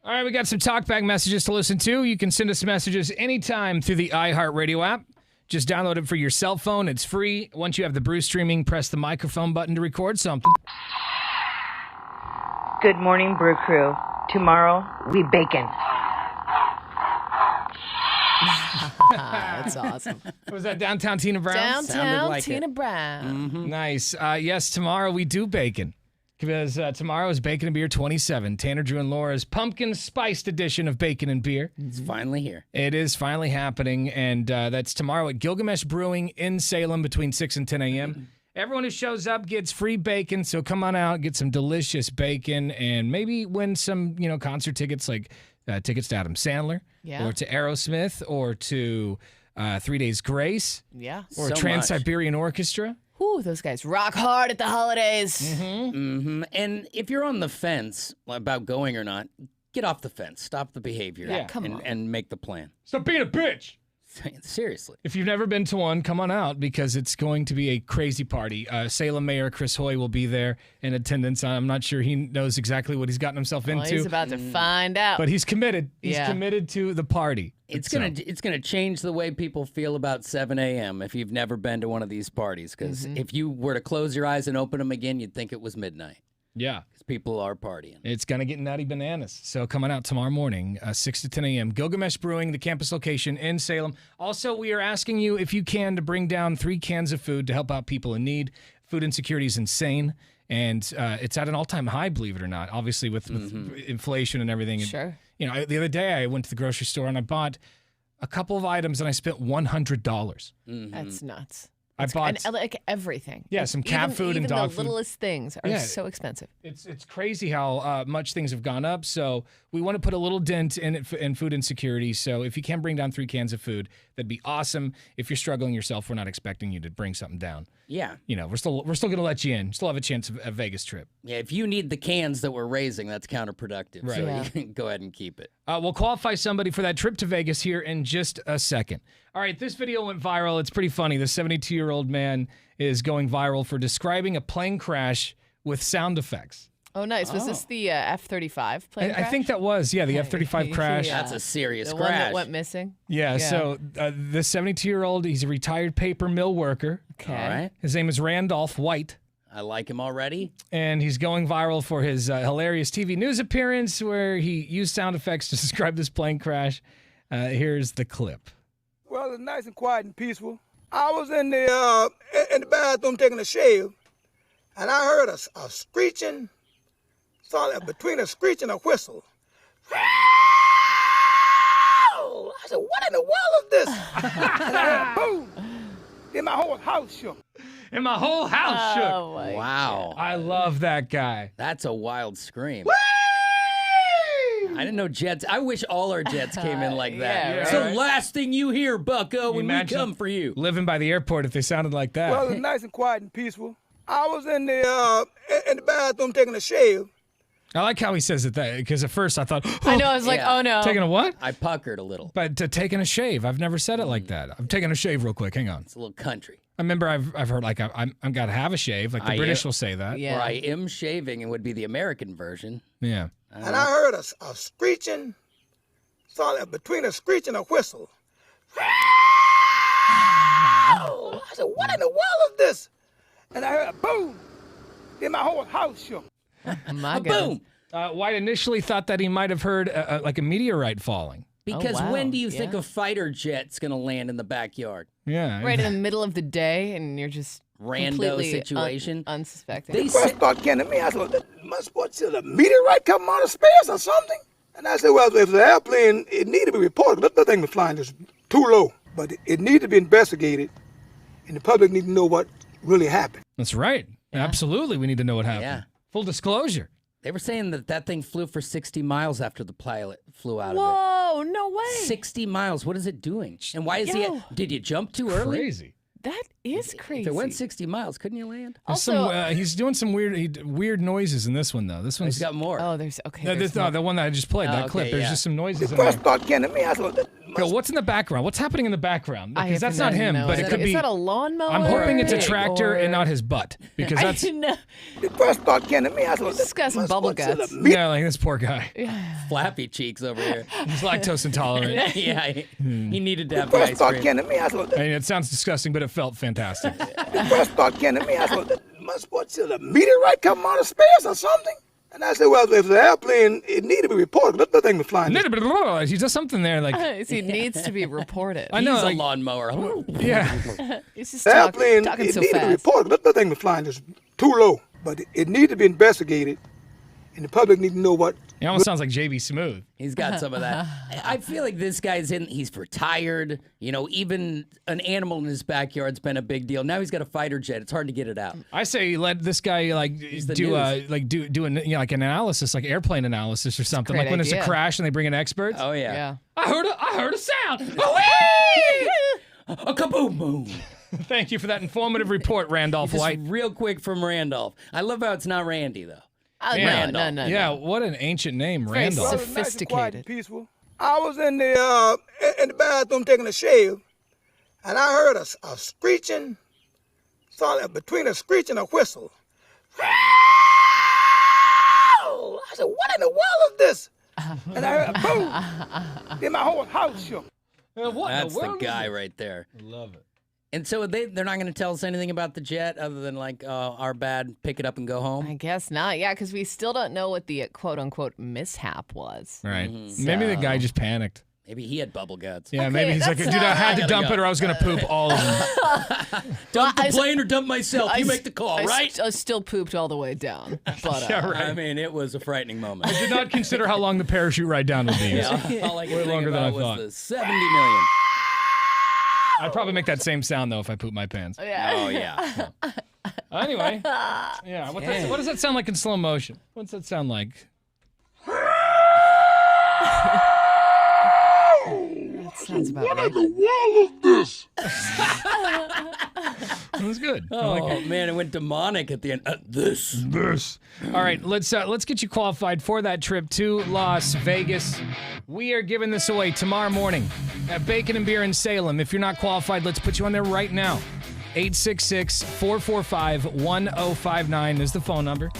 All right, we got some talkback messages to listen to. You can send us messages anytime through the iHeartRadio app. Just download it for your cell phone. It's free. Once you have the Brew streaming, press the microphone button to record something. Good morning, Brew Crew. Tomorrow, we bacon. That's awesome. Was that Downtown Tina Brown? Downtown like Tina it. Brown. Mm-hmm. Nice. Yes, tomorrow we do bacon. Because tomorrow is Bacon and Beer 27. Tanner, Drew, and Laura's pumpkin spiced edition of Bacon and Beer. It's finally here. It is finally happening, and that's tomorrow at Gilgamesh Brewing in Salem between 6 and 10 a.m. Everyone who shows up gets free bacon, so come on out, get some delicious bacon, and maybe win some, concert tickets like tickets to Adam Sandler, or to Aerosmith, or to 3 Days Grace, Yeah. or So Trans-Siberian Orchestra. Ooh, those guys rock hard at the holidays. Mm-hmm. And if you're on the fence about going or not, get off the fence. Stop the behavior. Yeah, come on. And make the plan. Stop being a bitch! Seriously. If you've never been to one, come on out because it's going to be a crazy party. Salem Mayor Chris Hoy will be there in attendance. I'm not sure he knows exactly what he's gotten himself Well, into. he's about to find out. But he's committed. He's Yeah. committed to the party. It's gonna change the way people feel about 7 a.m. if you've never been to one of these parties. Because if you were to close your eyes and open them again, you'd think it was midnight. Yeah. Because people are partying. It's going to get nutty bananas. So coming out tomorrow morning, 6 to 10 a.m. Gilgamesh Brewing, the campus location in Salem. Also, we are asking you, if you can, to bring down 3 cans of food to help out people in need. Food insecurity is insane. And it's at an all-time high, believe it or not, obviously with inflation and everything. Sure. The other day I went to the grocery store and I bought a couple of items and I spent $100. That's nuts. I bought And like everything. Yeah, Like, some cat food and dog the food. littlest things are Yeah. so expensive. It's crazy how much things have gone up. So we want to put a little dent in food insecurity. So if you can bring down 3 cans of food, that'd be awesome. If you're struggling yourself, we're not expecting you to bring something down. Yeah. We're still going to let you in. Still have a chance of a Vegas trip. Yeah, if you need the cans that we're raising, that's counterproductive. Right. So Yeah. you can go ahead and keep it. We'll qualify somebody for that trip to Vegas here in just a second. All right, this video went viral. It's pretty funny. The 72-year-old man is going viral for describing a plane crash with sound effects. Oh, nice. Was this the F-35 plane I think that was, the F-35 crash. Yeah. That's a serious the crash. one that went missing? Yeah, so the 72-year-old, he's a retired paper mill worker. Okay. All right. His name is Randolph White, I like him already. and he's going viral for his hilarious TV news appearance where he used sound effects to describe this plane crash. Here's the clip. Well, it's nice and quiet and peaceful. I was in the bathroom taking a shave, and I heard a screeching, between a screech and a whistle. I said, "What in the world is this?" And I heard a boom. Then my whole house shook. And my whole house shook. Oh, my Wow. I love that guy. That's a wild scream. I didn't know jets. I wish all our jets came in like that. Yeah, It's right. the last thing you hear, Bucko, when we imagine come for you. Living by the airport if they sounded like that. Well, it's nice and quiet and peaceful. I was in the bathroom taking a shave. I like how he says it that because at first I thought, I know. I was like, Yeah. oh, no. taking a what? I puckered a little. But taking a shave. I've never said it like that. I'm taking a shave real quick. Hang on. It's a little country. I remember I've heard like I'm got to have a shave. Like the I British am. will say that. Yeah. Or I am shaving and would be the American version. Yeah. And I heard a screeching, between a screech and a whistle. I said, "What in the world is this?" And I heard a boom. Then my whole house shook. My goodness. Boom! White initially thought that he might have heard like a meteorite falling. Because wow. when do you think Yeah. a fighter jet's going to land in the backyard? Yeah. Right in the middle of the day, and you're just Rando completely situation. unsuspecting. They First said, thought came to me, I said, "Well, must what, a meteorite come out of space or something?" And I said, "Well, if the airplane, it needed to be reported. That thing was flying just too low. But it needed to be investigated, and the public need to know what really happened." That's right. Absolutely. We need to know what happened. Yeah. Full disclosure. they were saying that thing flew for 60 miles after the pilot flew out of Whoa, no way. it. 60 miles. What is it doing? And why is he? Yo. Did you jump too early? Crazy. That is crazy. If it went 60 miles, couldn't you land? There's Also- he's doing some weird noises in this one though. This one's He's got more. Oh, there's okay. no, there's no, more. the one that I just played, that okay, clip. There's yeah. just some noises in First there. thought came to me. I said, Yo, what's in the background? What's happening in the background? I Because have that's not him, no but it idea. could be. Is that a lawnmower? I'm hoping it's a Pig tractor or- and not his butt, because that's I know. the first thought came to me. I said, This guy's got some bubble guts. yeah, like this poor guy. Flappy cheeks over here. He's lactose intolerant. Yeah, he needed to have the First ice thought cream. came to me. I said, I mean, it sounds disgusting, but it felt fantastic. the first thought came to me. I said, must what's a meteorite coming out of space or something? And I said, well, if it's an airplane, it need to be reported. Let the thing be flying. He does something there, like He needs to be reported. I know, He's like, a lawnmower. yeah. He's just The airplane, talking it so need to be fast. reported. Let the thing be flying. It's too low. But it need to be investigated, and the public need to know what. He almost sounds like JB Smooth. He's got some of that. I feel like this guy's he's retired. You know, even an animal in his backyard's been a big deal. Now he's got a fighter jet. It's hard to get it out. I say let this guy like the do news. do an like an analysis, like airplane analysis or something. great Like when there's a idea. crash and they bring in experts. Oh yeah. Yeah. I heard a sound. Oh, A kaboom boom. Thank you for that informative report, Randolph Just White. real quick from Randolph. I love how it's not Randy though. Oh, Yeah. no. Yeah, what an ancient name, Very Randolph. Well, it was nice and quiet and Sophisticated. peaceful. I was in the bathroom taking a shave, and I heard a screeching, between a screech and a whistle. I said, what in the world is this? And I heard a boom. Then my whole house shook. What That's the guy right there. Love it. And so they're not going to tell us anything about the jet other than like our bad, pick it up and go home. I guess not. Yeah, because we still don't know what the quote unquote mishap was. Right. Maybe the guy just panicked. Maybe he had bubble guts. Yeah, Okay, maybe he's like, that's dude, I had to gotta dump go. it or I was going to poop all of them. Dump the I- plane or dump myself. You make the call, I right? I still pooped all the way down. But, Yeah, right. I mean, it was a frightening moment. Did not consider how long the parachute ride down would be. Yeah, all I could Way think longer than I about thought. was the 70 million. I'd probably make that same sound, though, if I poop my pants. yeah. Oh, yeah. Anyway, yeah. What does that sound like in slow motion? What's that sound like? Sounds about right. That was good. I Oh, like it. man, it went demonic at the end. This. All right, let's get you qualified for that trip to Las Vegas. We are giving this away tomorrow morning at Bacon and Beer in Salem. If you're not qualified, let's put you on there right now. 866-445-1059 is the phone number.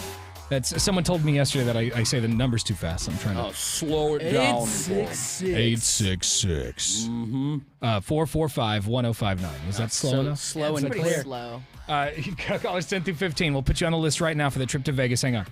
That's someone told me yesterday that I say the numbers too fast. So I'm trying to. Oh, slow it down. 866 445-1059. Is that slow So enough? slow and Pretty clear. slow. You gotta call us 10 through 15. We'll put you on the list right now for the trip to Vegas. Hang on.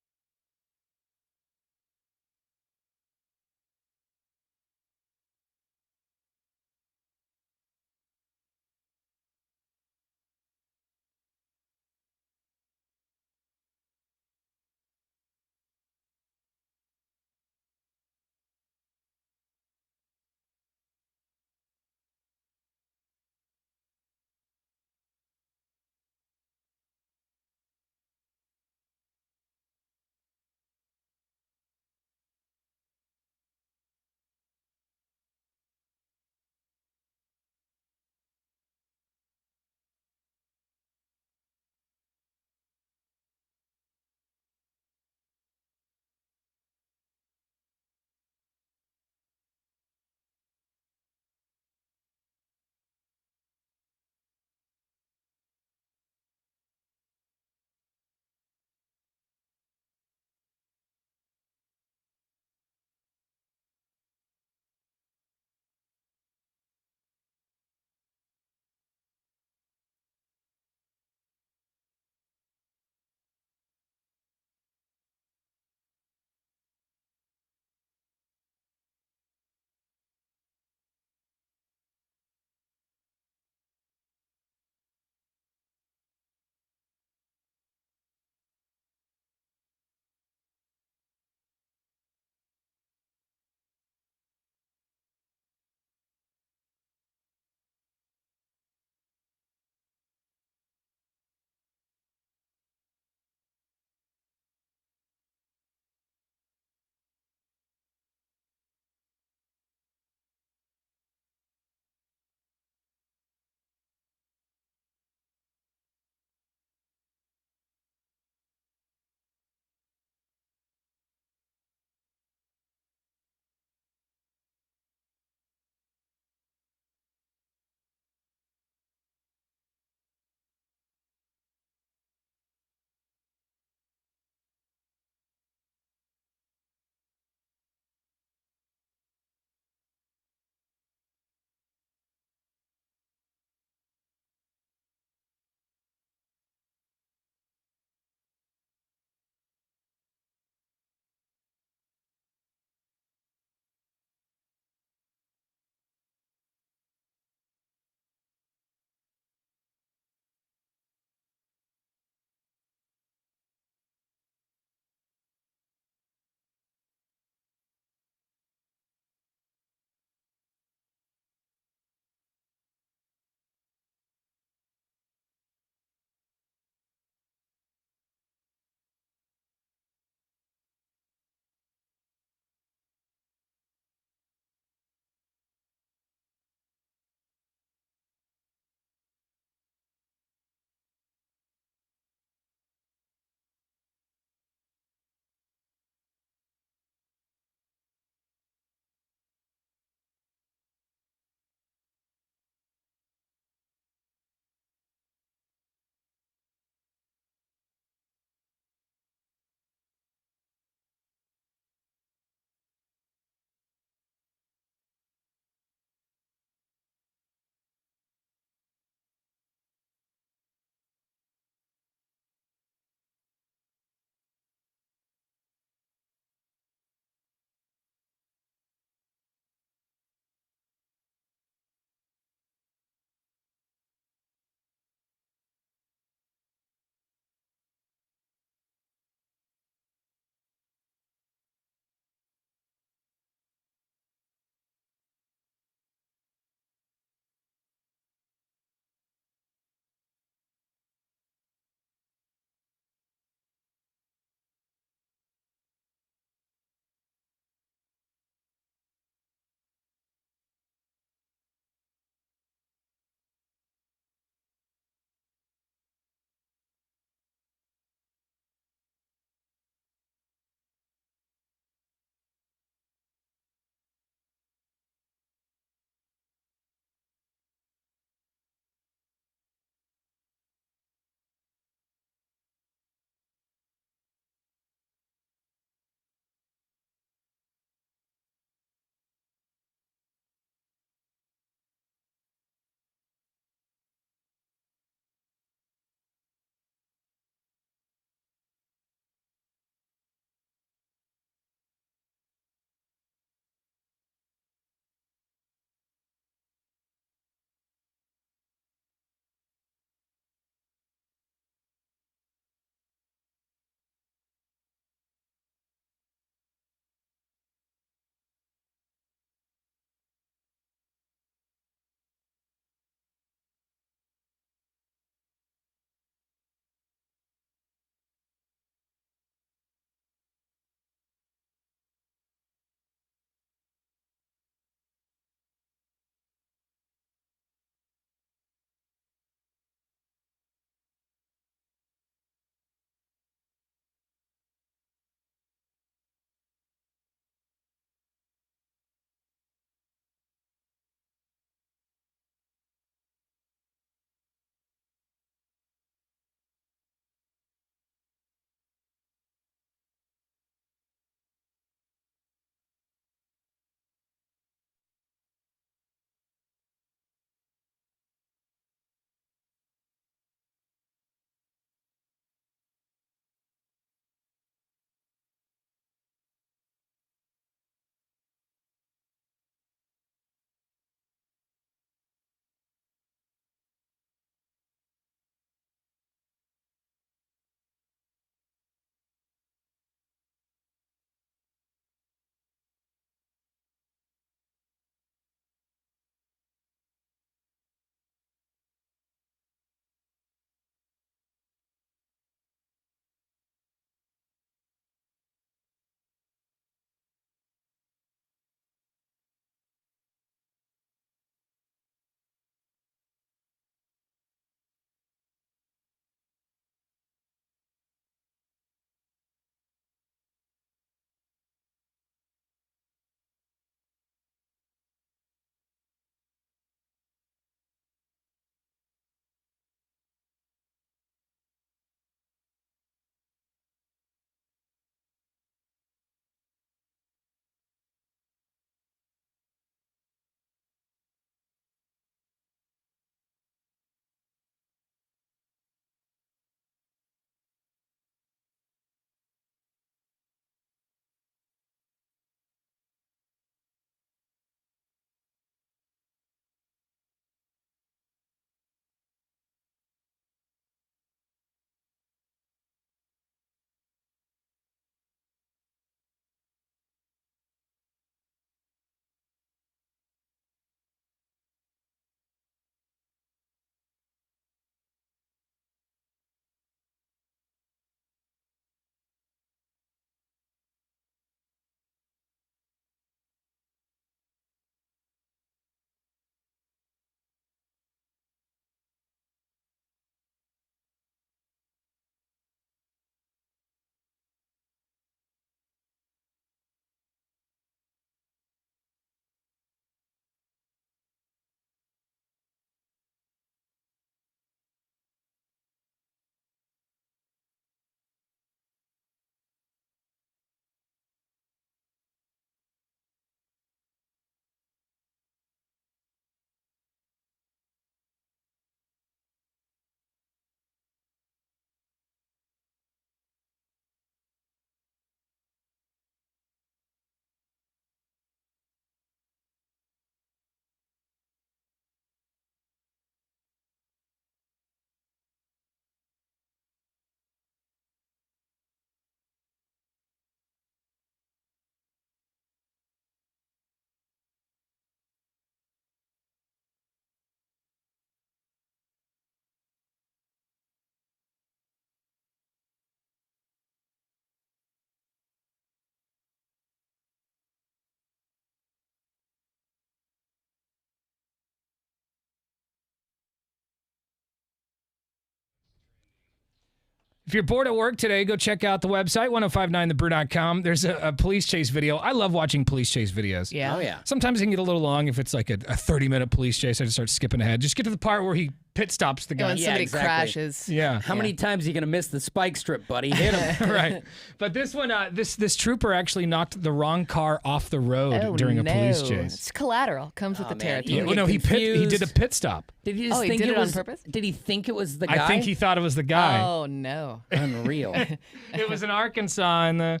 If you're bored at work today, go check out the website, 1059thebrew.com. There's a police chase video. I love watching police chase videos. Yeah. Oh, yeah. Sometimes it can get a little long if it's like a 30-minute police chase. I just start skipping ahead. Just get to the part where he pit stops the And guy. when somebody exactly. crashes. Yeah. How many times are you going to miss the spike strip, buddy? Hit him. Right. But this one, this trooper actually knocked the wrong car off the road Oh, during a police no. chase. It's collateral. Comes with the man. territory. Yeah, You well, no, get he did a confused. pit stop. Did he just Oh, he think did it on was, purpose? Did he think it was the guy? I think he thought it was the guy. Oh, no. Unreal. It was in Arkansas, and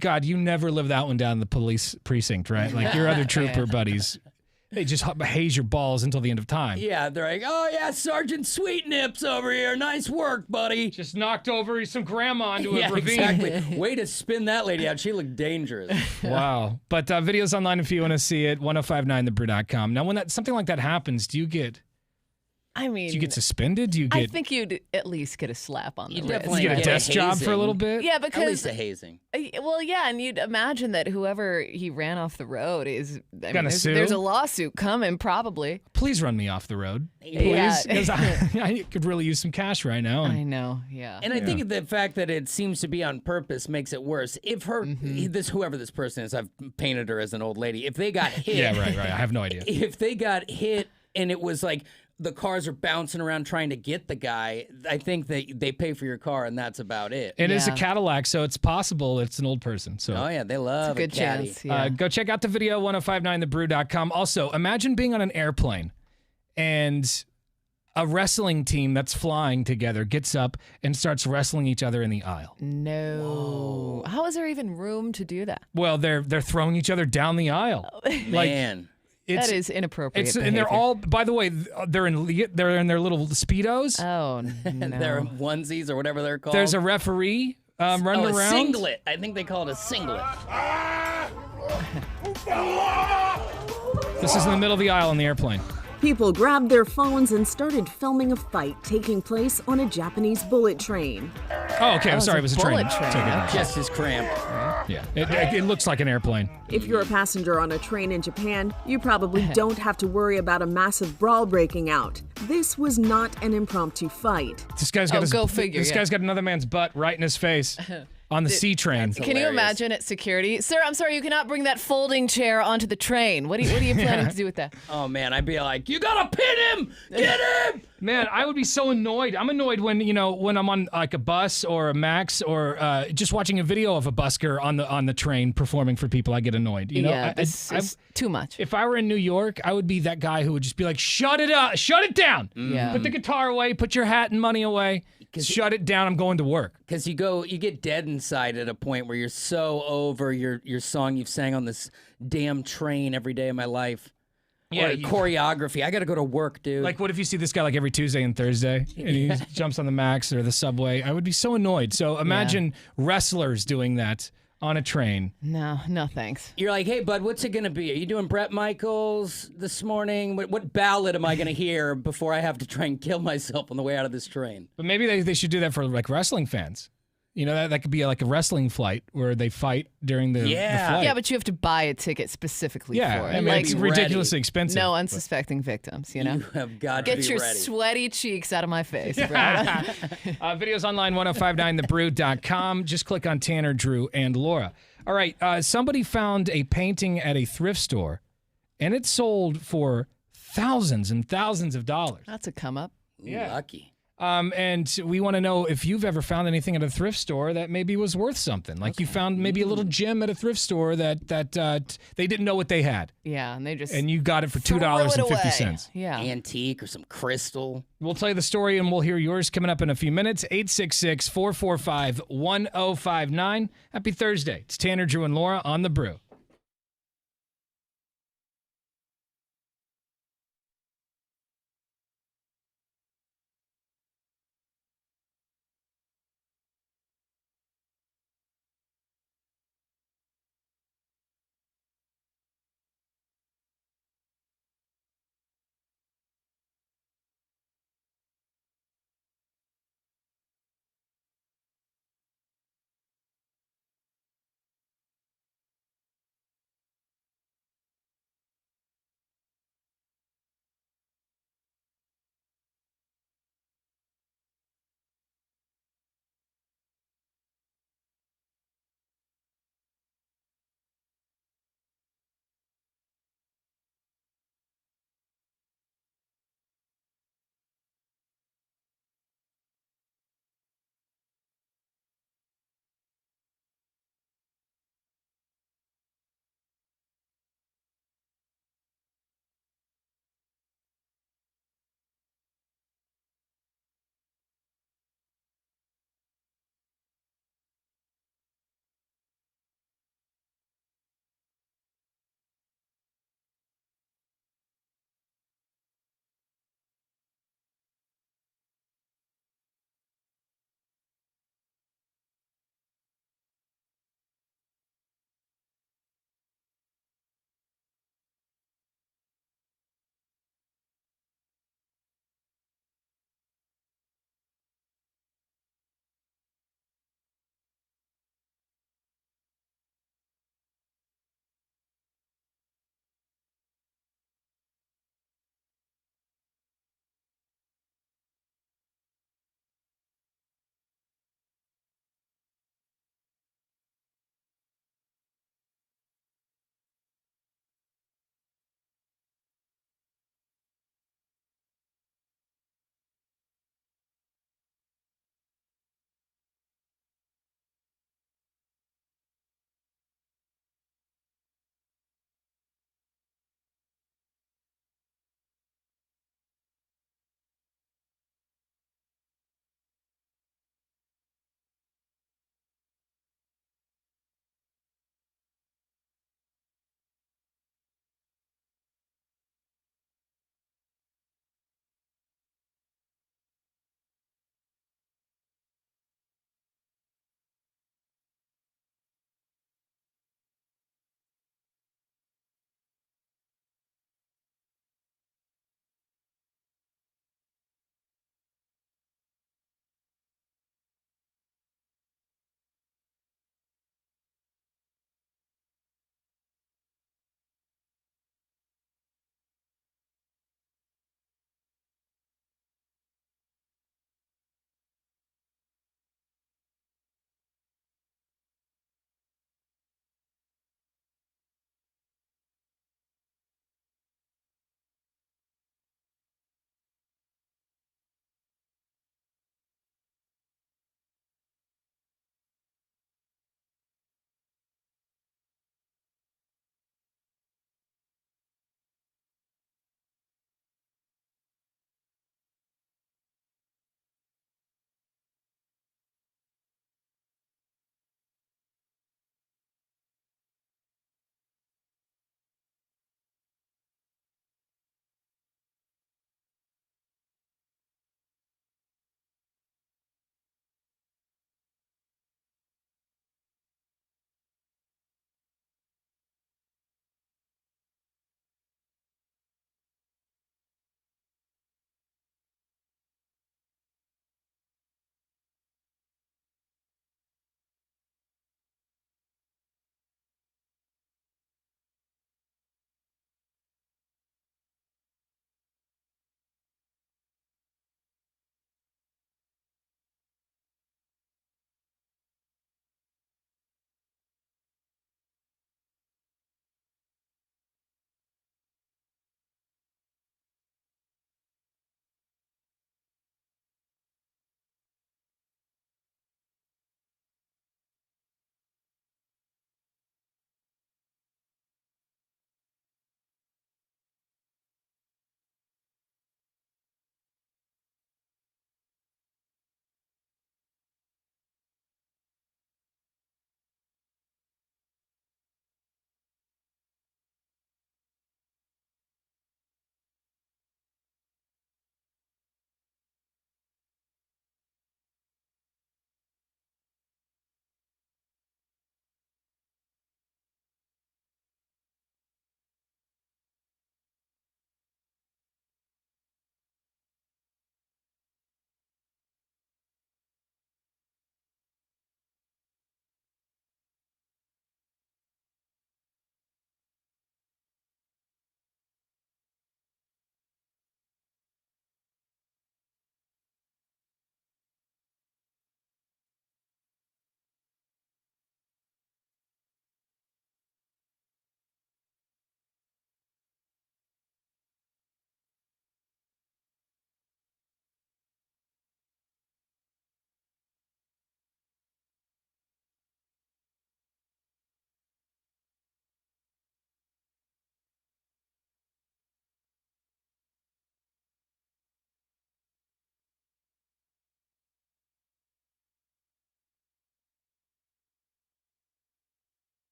God, you never live that one down in the police precinct, right? Like your other trooper buddies, they just haze your balls until the end of time. Yeah, they're like, oh, yeah, Sergeant Sweet Nips over here. Nice work, buddy. Just knocked over some grandma into Yeah, a ravine. exactly. Way to spin that lady out. She looked dangerous. Wow. But videos online if you want to see it, 1059thebrew.com. Now, when something like that happens, do you get I mean, suspended? Do you I get think you'd at least get a slap on the You wrist. definitely you get a get desk job for a hazing. little bit? Yeah, At least because a hazing. well, yeah, and you'd imagine that whoever he ran off the road is. I mean, Gonna sue? there's a lawsuit coming, probably. Please run me off the road. Yeah. Please. Because I could really use some cash right now. I know. Yeah. And I think the fact that it seems to be on purpose makes it worse. If her, whoever this person is, I've painted her as an old lady. If they got hit, Yeah, right. I have no idea. if they got hit and it was like the cars are bouncing around trying to get the guy, I think they pay for your car and that's about it. It is a Yeah. Cadillac, so it's possible it's an old person. So Oh yeah, they love Good a caddy. chance. Yeah. go check out the video, 1059thebrew.com. Also, imagine being on an airplane and a wrestling team that's flying together gets up and starts wrestling each other in the aisle. No. How is there even room to do that? Well, they're throwing each other down the aisle. Like Man. it's That is inappropriate. it's and they're behavior. all, by the way, they're in their little speedos. Oh no. They're onesies or whatever they're called. There's a referee running a around. singlet. I think they call it a singlet. This is in the middle of the aisle on the airplane. People grabbed their phones and started filming a fight taking place on a Japanese bullet train. Oh, okay. I'm it's sorry. a It was a train. bullet train, Take it. okay. Just as cramped. Yeah. It looks like an airplane. If you're a passenger on a train in Japan, you probably don't have to worry about a massive brawl breaking out. This was not an impromptu fight. This guy's got go figure, This yeah. guy's got another man's butt right in his face on the C train. Can you hilarious. imagine at security? Sir, I'm sorry, you cannot bring that folding chair onto the train. What are you planning to do with that? Oh man, I'd be like, you gotta pin him! Get him! Man, I would be so annoyed. I'm annoyed when I'm on like a bus or a Max or just watching a video of a busker on the train performing for people. I get annoyed. Yeah, this is too much. If I were in New York, I would be that guy who would just be like, shut it up, shut it down. Yeah. Put the guitar away, put your hat and money away. Shut it down. I'm going to work. Because you get dead inside at a point where you're so over your song you've sang on this damn train every day of my life. Yeah, Or you- choreography. I gotta go to work, dude. Like, what if you see this guy like every Tuesday and Thursday and he jumps on the Max or the subway? I would be so annoyed. So imagine wrestlers doing that on a train. No, thanks. You're like, hey, bud, what's it gonna be? Are you doing Brett Michaels this morning? What ballad am I gonna hear before I have to try and kill myself on the way out of this train? But maybe they should do that for like wrestling fans. You know, that could be like a wrestling flight where they fight during the Yeah. flight. Yeah, but you have to buy a ticket specifically Yeah, for I it. mean, Like, it's be ridiculously ready. expensive. no but- unsuspecting victims, you know? You have got to Get be your ready. sweaty cheeks out of my face, bro. Videos online, 1059thebrew.com. Just click on Tanner, Drew, and Laura. All right, somebody found a painting at a thrift store, and it sold for thousands and thousands of dollars. That's a come up. Yeah. Lucky. And we want to know if you've ever found anything at a thrift store that maybe was worth something. Like you found maybe a little gem at a thrift store that they didn't know what they had, Yeah, and they just and you got it for throw it $2.50. away. Yeah. Antique or some crystal. We'll tell you the story, and we'll hear yours coming up in a few minutes. 866-445-1059. Happy Thursday. It's Tanner, Drew, and Laura on The Brew.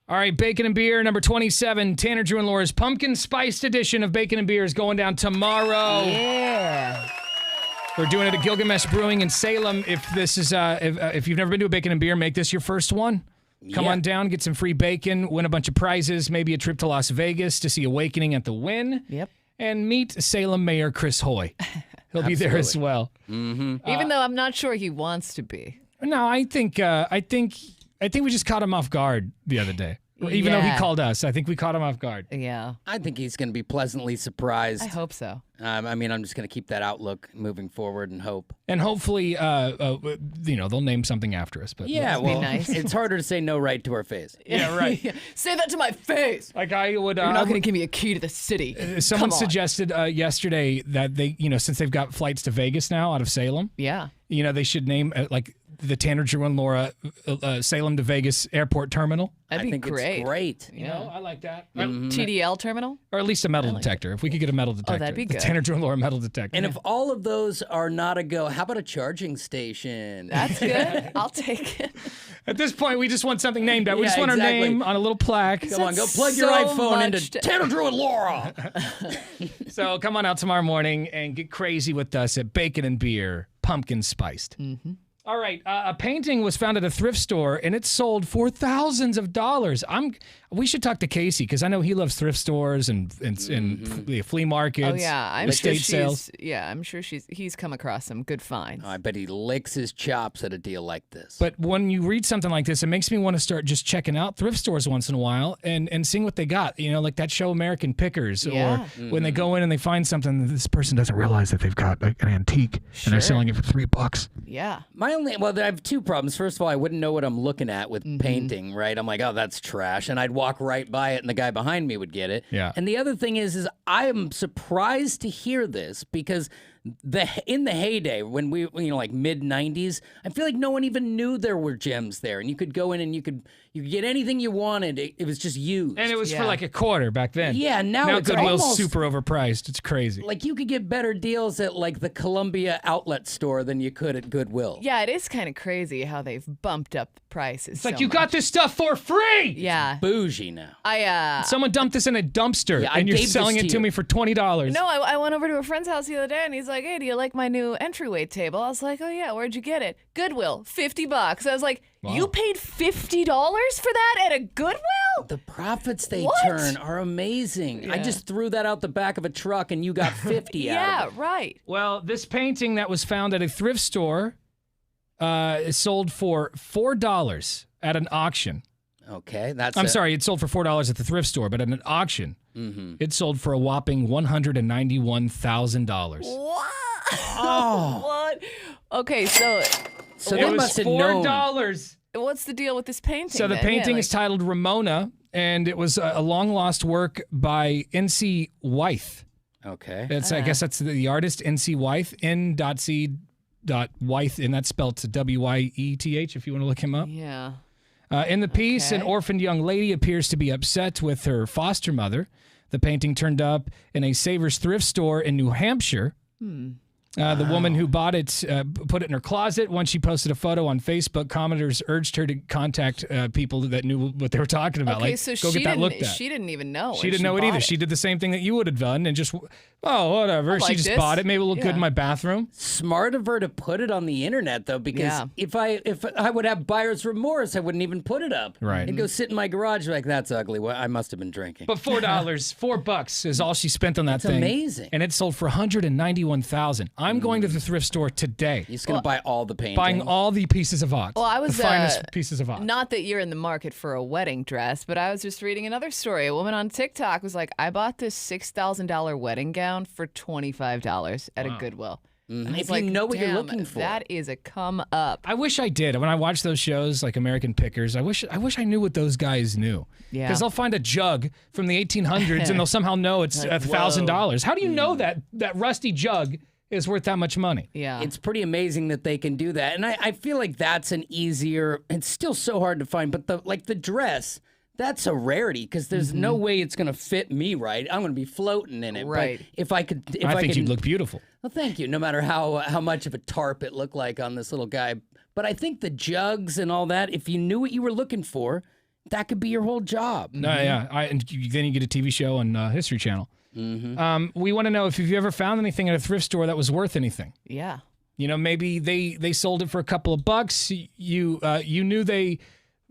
All right, Bacon and Beer, number 27, Tanner, Drew, and Laura's pumpkin spiced edition of Bacon and Beer is going down tomorrow. Yeah. We're doing it at Gilgamesh Brewing in Salem. If this is, if you've never been to a Bacon and Beer, make this your first one. Come on down, get some free bacon, win a bunch of prizes, maybe a trip to Las Vegas to see Awakening at the Wynn. Yep. And meet Salem Mayor Chris Hoy. He'll be there as well. Even though I'm not sure he wants to be. No, I think we just caught him off guard the other day. Even though he called us, I think we caught him off guard. Yeah. I think he's going to be pleasantly surprised. I hope so. I mean, I'm just going to keep that outlook moving forward and hope. And hopefully, they'll name something after us. But Yeah, well, nice. it's harder to say no right to our face. yeah, right. Say that to my face. Like I would. You're not going to give me a key to the city. Someone Come on. suggested yesterday that they, since they've got flights to Vegas now out of Salem, Yeah. they should name like the Tanner, Drew, and Laura Salem to Vegas Airport Terminal. That'd I be think great. it's great. I like that. TDL terminal? Or at least a metal detector. If we could get a metal detector. that'd be The good. Tanner, Drew, and Laura metal detector. And if all of those are not a go, how about a charging station? That's good. I'll take it. At this point, we just want something named out. We Yeah, just want exactly. our name on a little plaque. Come on, go That's plug your so iPhone into much to- Tanner, Drew, and Laura. So come on out tomorrow morning and get crazy with us at Bacon and Beer, pumpkin spiced. Mm-hmm. All right, a painting was found at a thrift store and it sold for thousands of dollars. We should talk to Casey because I know he loves thrift stores and flea markets. Oh yeah, I'm sure estate sales. I'm sure he's come across some good finds. I bet he licks his chops at a deal like this. But when you read something like this, it makes me want to start just checking out thrift stores once in a while and seeing what they got. Like that show American Pickers, Yeah. or when they go in and they find something that this person doesn't realize that they've got like an antique and they're selling it for $3. Yeah. I have two problems. First of all, I wouldn't know what I'm looking at with painting, right? I'm like, oh, that's trash. And I'd walk right by it and the guy behind me would get it. Yeah. And the other thing is I am surprised to hear this because in the heyday when we, like mid 90s, I feel like no one even knew there were gems there. And you could go in and you could get anything you wanted. It was just used. And it was for Yeah. like a quarter back then. Yeah, now it's Goodwill's almost- super overpriced. It's crazy. like you could get better deals at like the Columbia outlet store than you could at Goodwill. Yeah, it is kind of crazy how they've bumped up prices. It's like you got this stuff for free. Yeah. Bougie now. Someone dumped this in a dumpster Yeah, I and you're gave this selling to it to you. me for $20. No, I went over to a friend's house the other day and he's like, "Hey, do you like my new entryway table?" I was like, "Oh yeah, where'd you get it?" Goodwill, $50. I was like, "You paid $50 for that at a Goodwill?" The profits they What? turn are amazing. I just threw that out the back of a truck and you got 50 out Yeah, of it. right. Well, this painting that was found at a thrift store is sold for $4 at an auction. Okay, that's I'm sorry, it sold for $4 at the thrift store, but at an auction, it sold for a whopping $191,000. What? Oh. What? Okay, so So It they was must have known. what's $4. the deal with this painting? So the then? Yeah, painting like- is titled Ramona, and it was a long lost work by N.C. Wythe. Okay. It's I guess that's the artist N.C. Wythe, N.C. Wythe, and that's spelled W-Y-E-T-H if you want to look him up. Yeah. In the piece, an Okay. orphaned young lady appears to be upset with her foster mother. The painting turned up in a Savers thrift store in New Hampshire. The woman who bought it put it in her closet. Once she posted a photo on Facebook, commenters urged her to contact people that knew what they were talking about. Okay, like, so go she get that looked didn't. at. She didn't even know. She when didn't know it bought either. She did the same thing that you would have done and just, whatever. I She like just this. bought it. Maybe it'll look good Yeah. in my bathroom. Smart of her to put it on the internet though, because Yeah. if I would have buyer's remorse, I wouldn't even put it up. Right. It'd go sit in my garage like that's ugly. Well, I must have been drinking. But $4, $4 is all she spent on that That's thing. amazing. And it sold for $191,000. I'm going to the thrift store today, He's gonna buy all the paintings. buying all the pieces of art. Well, I was the finest pieces of art. Not that you're in the market for a wedding dress, but I was just reading another story. A woman on TikTok was like, "I bought this $6,000 wedding gown for $25 at a Goodwill." And I was If you know what you're "Damn, looking for." that is a come up. I wish I did. When I watch those shows like American Pickers, I wish I knew what those guys knew. Yeah. Because they'll find a jug from the 1800s and they'll somehow know it's $1,000. How do you know that rusty jug is worth that much money? Yeah. It's pretty amazing that they can do that. And I feel like that's an easier, it's still so hard to find, but the dress, that's a rarity because there's no way it's going to fit me right. I'm going to be floating in it. Right. But if I could, I think you'd look beautiful. Well, thank you. No matter how much of a tarp it looked like on this little guy. But I think the jugs and all that, if you knew what you were looking for, That could be your whole job. No, yeah. Then you get a TV show on History Channel. We want to know if you've ever found anything at a thrift store that was worth anything. Yeah. You know, maybe they sold it for a couple of bucks. You knew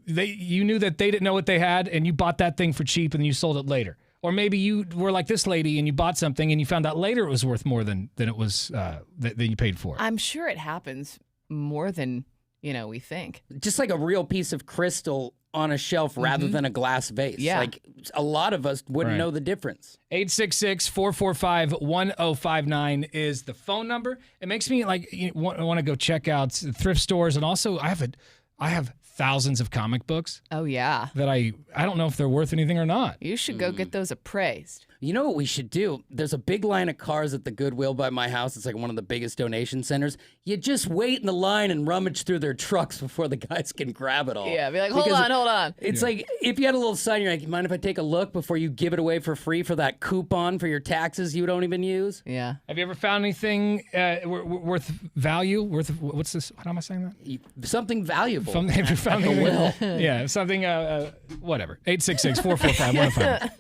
you knew that they didn't know what they had, and you bought that thing for cheap, and you sold it later. Or maybe you were like this lady, and you bought something, and you found out later it was worth more than it was that you paid for. I'm sure it happens more than we think. Just like a real piece of crystal on a shelf rather than a glass vase. Yeah. Like a lot of us wouldn't Right. know the difference. 866-445-1059 is the phone number. It makes me want to go check out thrift stores, and also I have thousands of comic books Oh yeah. that I don't know if they're worth anything or not. You should go get those appraised. You know what we should do? There's a big line of cars at the Goodwill by my house. It's like one of the biggest donation centers. You just wait in the line and rummage through their trucks before the guys can grab it all. Yeah, be like, hold Because on. It's like if you had a little sign, you're like, mind if I take a look before you give it away for free for that coupon for your taxes you don't even use? Yeah. Have you ever found anything worth value? What's this? How am I saying that? Something valuable. Have you found anything? will. Yeah, something. Whatever. 866-445-1059.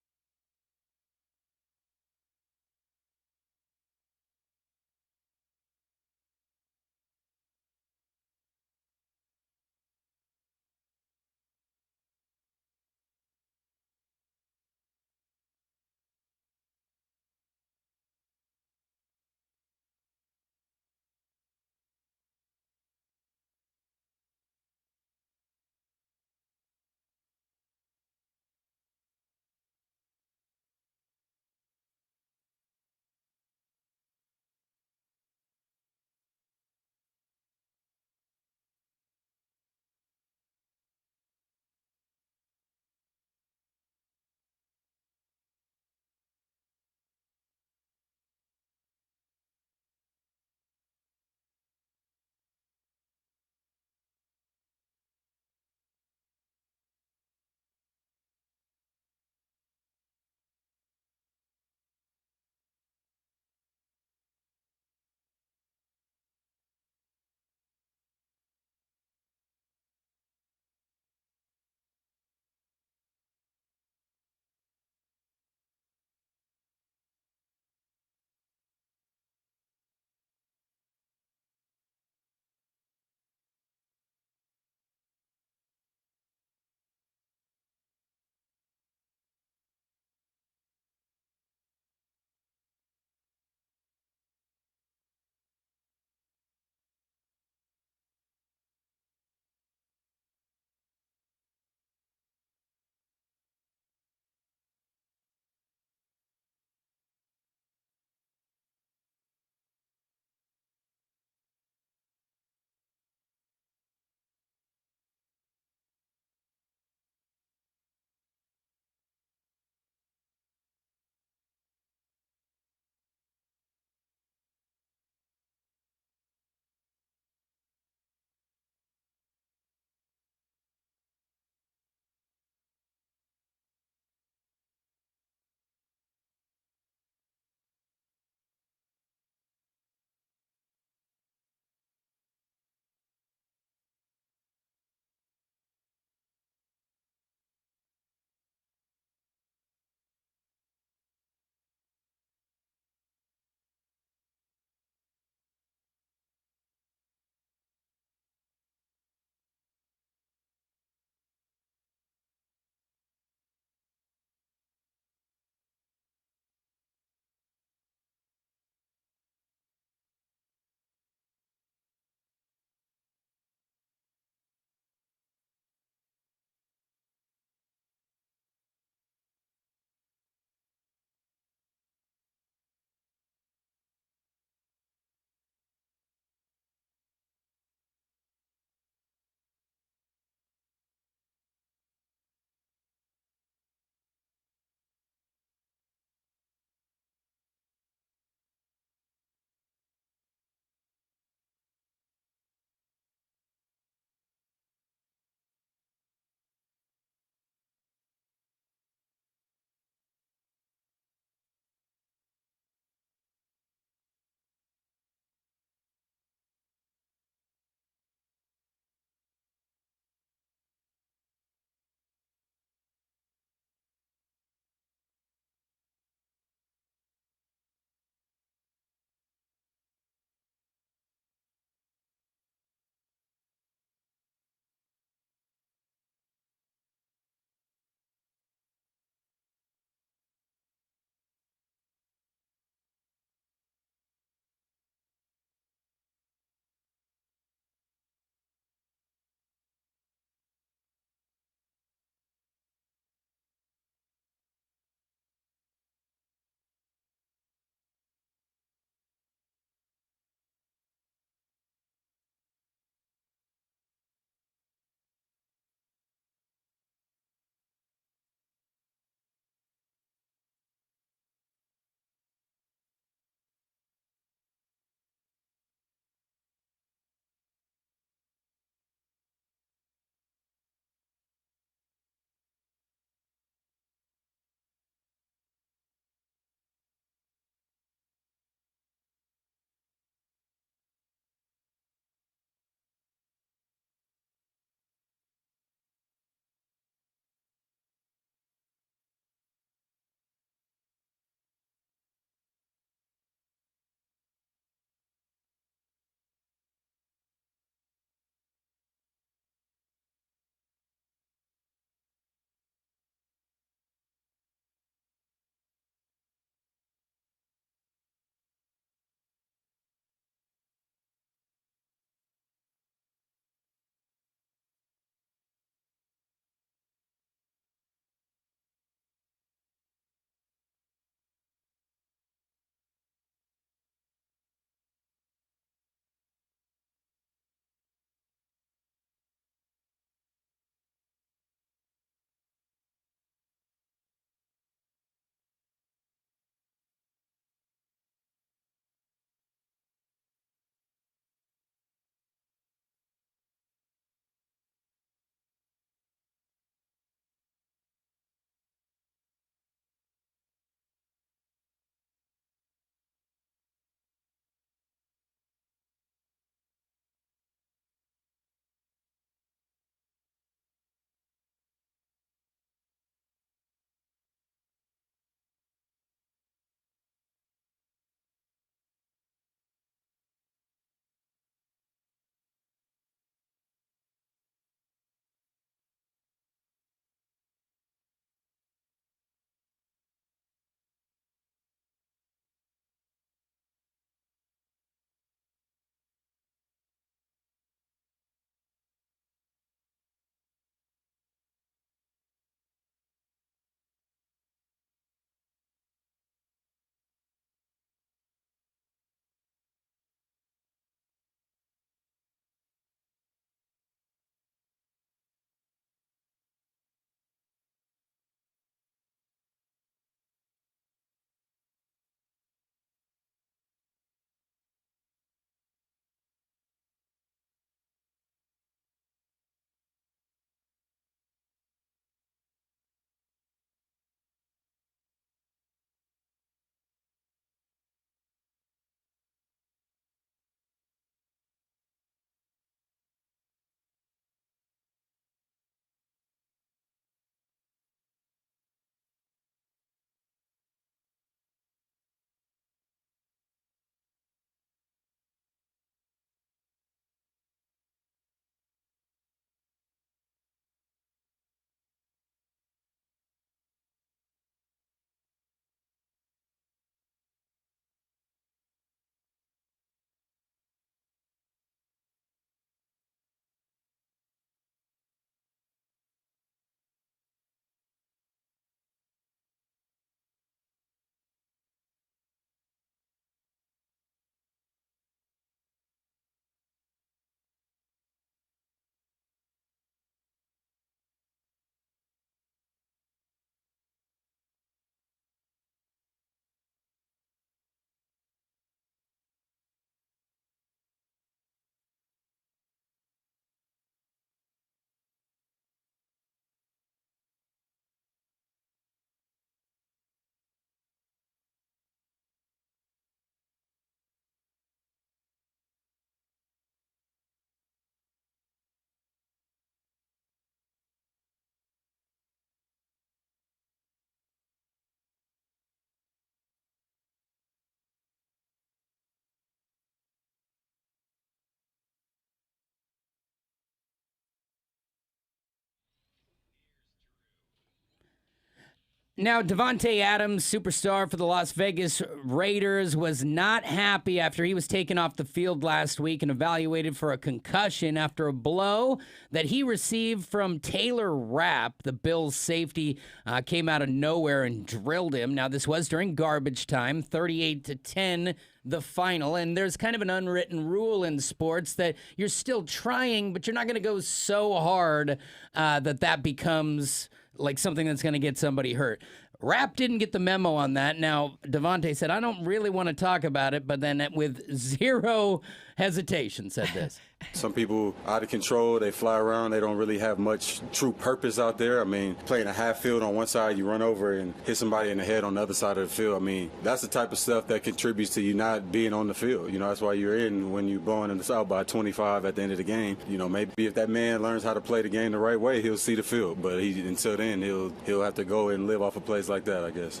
Now, Devontae Adams, superstar for the Las Vegas Raiders, was not happy after he was taken off the field last week and evaluated for a concussion after a blow that he received from Taylor Rapp. The Bills' safety came out of nowhere and drilled him. Now, this was during garbage time, 38-10, the final. And there's kind of an unwritten rule in sports that you're still trying, but you're not going to go so hard that becomes like something that's going to get somebody hurt. Rapp didn't get the memo on that. Now, Devontae said, I don't really want to talk about it, but then with zero hesitation said this. Some people out of control, they fly around, they don't really have much true purpose out there. I mean, playing a half field on one side, you run over and hit somebody in the head on the other side of the field. I mean, that's the type of stuff that contributes to you not being on the field. You know, that's why you're in when you're blowing us out by 25 at the end of the game. You know, maybe if that man learns how to play the game the right way, he'll see the field. But until then, he'll have to go and live off a place like that, I guess.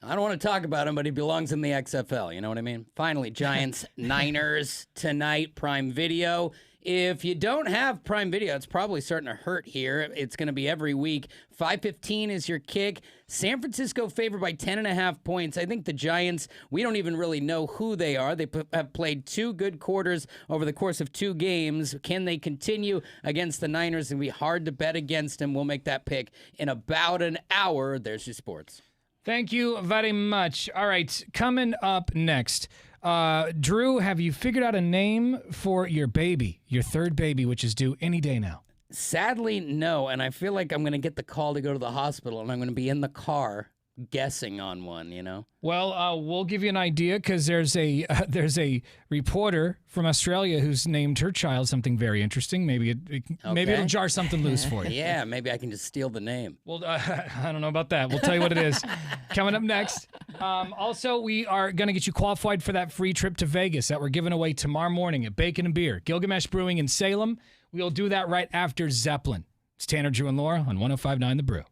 I don't want to talk about him, but he belongs in the XFL. You know what I mean? Finally, Giants, Niners tonight, Prime Video. If you don't have Prime Video, it's probably starting to hurt here. It's going to be every week. 5:15 is your kick. San Francisco favored by 10.5 points. I think the Giants, we don't even really know who they are. They have played 2 good quarters over the course of 2 games. Can they continue against the Niners? It's going to be hard to bet against them. We'll make that pick in about an hour. There's your sports. Thank you very much. All right, coming up next. Drew, have you figured out a name for your baby, your third baby, which is due any day now? Sadly, no. And I feel like I'm going to get the call to go to the hospital, and I'm going to be in the car guessing on one, you know? Well, we'll give you an idea because there's a reporter from Australia who's named her child something very interesting. Maybe it'll jar something loose for you. Yeah, maybe I can just steal the name. Well, I don't know about that. We'll tell you what it is. Coming up next. Also, we are going to get you qualified for that free trip to Vegas that we're giving away tomorrow morning at Bacon and Beer, Gilgamesh Brewing in Salem. We'll do that right after Zeppelin. It's Tanner, Drew, and Laura on 105.9 The Brew.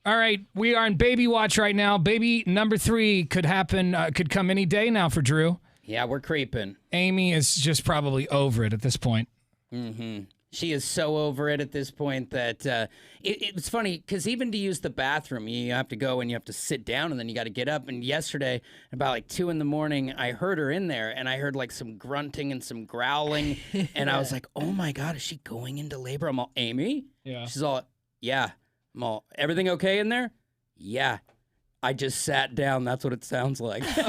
All right, we are in baby watch right now. Baby number 3 could happen, could come any day now for Drew. Yeah, we're creeping. Amy is just probably over it at this point. Mm-hmm. She is so over it at this point that it's funny because even to use the bathroom, you have to go and you have to sit down and then you got to get up. And yesterday, about like 2 a.m, I heard her in there and I heard like some grunting and some growling. And I was like, oh my God, is she going into labor? I'm all, Amy? Yeah. She's all, yeah. I'm all, everything okay in there? Yeah. I just sat down. That's what it sounds like. So it's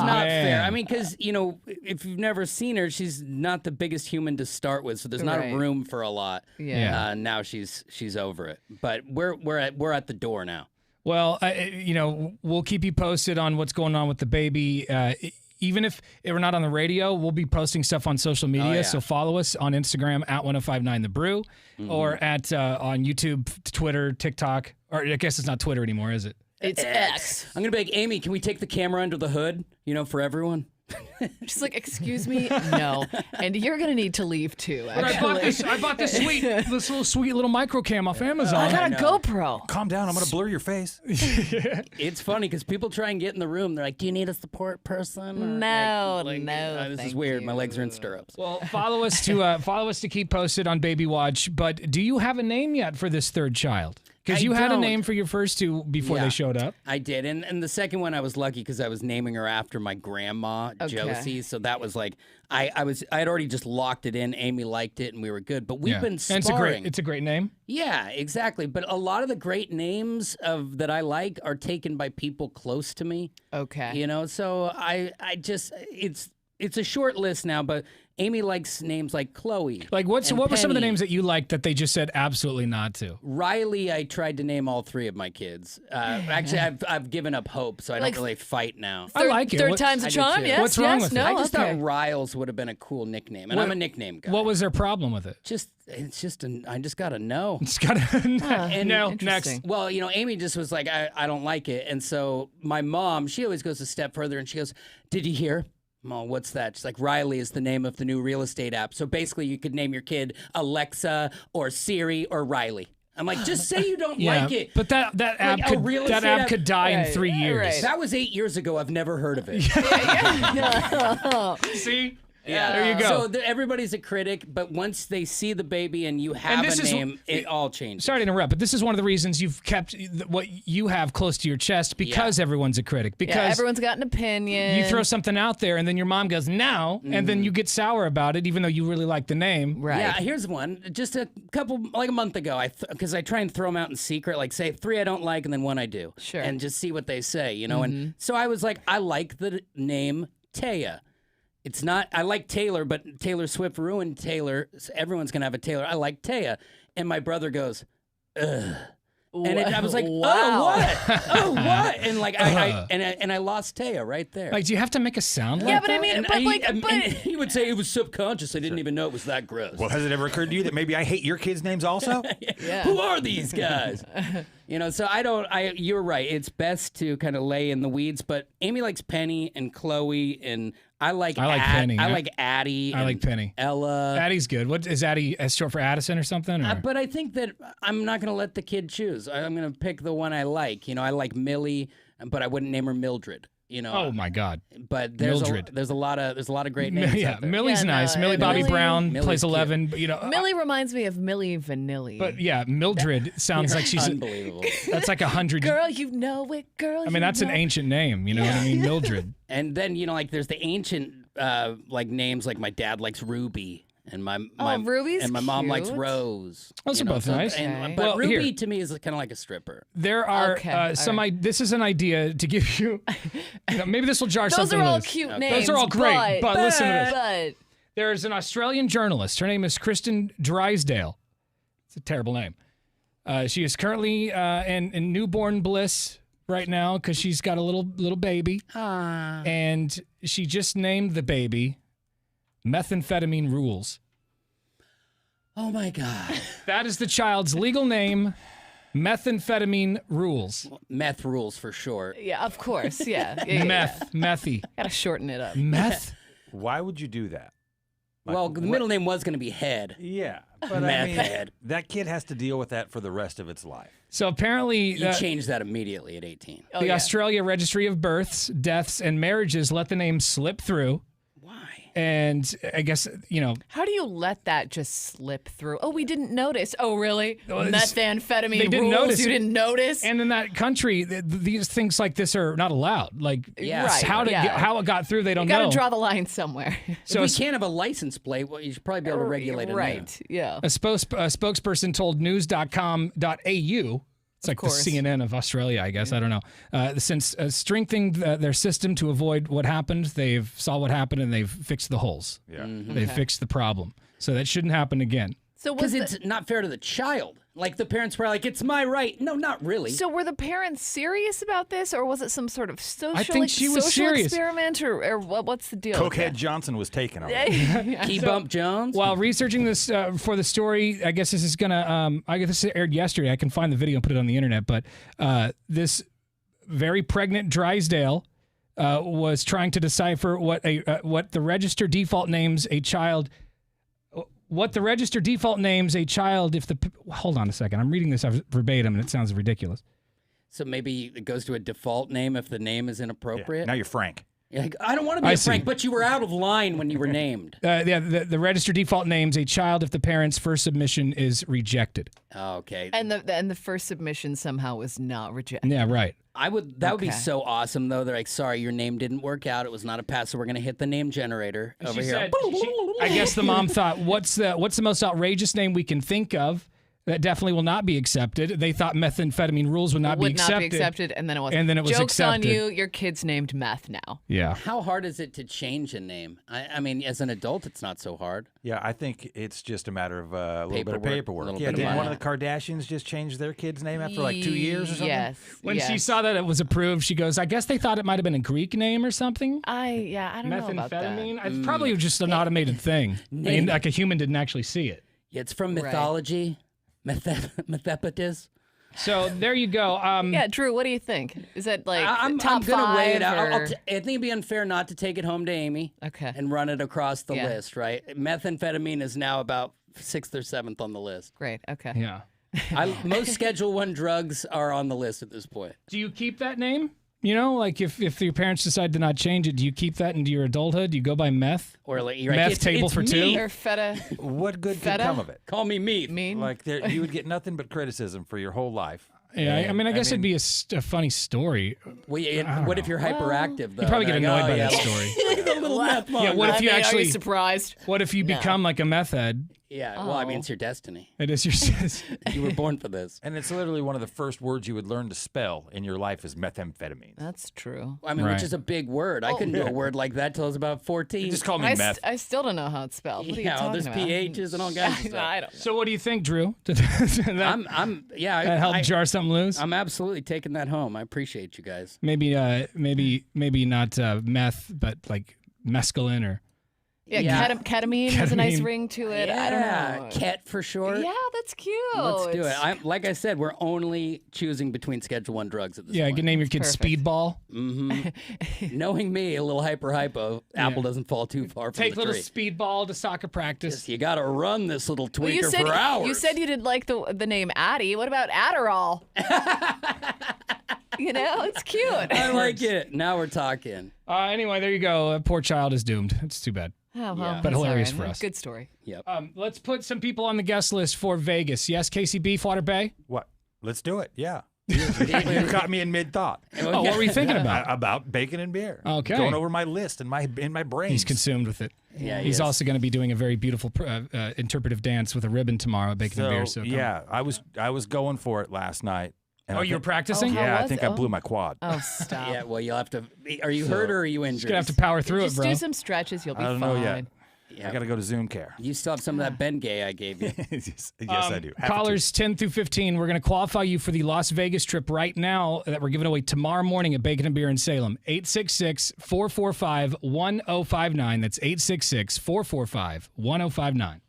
not fair. I mean, because, you know, if you've never seen her, she's not the biggest human to start with, so there's not room for a lot. Yeah. Now she's over it. But we're at the door now. Well, you know, we'll keep you posted on what's going on with the baby. Even if we're not on the radio, we'll be posting stuff on social media. yeah. So follow us on Instagram at 1059thebrew or at on YouTube, Twitter, TikTok. Or I guess it's not Twitter anymore, is it? It's X. I'm going to be like, Amy, can we take the camera under the hood, you know, for everyone? She's like, excuse me? No. And you're going to need to leave too, actually. I bought this sweet little micro cam off Amazon. I got a GoPro. Calm down. I'm going to blur your face. It's funny because people try and get in the room. They're like, do you need a support person? Or No, like, no, this is thank weird. you. My legs are in stirrups. Well, follow us to keep posted on Baby Watch. But do you have a name yet for this third child? Because you had a name for your first 2 before they showed up. I did, and the second one I was lucky because I was naming her after my grandma, Josie. So that was like I had already just locked it in. Amy liked it, and we were good. But we've been sparring. And it's a great name. Yeah, exactly. But a lot of the great names that I like are taken by people close to me. Okay. You know, so I just it's a short list now, but Amy likes names like Chloe. Like what were some of the Penny. names that you liked that they just said absolutely not to? Riley, I tried to name all 3 of my kids. Actually, I've given up hope, so I Like don't really fight now. I like it. Third What- time's I a do charm, too. yes. What's wrong yes, with it? no, I just okay. thought Riles would have been a cool nickname, and I'm a nickname guy. What was their problem with it? I just gotta know. It's got to no next. Interesting. Well, you know, Amy just was like, I don't like it, and so my mom, she always goes a step further, and she goes, "Did you hear?" Mom, what's that? She's like, Riley is the name of the new real estate app. So basically, you could name your kid Alexa or Siri or Riley. I'm like, just say you don't like it. But that app a real estate app- could die in 3 years. right. That was 8 years ago. I've never heard of it. See? Yeah, there you go. So everybody's a critic, but once they see the baby and you have this a is- name, it all changes. Sorry to interrupt, but this is one of the reasons you've kept what you have close to your chest because everyone's a critic. Because Yeah, everyone's got an opinion. you throw something out there and then your mom goes, no, and then you get sour about it, even though you really like the name. Right. Yeah, here's one. Just a month ago, because I try and throw them out in secret, like say 3 I don't like and then 1 I do. Sure. And just see what they say, you know? And so I was like, I like the name Taya. It's not, I like Taylor, but Taylor Swift ruined Taylor. So everyone's going to have a Taylor. I like Taya. And my brother goes, ugh. And I was like, Wow. oh, what? Oh, what? And like, I lost Taya right there. Like, do you have to make a sound like Yeah, but I that? mean, And but like, and but he would say it was subconscious. I didn't even know it was that gross. Well, has it ever occurred to you that maybe I hate your kids' names also? yeah. Who are these guys? You know, so you're right. It's best to kind of lay in the weeds, but Amy likes Penny and Chloe, and I like Penny. I like Addie. I like Penny. Ella. Addie's good. What is Addie as short for Addison or something? Or? But I think that I'm not going to let the kid choose. I'm going to pick the one I like. You know, I like Millie, but I wouldn't name her Mildred. You know. Oh my God. But there's Mildred. there's a lot of great names. Yeah, out there. Millie's Yeah, no, nice. Millie and Bobby Millie- Brown Millie's plays cute. 11. But, you know, Millie reminds me of Millie Vanilli. but yeah, Mildred sounds like she's unbelievable. that's like 100. Girl, you know it, girl. I mean, that's an ancient name. You know what I mean? Mildred. And then, you know, like there's the ancient like names, like my dad likes Ruby, and my Ruby's and my mom likes cute. Rose. Those you are know, both so- nice. and- Okay. But Well, Ruby here. to me is kind of like a stripper. There are Okay, all this is an idea to give you. Maybe this will jar Those something are all loose. cute names. Those are all great, but listen to this. But There's an Australian journalist. Her name is Kristen Drysdale. It's a terrible name. She is currently in newborn bliss right now because she's got a little baby, and she just named the baby Methamphetamine Rules. Oh my God. That is the child's legal name. Methamphetamine Rules. Meth rules for sure. yeah, of course. Yeah. yeah, yeah, Methy. Gotta shorten it up. Meth. Why would you do that? Well, the middle name was going to be Head. Yeah, but Meth head. that kid has to deal with that for the rest of its life. So apparently, You changed that immediately at 18. the Australia Registry of Births, Deaths, and Marriages let the name slip through. Why? And I guess, How do you let that just slip through? Oh, we didn't notice. Oh, really? it's- Methamphetamine they didn't rules. notice. You didn't notice? and in that country, these things like this are not allowed. Like, Yeah. Right, how it got through, they don't you got know. to draw the line somewhere. So If we can't have a license plate, well, you should probably be able to regulate it. Right. Yeah. a spokesperson told news.com.au, it's like course. the CNN of Australia, I guess. I don't know. Since strengthening their system to avoid what happened, they've saw what happened and they've fixed the holes. Yeah. They've fixed the problem. So that shouldn't happen again. So was Because it's not fair to the child. Like the parents were like, "It's my right." No, not really. so were the parents serious about this, or was it some sort of social, think she was social serious. experiment, or what's the deal? with Cokehead that? Johnson was taken already. Key Bump Jones. While researching this for the story, I guess this is gonna. I guess this aired yesterday. I can find the video and put it on the internet. But this very pregnant Drysdale was trying to decipher what the register default names a child. What the register default names a child if the. Hold on a second. I'm reading this verbatim and it sounds ridiculous. So maybe it goes to a default name if the name is inappropriate. Now you're Frank. You're like, I don't want to be I a see. Frank, but you were out of line when you were named. Yeah, the register default names a child if the parent's first submission is rejected. Okay. And the first submission somehow was not rejected. Yeah, right. That would be Okay. so awesome though. They're like, sorry, your name didn't work out. It was not a pass, so we're gonna hit the name generator over here. I guess the mom thought, what's the most outrageous name we can think of that definitely will not be accepted? They thought methamphetamine rules would not be accepted. and then it was. And then it was Joke's accepted. on you. Your kid's named Meth now. Yeah. How hard is it to change a name? I mean, as an adult, it's not so hard. Yeah, I think it's just a matter of a little bit of Paperwork, paperwork. little Yeah, bit of did one money. of the Kardashians just change their kid's name after like 2 years or something? Yes. When she yes. saw that it was approved, she goes, I guess they thought it might have been a Greek name or something. I don't know about that. Methamphetamine? It's probably just an automated thing. I mean, like a human didn't actually see it. Yeah, it's from Right. mythology. Methepatis. So there you go. Yeah, Drew, what do you think? Is that like I'm top gonna five? weigh it out. or- I think it'd be unfair not to take it home to Amy. Okay. And run it across the Yeah. list, right? Methamphetamine is now about 6th or 7th on the list. Great. Okay. Yeah. Most Schedule 1 drugs are on the list at this point. Do you keep that name? You know, like if your parents decide to not change it, do you keep that into your adulthood? Do you go by meth? Or like, you're Meth like, table it's for two? meat. Or feta. What good could Feta? come of it? Call me meat. Mean. Like you would get nothing but criticism for your whole life. Yeah, I mean, I guess it'd mean- be a funny story. Well, what if you're hyperactive, though? You probably get Like, annoyed oh, by yeah. that story. Look at the little meth Yeah, what if you Are actually? you surprised? What if you become like a meth head? Yeah, well, I mean, it's your destiny. It is your. You were born for this. And it's literally one of the first words you would learn to spell in your life is methamphetamine. That's true. I mean, Right. which is a big word. I couldn't do a word like that till I was about 14. Just call me I, meth. I still don't know how it's spelled. What are you Yeah, all talking this about? PHs and all kinds of stuff. I don't know. So what do you think, Drew? Did that, Yeah, that help jar something loose? I'm absolutely taking that home. I appreciate you guys. Maybe not meth, but like mescaline or. Yeah, Yeah. ketamine has a nice Ketamine. ring to it. I don't know. Ket for short. Yeah, that's cute. Let's do it. It's- I'm like I said, we're only choosing between Schedule 1 drugs at this Yeah, you point. can name your kid perfect. Speedball. Knowing me, a little hypo, apple doesn't fall too far from Take the little tree. Speedball to soccer practice. You got to run this little Well, tweaker for hours. you said you didn't like the name Addie. What about Adderall? You know, it's cute. I like it. Now we're talking. Anyway, there you go. A poor child is doomed. It's too bad. Oh, well, Yeah. But that's hilarious all for right. us. Good story. Yep. Let's put some people on the guest list for Vegas. Yes, Casey Beefwater Bay. What? Let's do it. Yeah. You caught me in mid-thought. Oh, what were you thinking about? About bacon and beer. Okay. Going over my list in my brain. He's consumed with it. Yeah, he He's is. also going to be doing a very beautiful interpretive dance with a ribbon tomorrow at Bacon and Beer. So come. yeah, I was going for it last night. and Oh, I you were think- practicing? how Yeah, I was think it? I blew Oh. my quad. Oh, stop. Yeah, well, you'll have to. Are you hurt or are you injured? You're going to have to power through Just it, bro. do some stretches. You'll be I don't fine. know yet. Yeah. I got to go to Zoom care. You still have some of that Bengay I gave you. yes, I do. Have to. Callers 10 through 15, we're going to qualify you for the Las Vegas trip right now that we're giving away tomorrow morning at Bacon and Beer in Salem. 866-445-1059. That's 866-445-1059.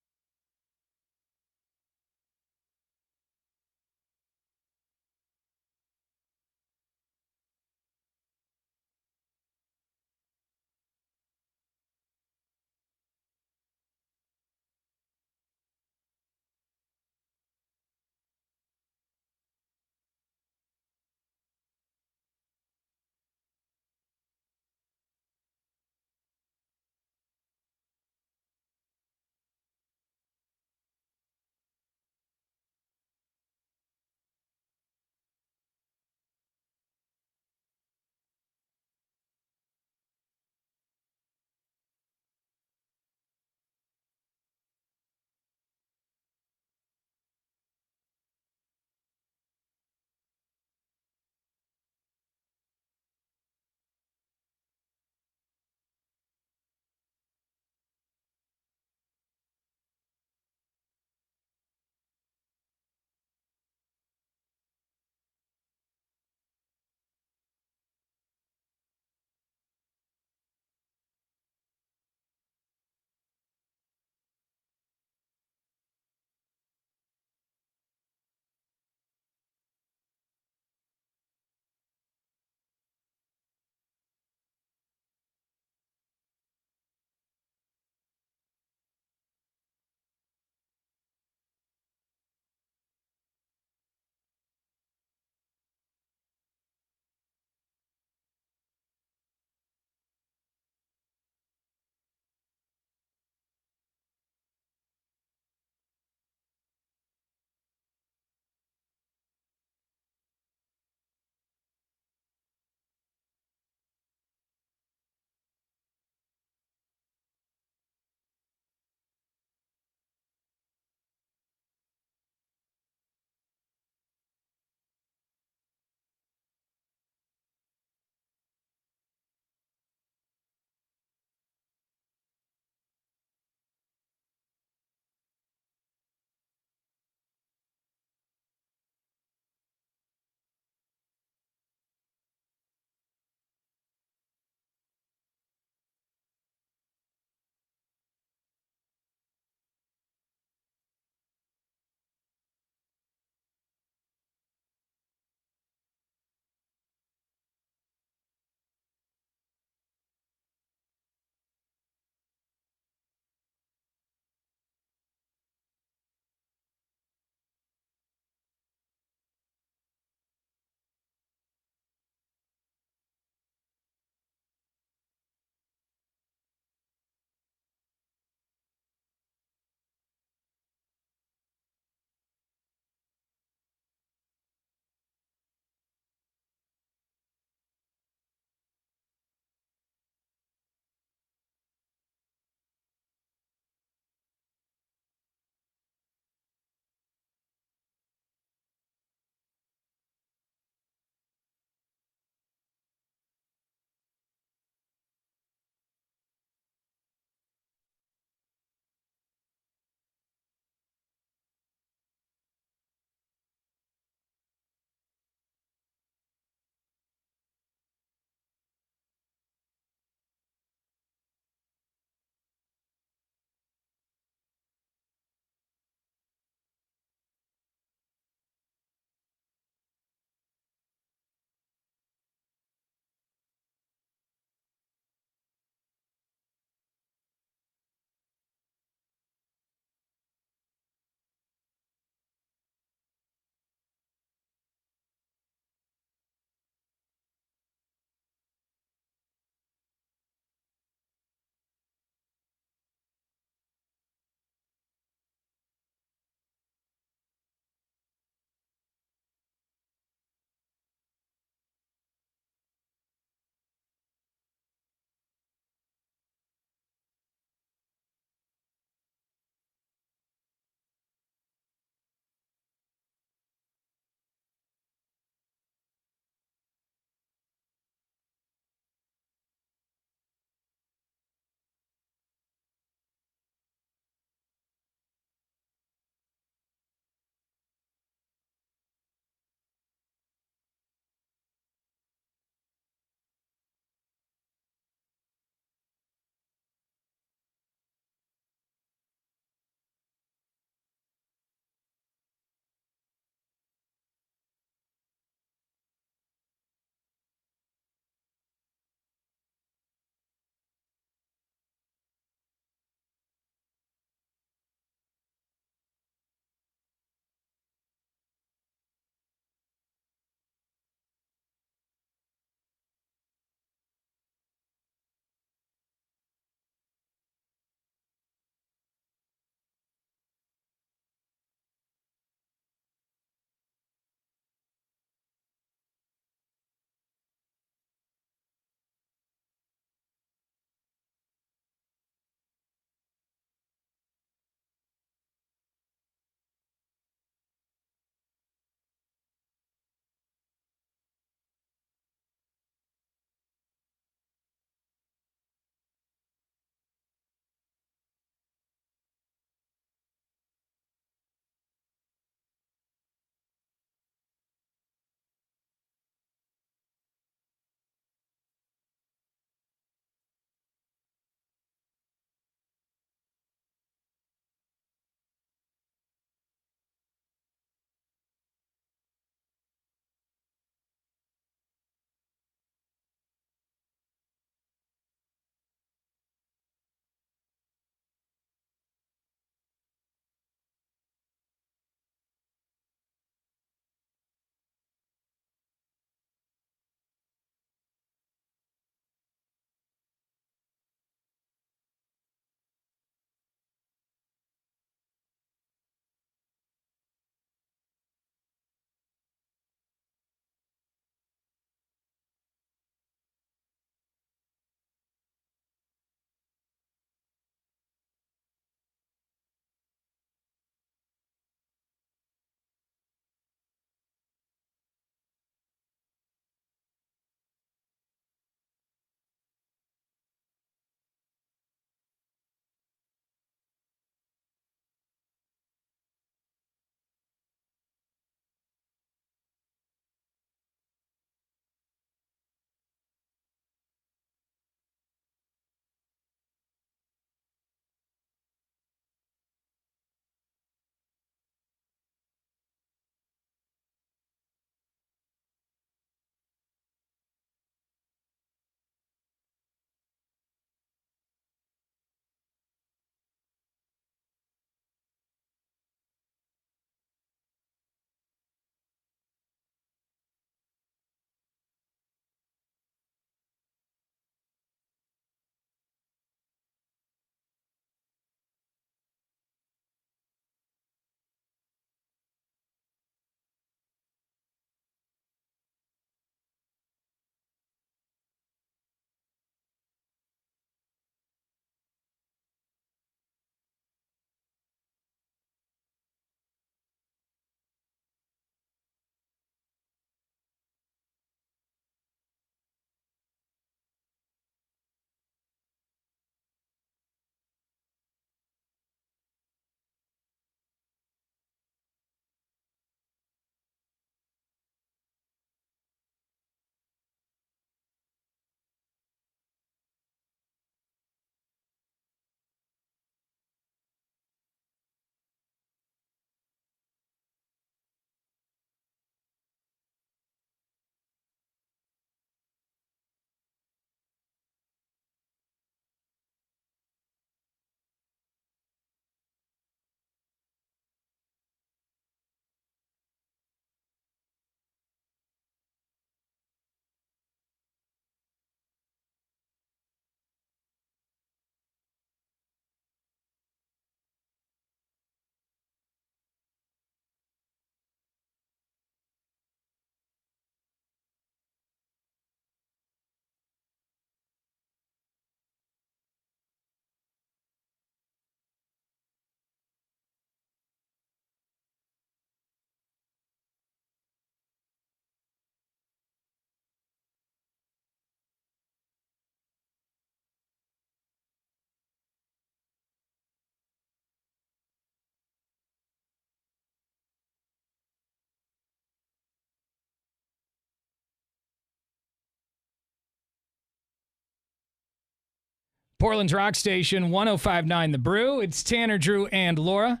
Portland's Rock Station, 105.9 The Brew. It's Tanner, Drew, and Laura.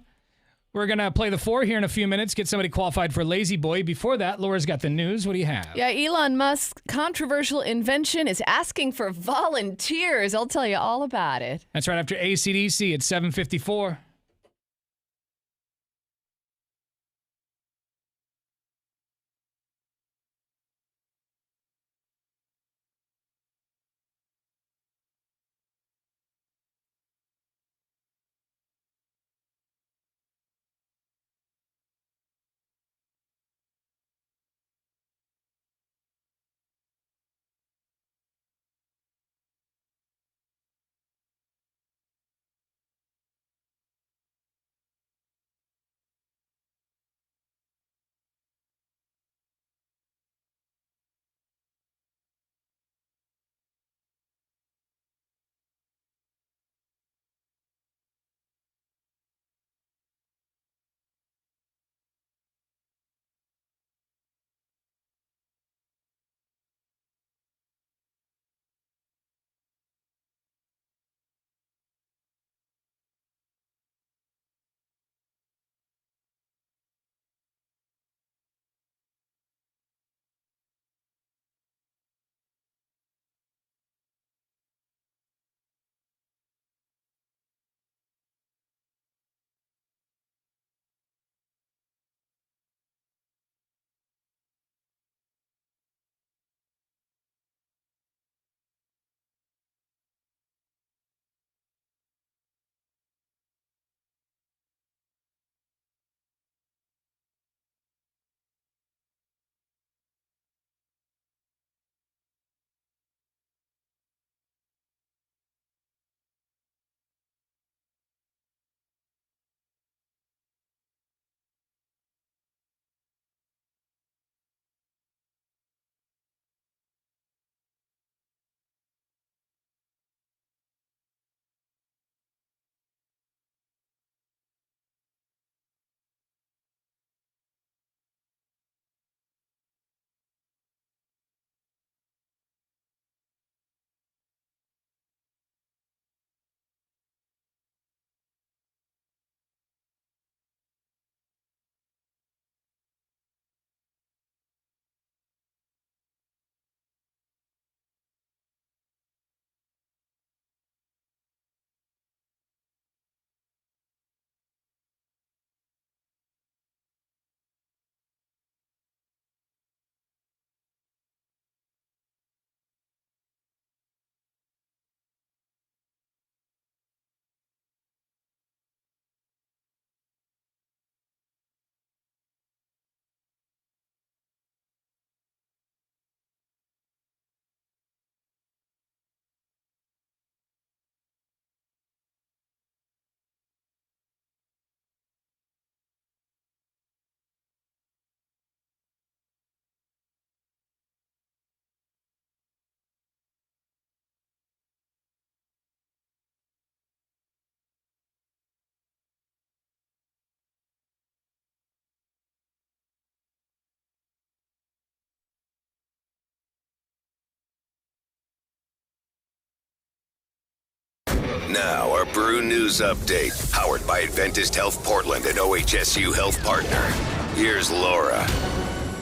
We're going to play the 4 here in a few minutes, get somebody qualified for Lazy Boy. Before that, Laura's got the news. What do you have? Yeah, Elon Musk's controversial invention is asking for volunteers. I'll tell you all about it. That's right after AC/DC at 7:54. Now, our Brew News Update, powered by Adventist Health Portland and OHSU Health Partner. Here's Laura.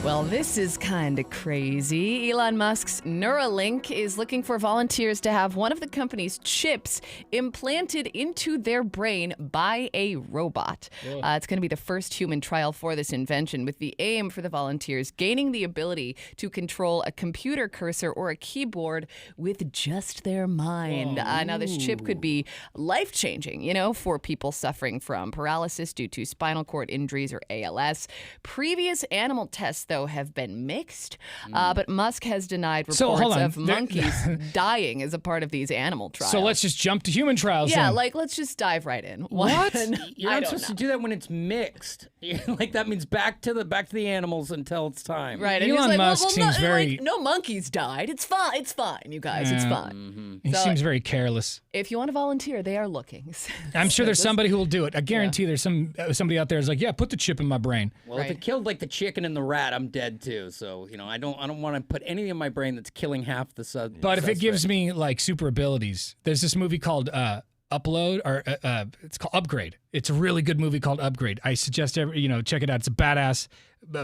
Well, this is kind of crazy. Elon Musk's Neuralink is looking for volunteers to have one of the company's chips implanted into their brain by a robot. It's going to be the first human trial for this invention, with the aim for the volunteers gaining the ability to control a computer cursor or a keyboard with just their mind. Now, this chip could be life-changing, for people suffering from paralysis due to spinal cord injuries or ALS. Previous animal tests, though, have been mixed, but Musk has denied reports of monkeys dying as a part of these animal trials. So let's just jump to human trials. Yeah, then. let's just dive right in. What? You're not supposed to do that when it's mixed. That means back to the animals until it's time. Right. And Elon Musk seems very... no monkeys died. It's fine. It's fine, you guys. It's fine. Mm-hmm. He seems very careless. If you want to volunteer, they are looking. I'm sure there's somebody who will do it. I guarantee there's somebody out there who's like, yeah, put the chip in my brain. Well, if it killed like the chicken and the rat, I'm dead too. So I don't want to put anything in my brain that's killing half the But if it gives me like super abilities, there's this movie called Upload or it's called Upgrade. It's a really good movie called Upgrade. I suggest check it out. It's a badass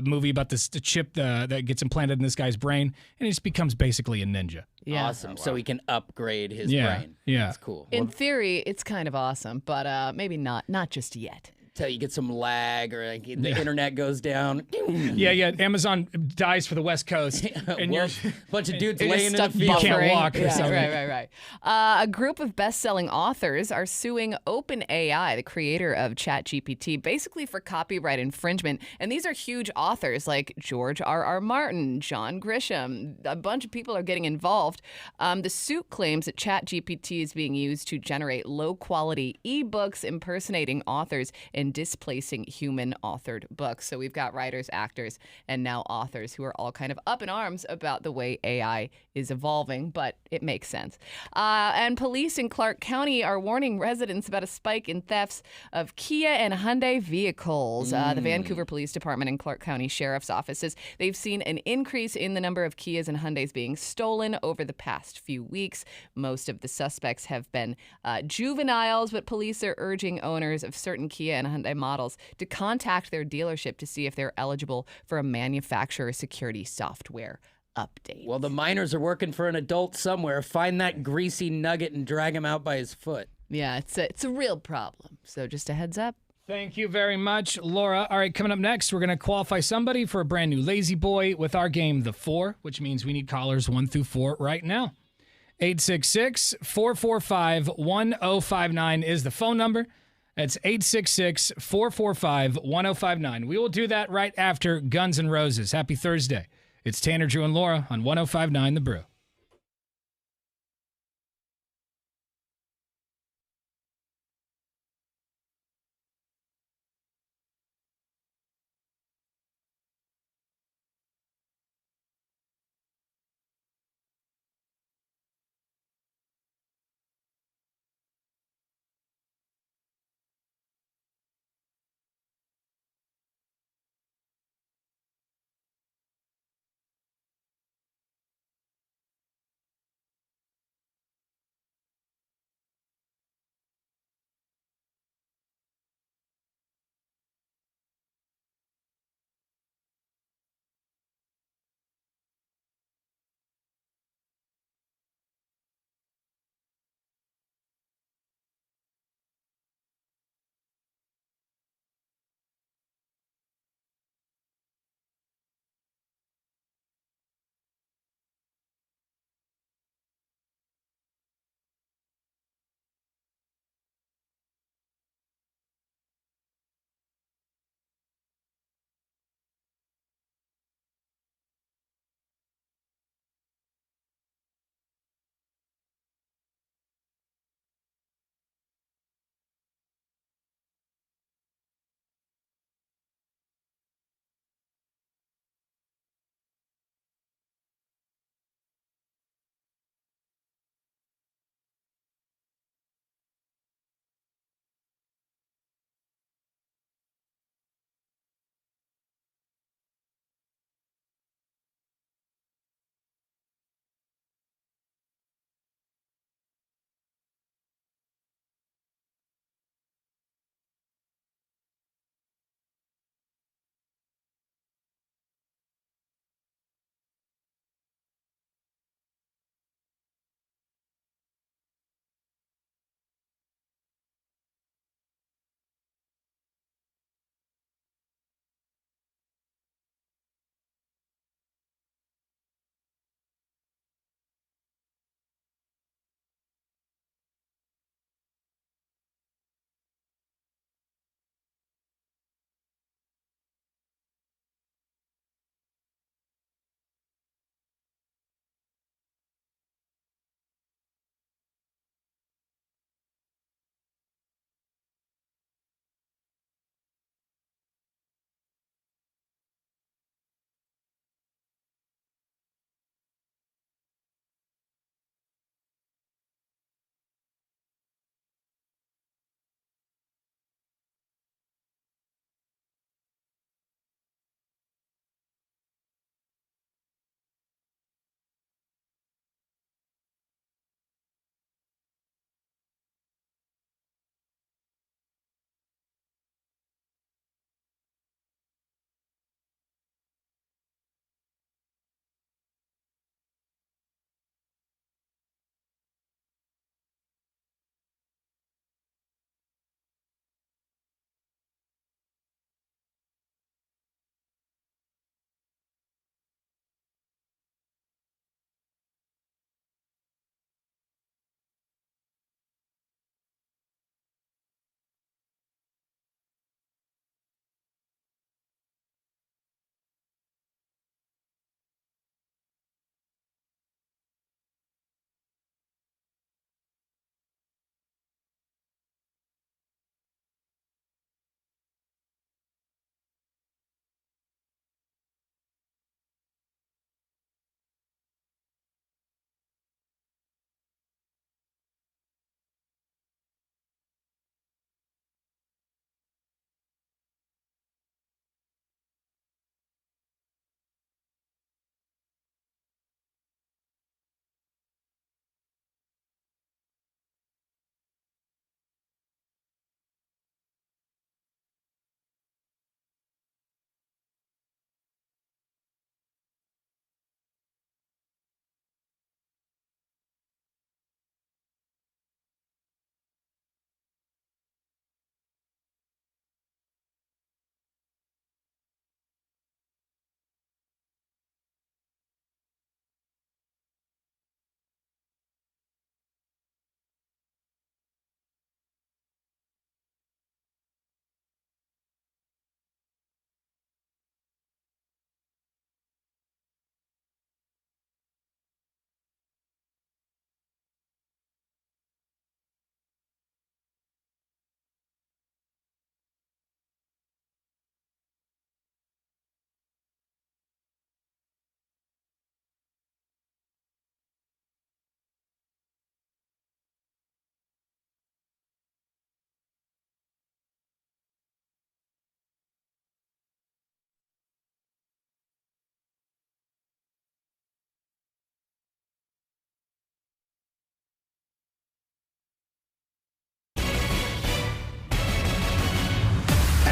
movie about the chip that gets implanted in this guy's brain, and he just becomes basically a ninja. Yeah. Awesome. So he can upgrade his Yeah, brain. yeah. That's cool. In theory, it's kind of awesome, but maybe not just yet. Till you get some lag or like, the internet goes down. Yeah. Amazon dies for the West Coast, and Well, you're bunch of dudes You're just laying in the stuck field. You can't buffering. walk or Yeah, something. Right. A group of best-selling authors are suing OpenAI, the creator of ChatGPT, basically for copyright infringement. And these are huge authors like George R.R. Martin, John Grisham. A bunch of people are getting involved. The suit claims that ChatGPT is being used to generate low-quality ebooks impersonating authors and displacing human-authored books. So we've got writers, actors, and now authors who are all kind of up in arms about the way AI is evolving, but it makes sense. And police in Clark County are warning residents about a spike in thefts of Kia and Hyundai vehicles. The Vancouver Police Department and Clark County Sheriff's Office says they've seen an increase in the number of Kias and Hyundais being stolen over the past few weeks. Most of the suspects have been juveniles, but police are urging owners of certain Kia and Hyundai models to contact their dealership to see if they're eligible for a manufacturer security software update. Well, the miners are working for an adult somewhere. Find that greasy nugget and drag him out by his foot. Yeah, it's a real problem. So just a heads up. Thank you very much, Laura. All right, coming up next, we're going to qualify somebody for a brand new Lazy Boy with our game, The Four, which means we need callers 1 through 4 right now. 866-445-1059 is the phone number. That's 866-445-1059. We will do that right after Guns N' Roses. Happy Thursday. It's Tanner, Drew, and Laura on 1059 The Brew.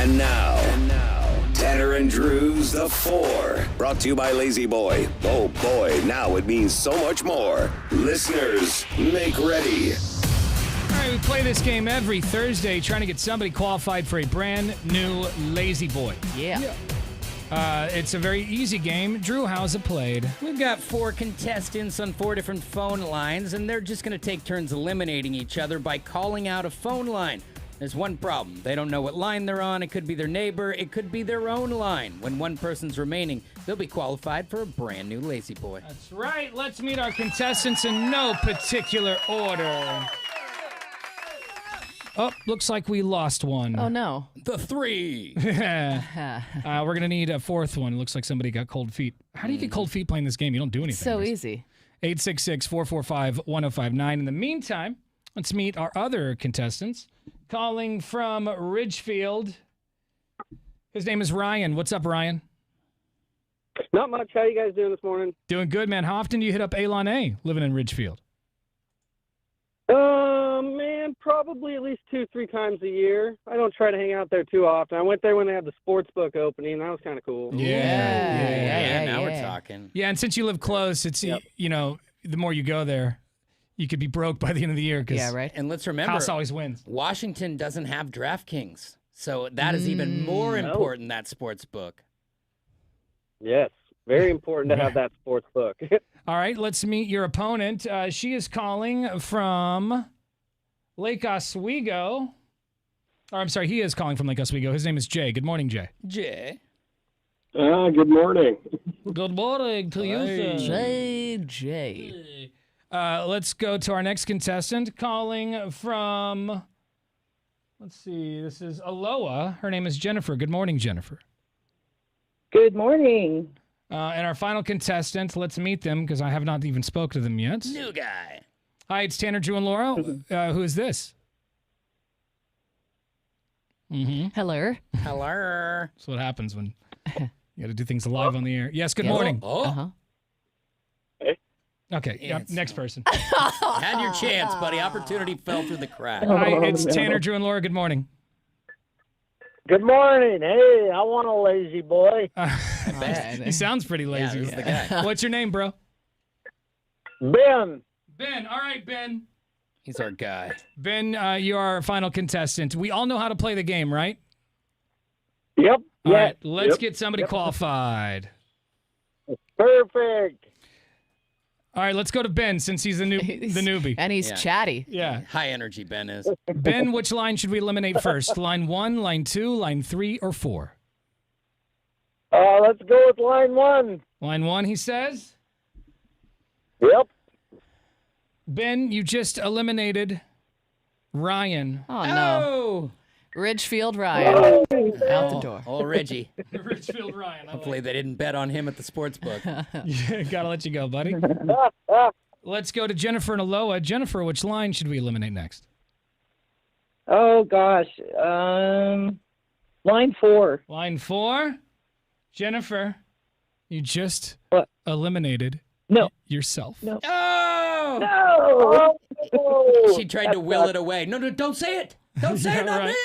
And now, Tanner and Drew's The Four. Brought to you by Lazy Boy. Oh boy, now it means so much more. Listeners, make ready. All right, we play this game every Thursday, trying to get somebody qualified for a brand new Lazy Boy. Yeah. It's a very easy game. Drew, how's it played? We've got 4 contestants on 4 different phone lines, and they're just going to take turns eliminating each other by calling out a phone line. There's one problem. They don't know what line they're on. It could be their neighbor. It could be their own line. When one person's remaining, they'll be qualified for a brand new Lazy Boy. That's right. Let's meet our contestants in no particular order. Oh, looks like we lost one. Oh, no. The 3. We're going to need a 4th one. It looks like somebody got cold feet. How do you get cold feet playing this game? You don't do anything. So easy. 866-445-1059. In the meantime, let's meet our other contestants. Calling from Ridgefield. His name is Ryan. What's up, Ryan? Not much. How you guys doing this morning? Doing good, man. How often do you hit up Elon A living in Ridgefield? Man, probably at least 2-3 times a year. I don't try to hang out there too often. I went there when they had the sports book opening. That was kind of cool. Yeah, now we're talking. Yeah, and since you live close, it's, you know, the more you go there, you could be broke by the end of the year. Yeah, right. And let's remember, house always wins. Washington doesn't have DraftKings, so that is even more important, that sports book. Yes, very important to have that sports book. All right, let's meet your opponent. She is calling from Lake Oswego. Or I'm sorry, he is calling from Lake Oswego. His name is Jay. Good morning, Jay. Jay. Good morning. Good morning to you, sir. Jay. Let's go to our next contestant calling from, let's see, this is Aloha. Her name is Jennifer. Good morning, Jennifer. Good morning. And our final contestant, let's meet them because I have not even spoke to them yet. New guy. Hi, it's Tanner, Drew, and Laura. Who is this? Hello. Hello. That's what happens when you got to do things live on the air. Yes, good morning. Uh-huh. Okay, next person. Had your chance, buddy. Opportunity fell through the cracks. Hi, it's Tanner, Drew, and Laura. Good morning. Good morning. Hey, I want a Lazy Boy. He sounds pretty lazy. Yeah, this is the guy. What's your name, bro? Ben. Ben. All right, Ben. He's our guy. Ben, you are our final contestant. We all know how to play the game, right? Yep. All right, let's get somebody qualified. Perfect. All right, let's go to Ben since he's the newbie. And he's chatty. Yeah. High energy Ben is. Ben, which line should we eliminate first? Line 1, line 2, line 3, or 4? Let's go with line 1. Line 1, he says. Yep. Ben, you just eliminated Ryan. Oh, no. Ridgefield Ryan. Out the door. Oh, Reggie. Ridgefield Ryan. Hopefully they didn't bet on him at the sports book. Yeah, gotta let you go, buddy. Let's go to Jennifer and Aloha. Jennifer, which line should we eliminate next? Oh, gosh. Line 4. Line 4. Jennifer, you just eliminated yourself. No. Oh! No! She tried to will it away. No, don't say it. Don't say it, not Right. me.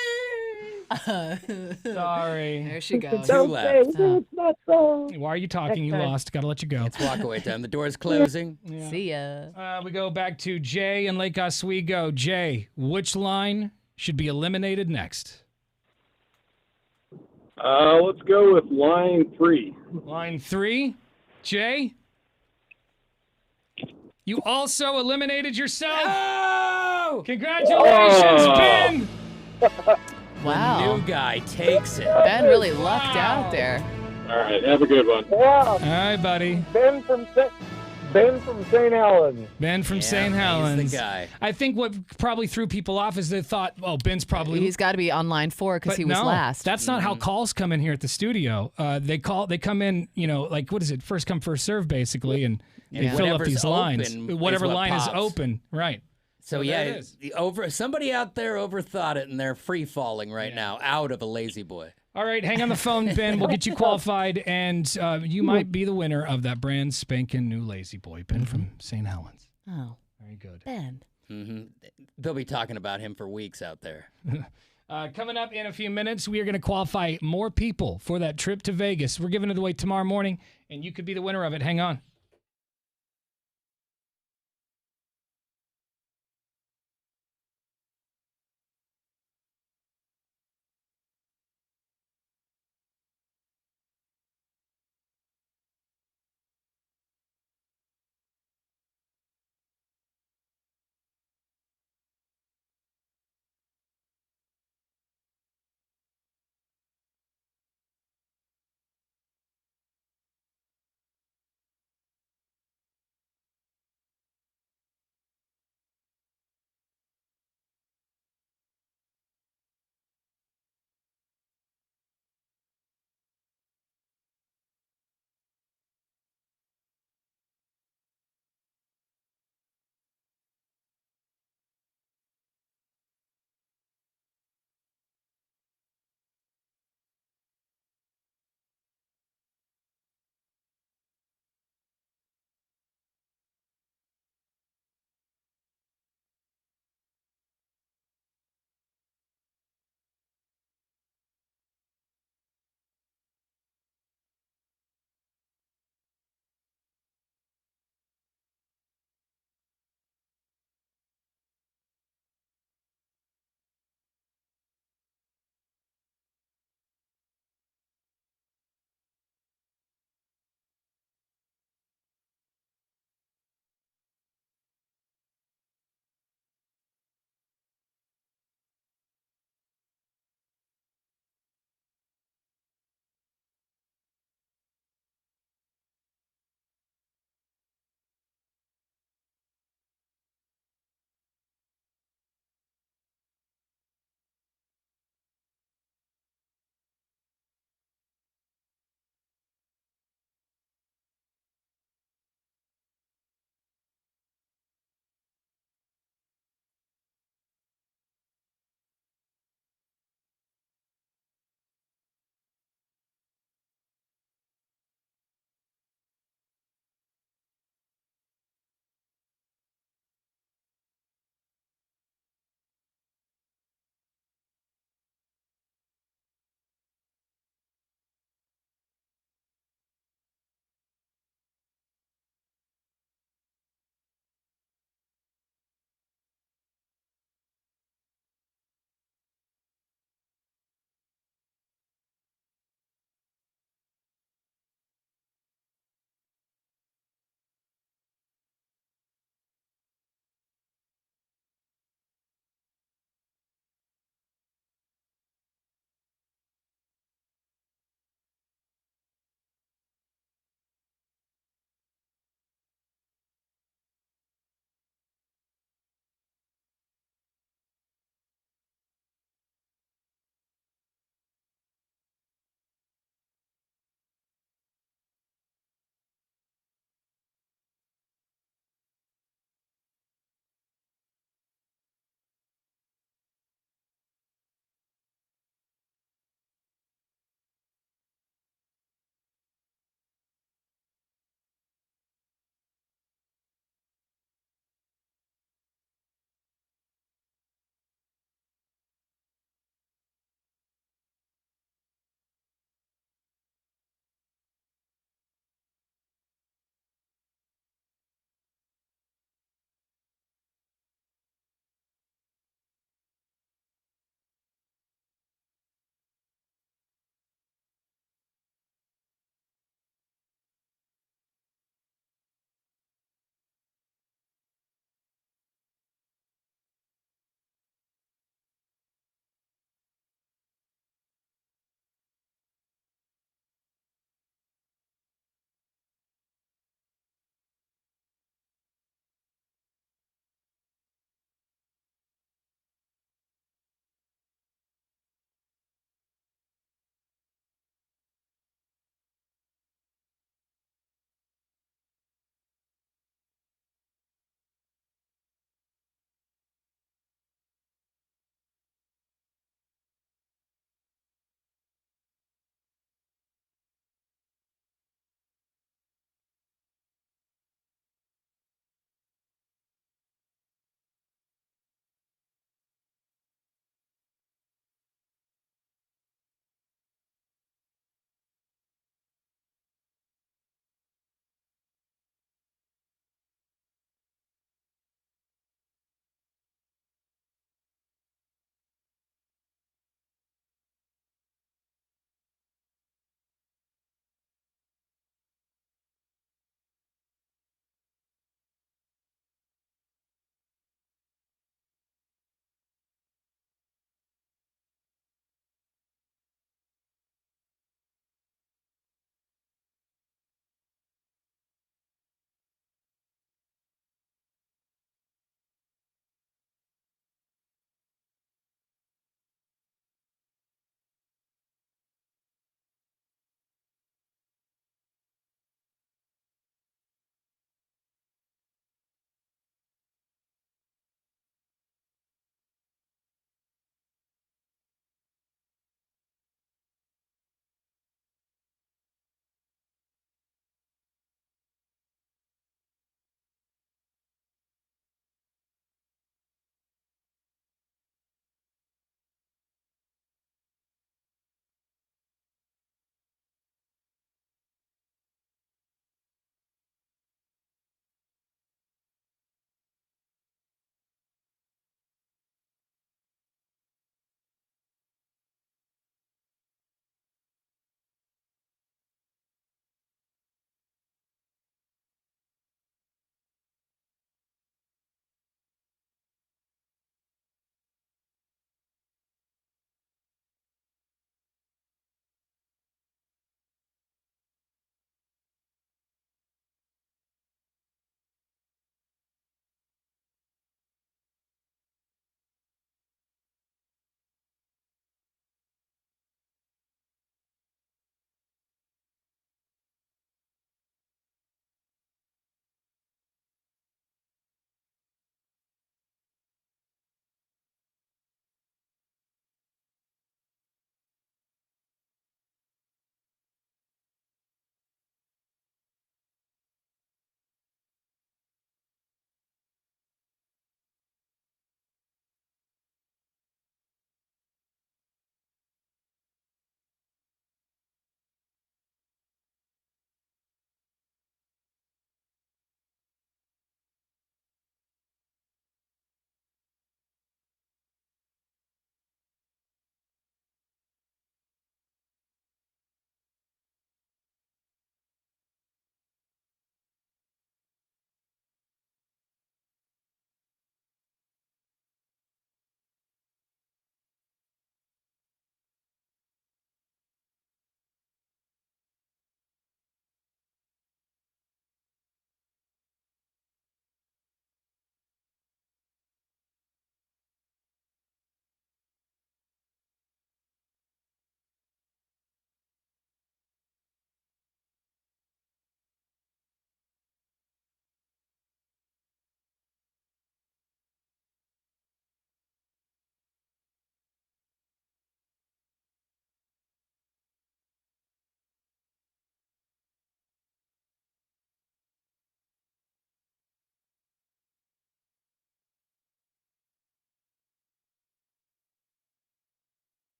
Sorry. There she goes. Two left. It's not so. Why are you talking? You lost. Gotta let you go. It's walkaway time. The door's closing. See ya. We go back to Jay in Lake Oswego. Jay, which line should be eliminated next? Let's go with line 3. Line 3. Jay? You also eliminated yourself. Oh! Congratulations, Ben. Wow. New guy takes it. Ben really lucked out there. All right, have a good one. All right, buddy. Ben from St. Helens. Ben from St. He's Helens. the guy. I think what probably threw people off is they thought, oh, Ben's probably. He's got to be on line 4 because But he was no, last. That's not how calls come in here at the studio. They come in, like what is it? First come, first serve, basically, and they fill up whatever's these lines. open Whatever is what line is pops. open, right? So there yeah, it is. somebody out there overthought it, and they're free falling right now out of a Lazy Boy. All right, hang on the phone, Ben. We'll get you qualified, and you might be the winner of that brand spanking new Lazy Boy, Ben from St. Helens. Oh, Very good. Ben. Mm-hmm. They'll be talking about him for weeks out there. Coming up in a few minutes, we are going to qualify more people for that trip to Vegas. We're giving it away tomorrow morning, and you could be the winner of it. Hang on.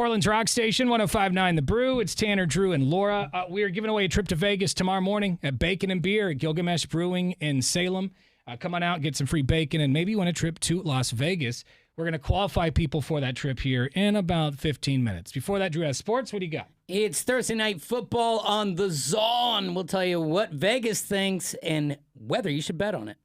Portland's Rock Station, 105.9 The Brew. It's Tanner, Drew, and Laura. We are giving away a trip to Vegas tomorrow morning at Bacon and Beer at Gilgamesh Brewing in Salem. Come on out, get some free bacon, and maybe you want a trip to Las Vegas. We're going to qualify people for that trip here in about 15 minutes. Before that, Drew has sports. What do you got? It's Thursday Night Football on the Zone. We'll tell you what Vegas thinks and whether you should bet on it.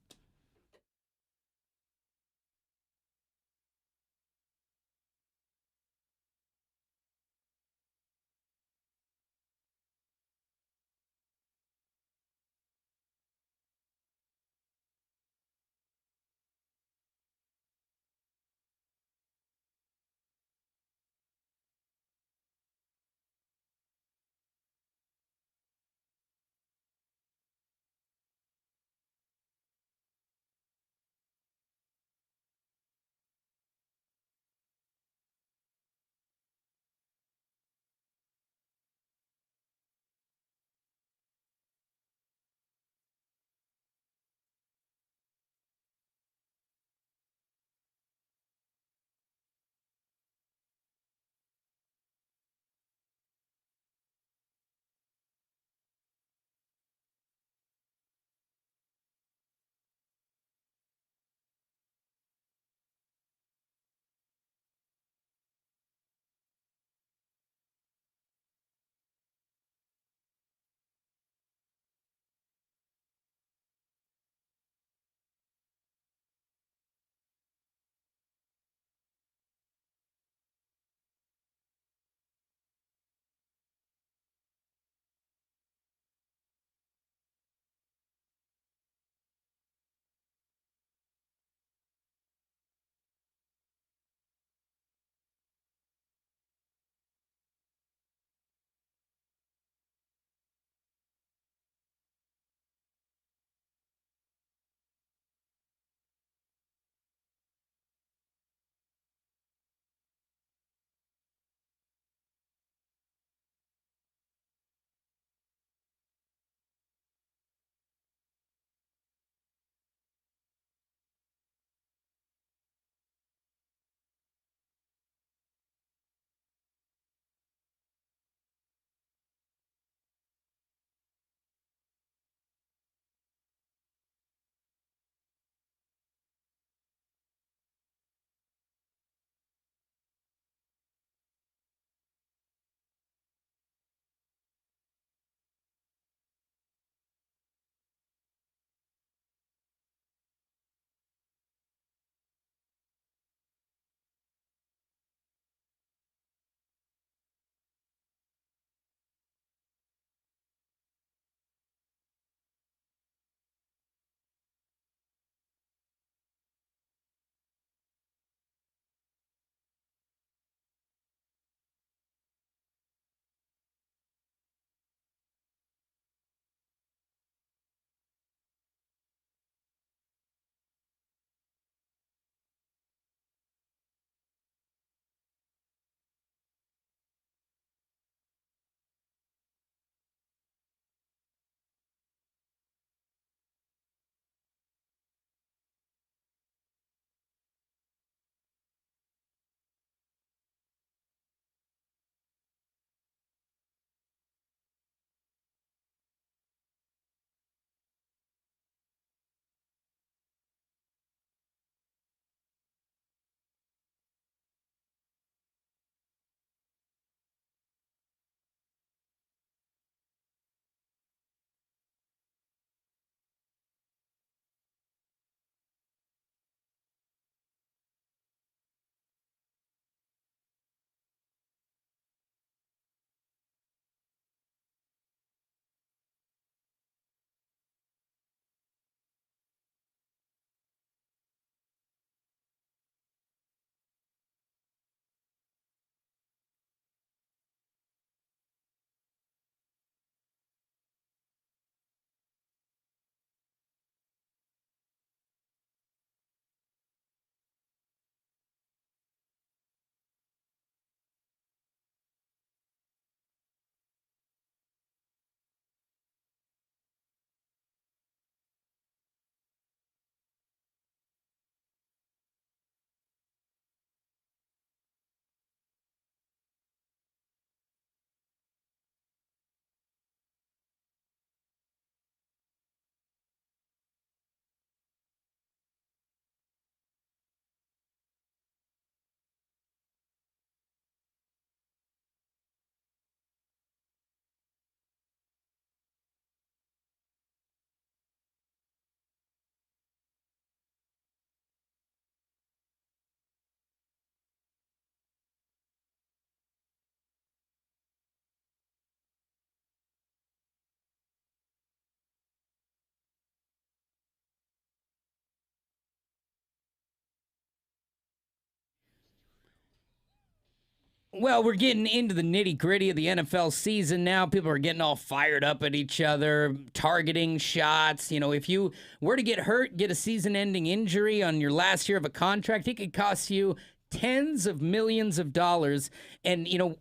Well, we're getting into the nitty gritty of the NFL season now. People are getting all fired up at each other, targeting shots. You know, if you were to get hurt, get a season ending injury on your last year of a contract, it could cost you tens of millions of dollars. And, you know,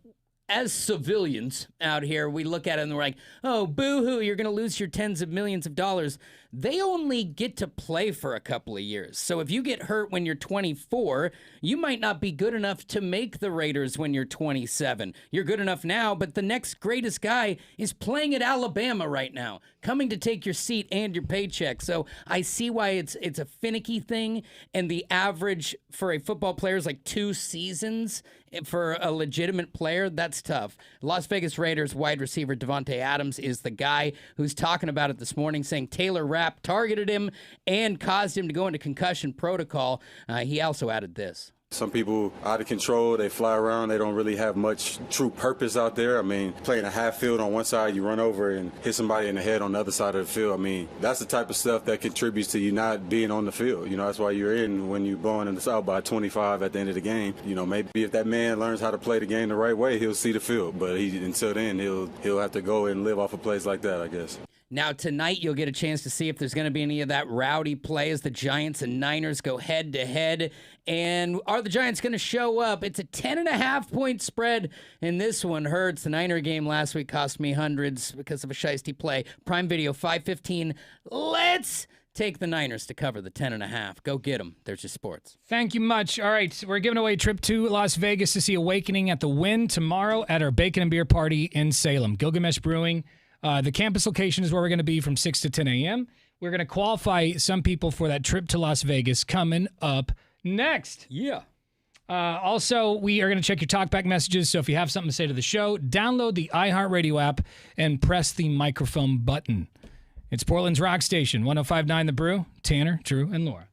as civilians out here, we look at it and we're like, oh, boo-hoo, you're going to lose your tens of millions of dollars. They only get to play for a couple of years. So if you get hurt when you're 24, you might not be good enough to make the Raiders when you're 27. You're good enough now, but the next greatest guy is playing at Alabama right now, coming to take your seat and your paycheck. So I see why it's a finicky thing, and the average for a football player is like 2 seasons. For a legitimate player, that's tough. Las Vegas Raiders wide receiver Devontae Adams is the guy who's talking about it this morning, saying Taylor Rapp targeted him and caused him to go into concussion protocol. He also added this. Some people out of control, they fly around, they don't really have much true purpose out there. I mean, playing a half field on one side, you run over and hit somebody in the head on the other side of the field. I mean, that's the type of stuff that contributes to you not being on the field. You know, that's why you're in when you're blowing in the south by 25 at the end of the game. You know, maybe if that man learns how to play the game the right way, he'll see the field. But until then, he'll have to go and live off a place like that, I guess. Now, tonight, you'll get a chance to see if there's going to be any of that rowdy play as the Giants and Niners go head-to-head. And are the Giants going to show up? It's a 10.5-point spread, and this one hurts. The Niner game last week cost me hundreds because of a shiesty play. Prime Video, 5:15. Let's take the Niners to cover the 10.5. Go get them. There's your sports. Thank you much. All right, we're giving away a trip to Las Vegas to see Awakening at the Wynn tomorrow at our Bacon and Beer Party in Salem. Gilgamesh Brewing. The campus location is where we're going to be from 6 to 10 a.m. We're going to qualify some people for that trip to Las Vegas coming up next. Yeah. Also, we are going to check your talkback messages. So if you have something to say to the show, download the iHeartRadio app and press the microphone button. It's Portland's Rock Station, 105.9 The Brew. Tanner, Drew, and Laura.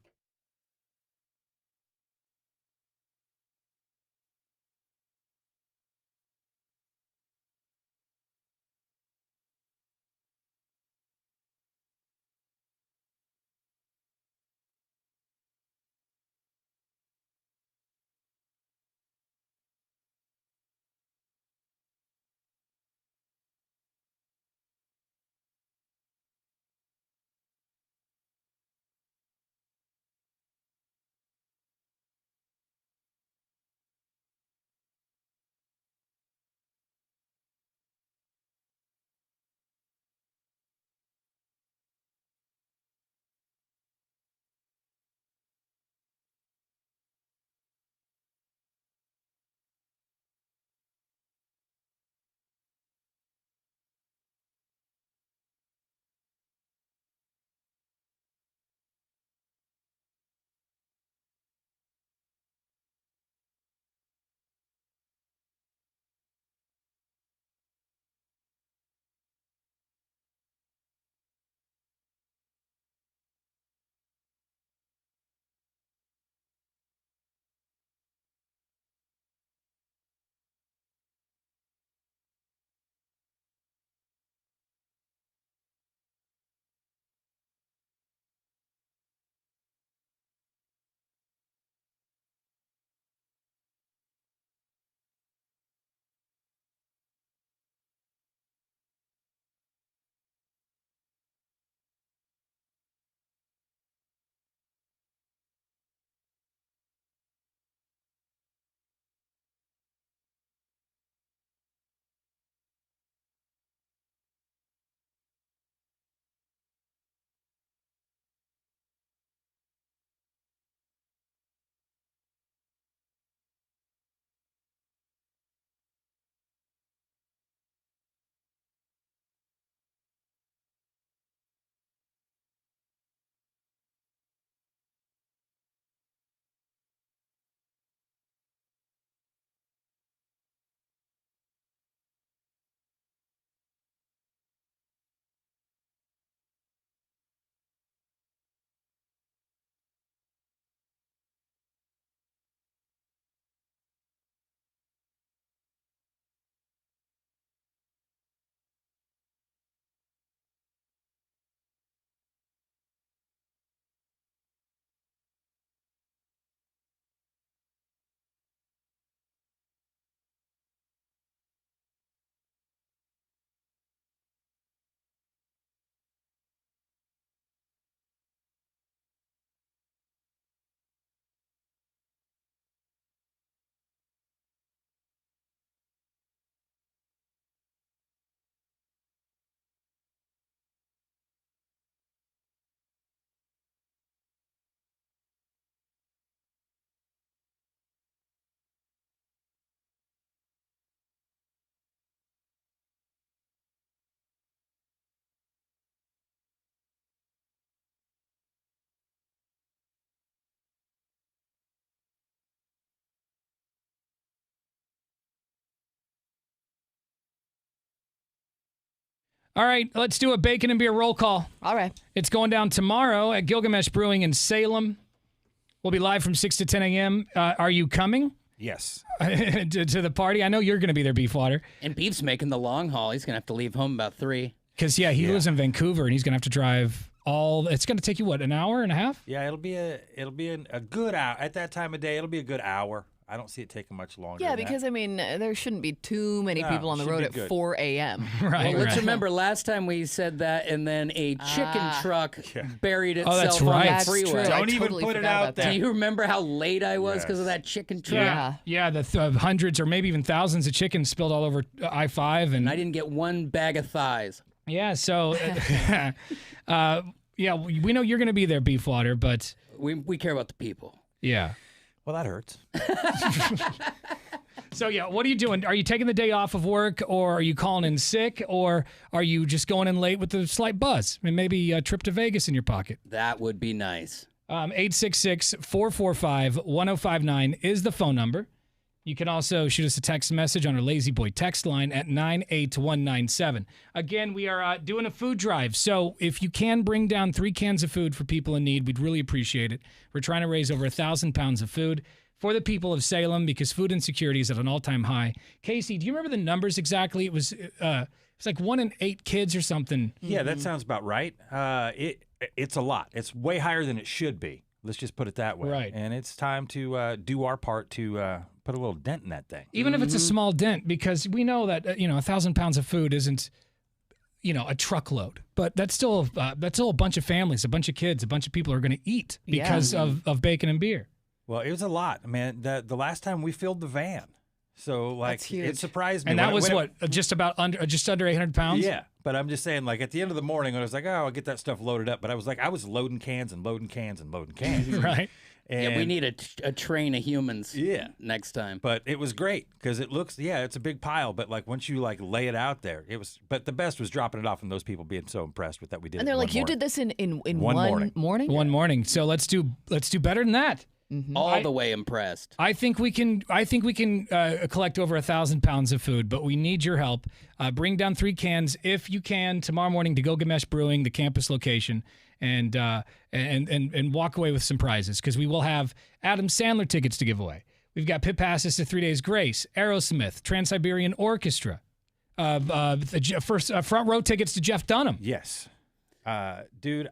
All right, let's do a bacon and beer roll call. All right. It's going down tomorrow at Gilgamesh Brewing in Salem. We'll be live from 6 to 10 a.m. Are you coming Yes. to the party? I know you're going to be there, Beefwater. And Beef's making the long haul. He's going to have to leave home about 3. Because, he lives in Vancouver, and he's going to have to drive it's going to take you, what, an hour and a half? Yeah, it'll be a good hour. At that time of day, it'll be a good hour. I don't see it taking much longer. Yeah, than because, that. I mean, there shouldn't be too many people on the should road be at good. 4 a.m. Right. Well, let's remember last time we said that, and then a chicken truck buried itself that's on right. the That's freeway. true. I Don't even totally put it forgot out about there. Do you remember how late I was because of that chicken truck? Yeah, the hundreds or maybe even thousands of chickens spilled all over I-5. And I didn't get one bag of thighs. Yeah, so, we know you're going to be there, Beefwater, but We care about the people. yeah. Well, that hurts. So, what are you doing? Are you taking the day off of work, or are you calling in sick, or are you just going in late with a slight buzz? I mean, maybe a trip to Vegas in your pocket. That would be nice. 866-445-1059 is the phone number. You can also shoot us a text message on our Lazy Boy text line at 98197. Again, we are doing a food drive. So if you can bring down 3 cans of food for people in need, we'd really appreciate it. We're trying to raise over 1,000 pounds of food for the people of Salem because food insecurity is at an all-time high. Casey, do you remember the numbers exactly? It was like 1 in 8 kids or something. Yeah, that sounds about right. It's a lot. It's way higher than it should be. Let's just put it that way. Right. And it's time to do our part to put a little dent in that thing. Even if it's a small dent, because we know that 1,000 pounds of food isn't, a truckload, but that's still a bunch of families, a bunch of kids, a bunch of people are going to eat because of bacon and beer. Well, it was a lot, man. The last time we filled the van, so That's huge. it surprised me. And that When was it- what, just under 800 pounds? Yeah, but I'm just saying, like at the end of the morning, I was like, oh, I'll get that stuff loaded up. But I was loading cans and loading cans and loading cans. Right. Yeah, we And- need a train of humans next time. But it was great because it looks, it's a big pile. But like once you lay it out there, it was. But the best was dropping it off and those people being so impressed with that we did. And it they're in like, one you morning. did this in One one morning. morning? One morning. So let's do better than that. All the way impressed. I think we can collect over 1,000 pounds of food, but we need your help. Bring down 3 cans if you can tomorrow morning to Gilgamesh Brewing, the campus location, and walk away with some prizes because we will have Adam Sandler tickets to give away. We've got pit passes to 3 Days Grace, Aerosmith, Trans-Siberian Orchestra, front row tickets to Jeff Dunham. Yes, dude.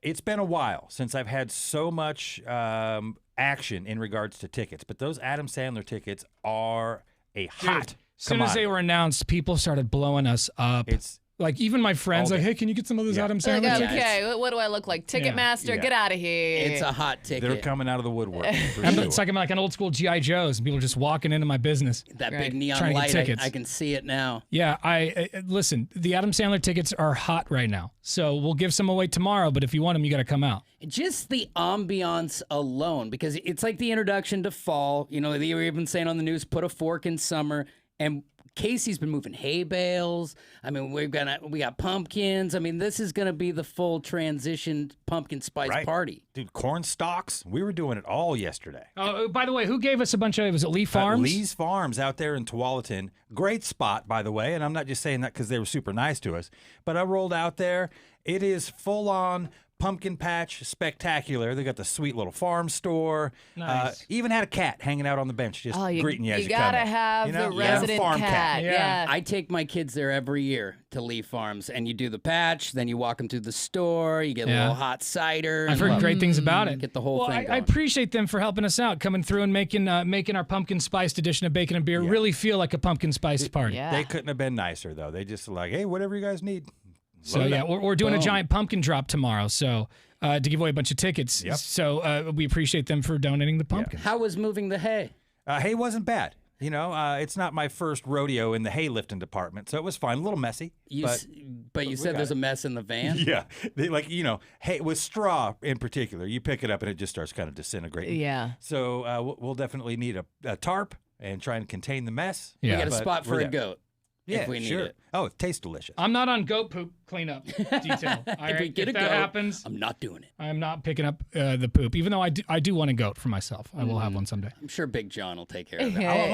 It's been a while since I've had so much action in regards to tickets, but those Adam Sandler tickets are a hot. As soon as commodity. they were announced, people started blowing us up. It's like even my friends, all like, day. hey, can you get some of those Adam Like, Sandler tickets? okay, what do I look like? Ticketmaster, Yeah. get out of here. It's a hot ticket. they're coming out of the woodwork. For I'm, sure. It's like I'm like an old school G.I. Joes, and people are just walking into my business. that Right. big neon Trying to get light. tickets. I can see it now. Yeah, I listen. The Adam Sandler tickets are hot right now, so we'll give some away tomorrow. But if you want them, you got to come out. Just the ambiance alone, because it's like the introduction to fall. They were even saying on the news, put a fork in summer. And Casey's been moving hay bales. I mean, we got pumpkins. I mean, this is going to be the full transition pumpkin spice Right. party. Dude, corn stalks. We were doing it all yesterday. Oh, by the way, who gave us a bunch of? Was it Lee At Farms? Lee's Farms out there in Tualatin. Great spot, by the way. And I'm not just saying that because they were super nice to us. But I rolled out there. It is full on pumpkin patch spectacular. They got the sweet little farm store. Nice. Even had a cat hanging out on the bench just greeting you as you gotta come in. have You know? the You have a resident farm cat. Yeah. I take my kids there every year to Lee Farms, and you do the patch, then you walk them through the store, you get a Yeah. little hot cider. I've and heard great things about it. Get the whole well, thing I going. appreciate them for helping us out, coming through and making our pumpkin spiced edition of Bacon and Beer really feel like a pumpkin spiced party. Yeah. They couldn't have been nicer, though. They just like, hey, whatever you guys need. So Load yeah, up. we're doing a Boom. giant pumpkin drop tomorrow. So to give away a bunch of tickets. Yep. So we appreciate them for donating the pumpkins. How was moving the hay? Hay wasn't bad. It's not my first rodeo in the hay lifting department, so it was fine. A little messy. But you said got there's it. a mess in the van? Yeah, hay with straw in particular. You pick it up and it just starts kind of disintegrating. Yeah. So we'll definitely need a tarp and try and contain the mess. Yeah. We got a But spot for we're a there. goat. Yeah, if we need sure. it. Oh, it tastes delicious. I'm not on goat poop cleanup detail. All If we right? get If a that goat, happens, I'm not doing it. I'm not picking up the poop, even though I do want a goat for myself. I will have one someday. I'm sure Big John will take care of it. I want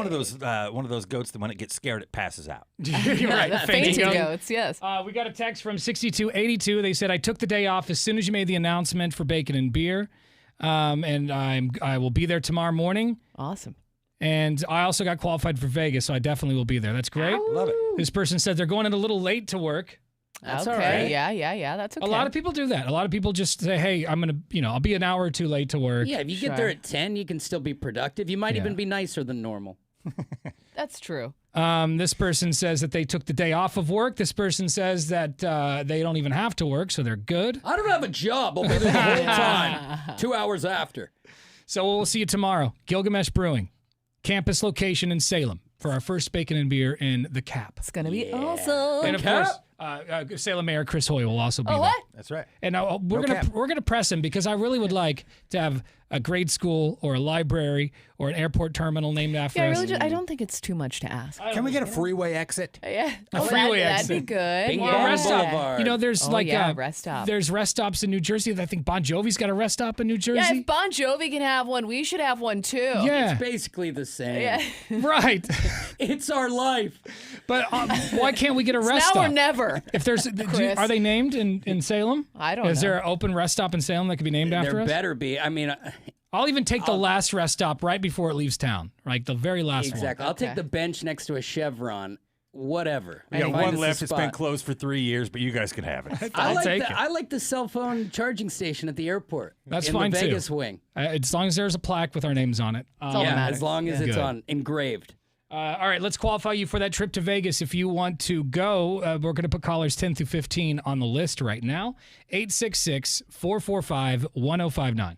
one of those goats that when it gets scared, it passes out. You're right. Fainting goat. goats, yes. We got a text from 6282. They said, I took the day off as soon as you made the announcement for bacon and beer. And I will be there tomorrow morning. Awesome. And I also got qualified for Vegas, so I definitely will be there. That's great. Love it. This person said they're going in a little late to work. That's okay. all right. Yeah. That's okay. A lot of people do that. A lot of people just say, hey, I'm going to, I'll be an hour or two late to work. Yeah, if you get there at 10, you can still be productive. You might Yeah. even be nicer than normal. That's true. This person says that they took the day off of work. This person says that they don't even have to work, so they're good. I don't have a job. I'll be there the whole time. 2 hours after. So we'll see you tomorrow. Gilgamesh Brewing, campus location in Salem for our first bacon and beer in the Cap. It's going to be awesome. And of course, Salem Mayor Chris Hoy will also be there. What? That's right. And we're gonna press him because I really would like to have a grade school or a library or an airport terminal named after Yeah, us. I don't think it's too much to ask. Can we get a freeway exit? Yeah. A freeway That'd be exit. good. Bing Or a Bong rest stop. Boulevard. There's rest stop. There's rest stops in New Jersey. I think Bon Jovi's got a rest stop in New Jersey. Yeah, if Bon Jovi can have one, we should have one too. Yeah. It's basically the same. Yeah. Right. It's our life. But why can't we get a rest now stop? or never. If there's, are they named in Salem? I don't know. Is there an open rest stop in Salem that could be named after There us? better be. I mean, I'll even take the last rest stop right before it leaves town, like the very last exactly. one. I'll take the bench next to a Chevron. Whatever. We got Find one us a left. It's been spot. closed for 3 years, but you guys can have it. I'll take it. I like the cell phone charging station at the airport. That's in fine the too. Vegas wing. As long as there's a plaque with our names on it. all that Yeah, matters. as long as it's Good. on engraved. All right, let's qualify you for that trip to Vegas. If you want to go, we're going to put callers 10 through 15 on the list right now. 866-445-1059.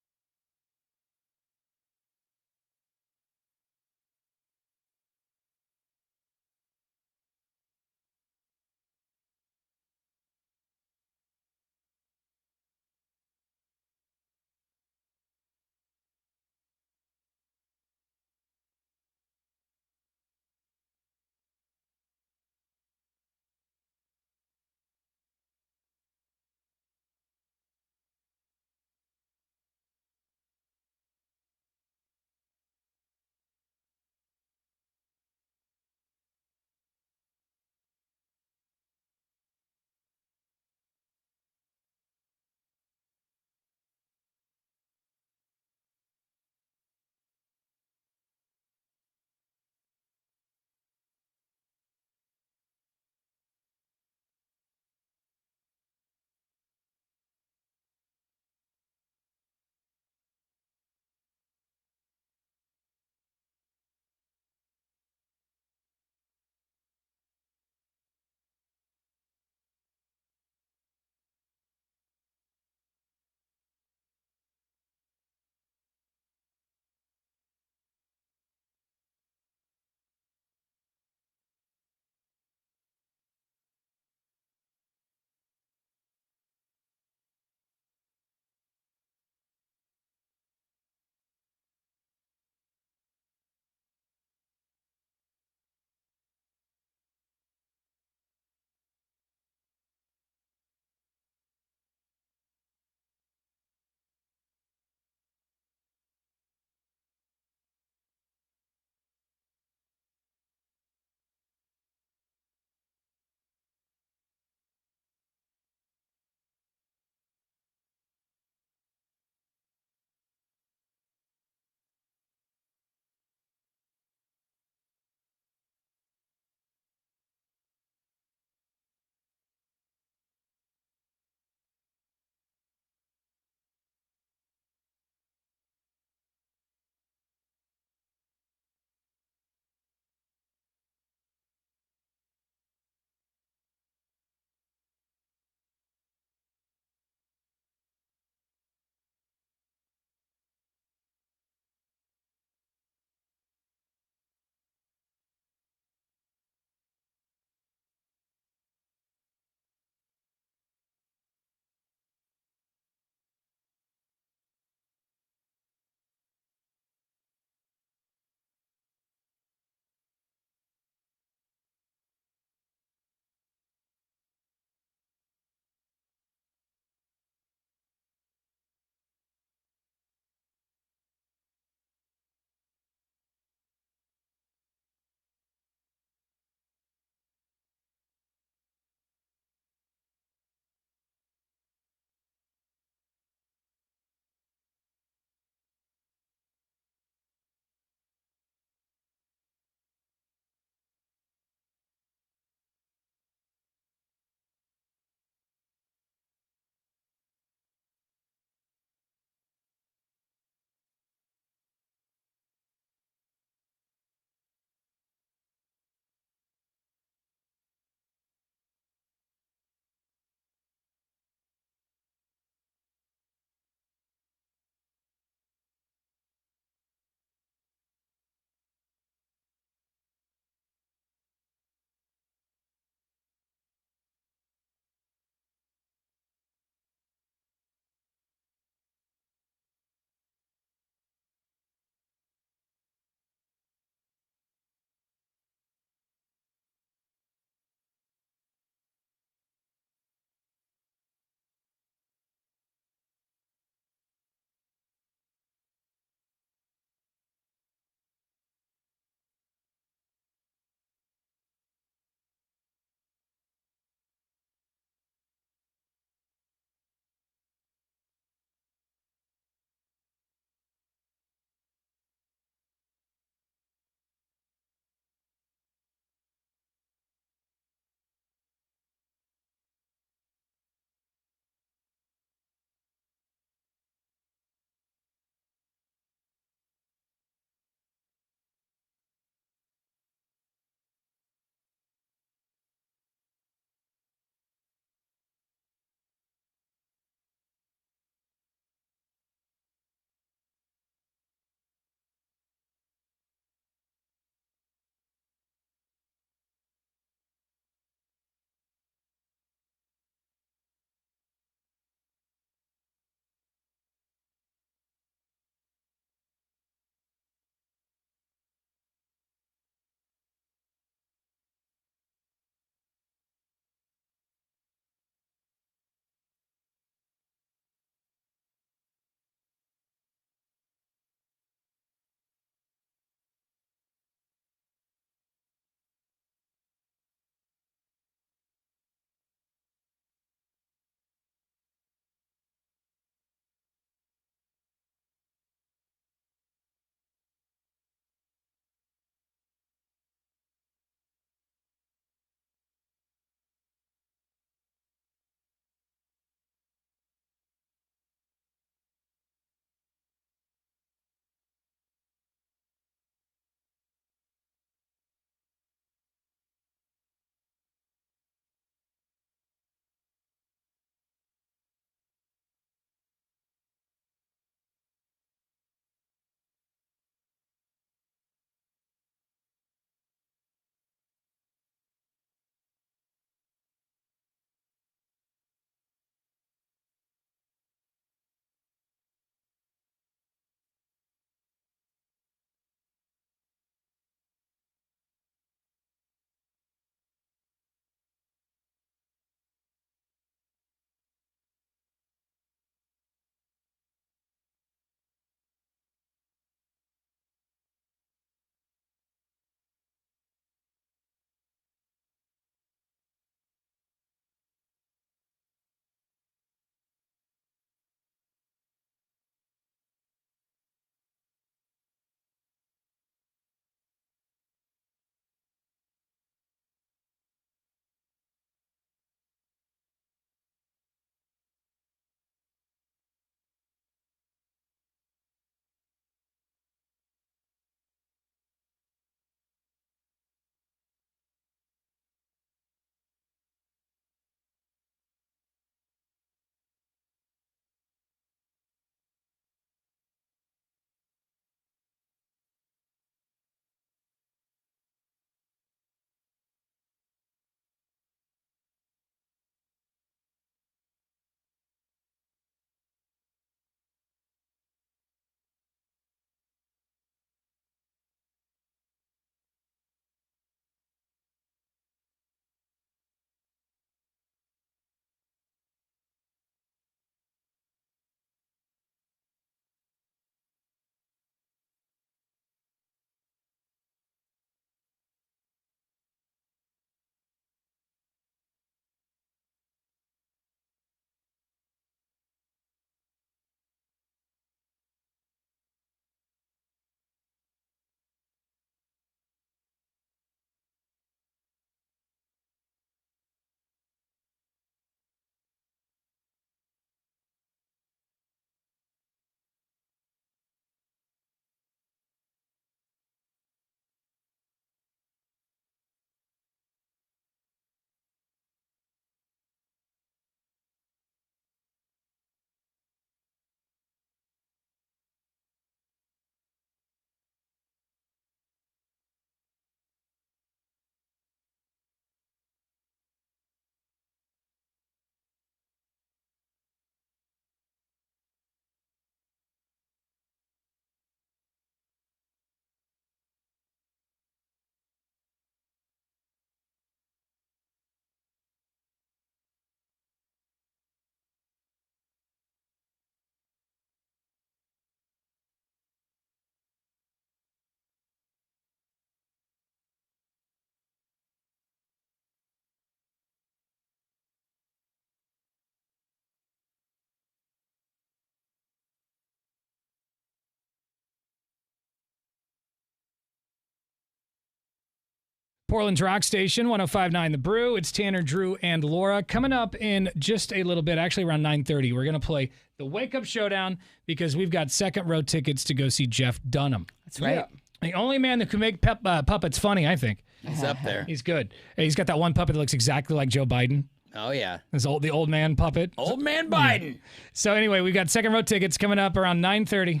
Portland's rock station, 105.9 The Brew. It's Tanner, Drew, and Laura. Coming up in just a little bit, actually around 9:30, we're going to play the Wake Up Showdown because we've got second row tickets to go see Jeff Dunham. That's right. The only man that can make puppets funny, I think. He's up there. He's good. He's got that one puppet that looks exactly like Joe Biden. Oh, yeah. The old man puppet. Old man Biden. Yeah. So anyway, we've got second row tickets coming up around 9:30.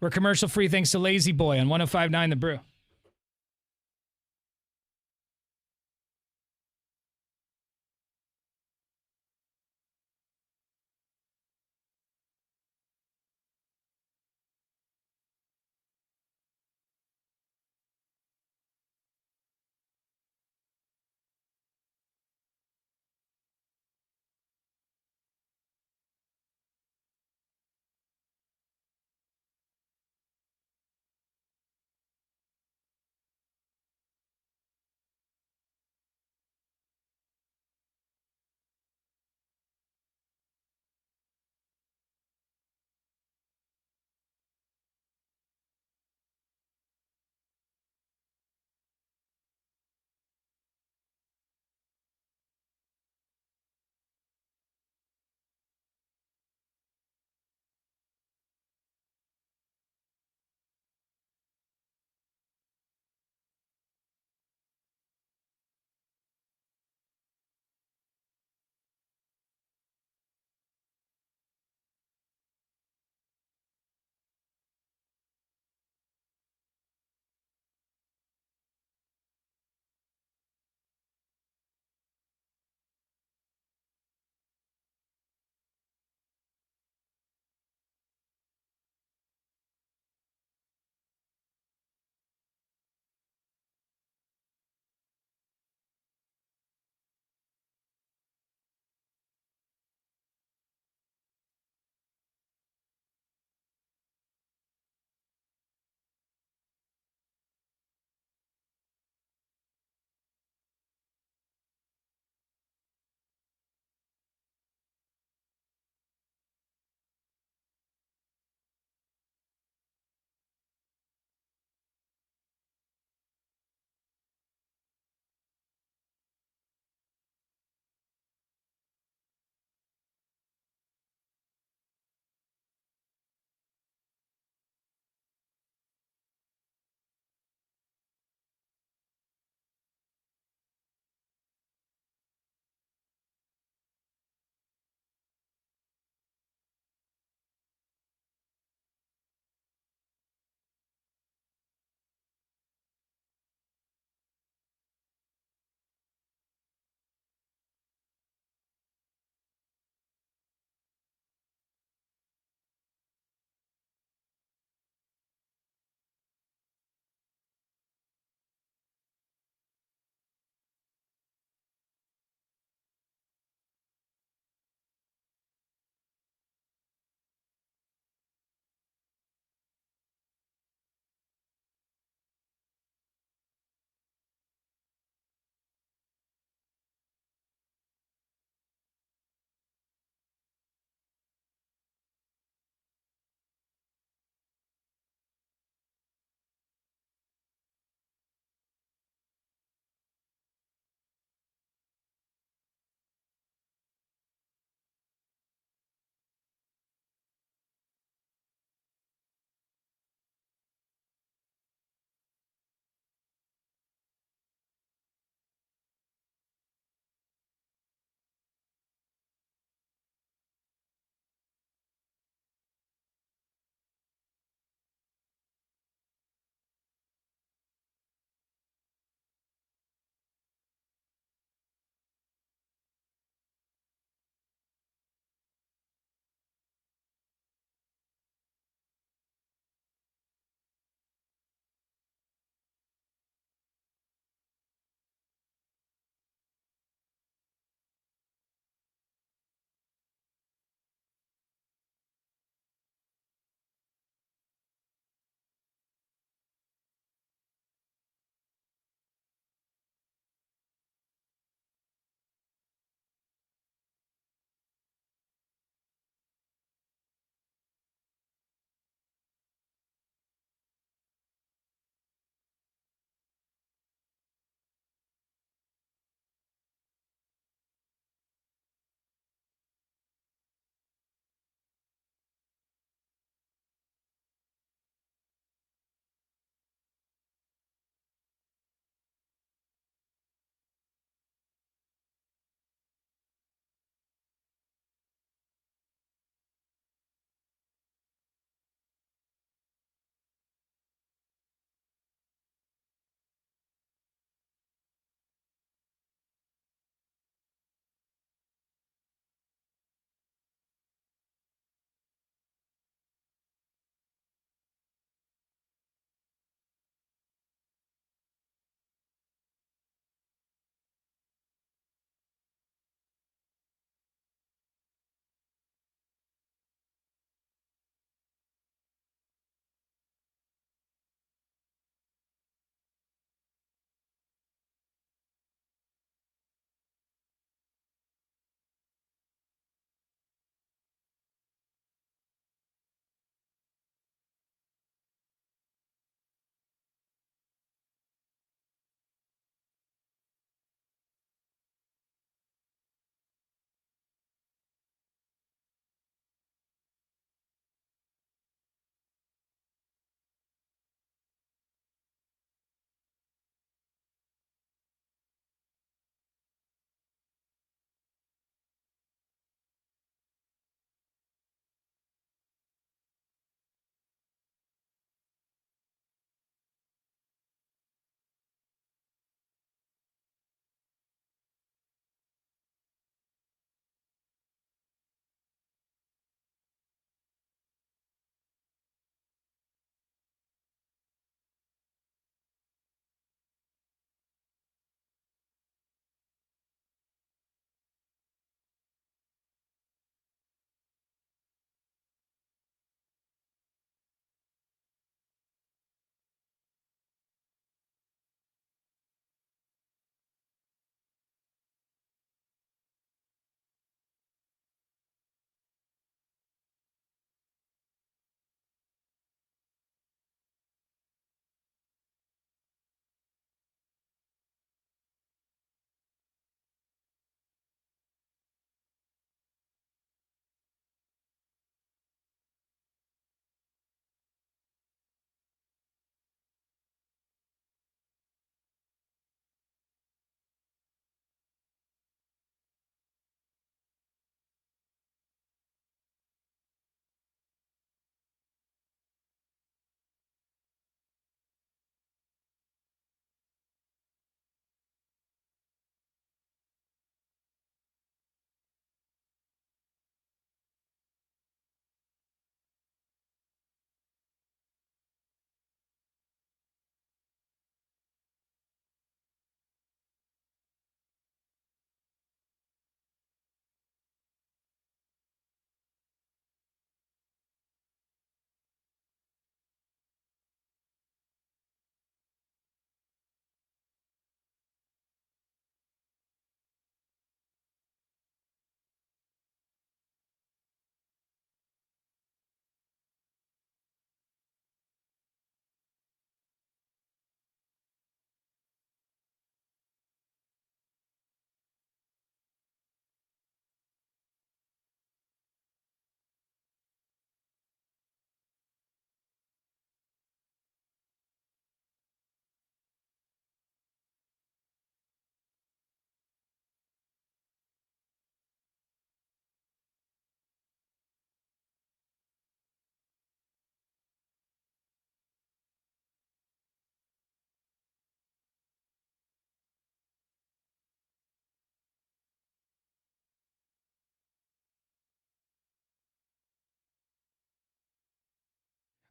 We're commercial free thanks to Lazy Boy on 105.9 The Brew.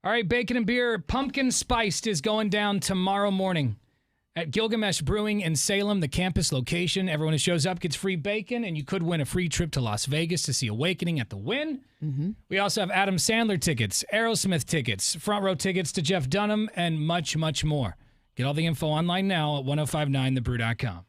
All right, Bacon and Beer Pumpkin Spiced is going down tomorrow morning at Gilgamesh Brewing in Salem, the campus location. Everyone who shows up gets free bacon, and you could win a free trip to Las Vegas to see Awakening at the Wynn. We also have Adam Sandler tickets, Aerosmith tickets, front row tickets to Jeff Dunham, and much, much more. Get all the info online now at 1059thebrew.com.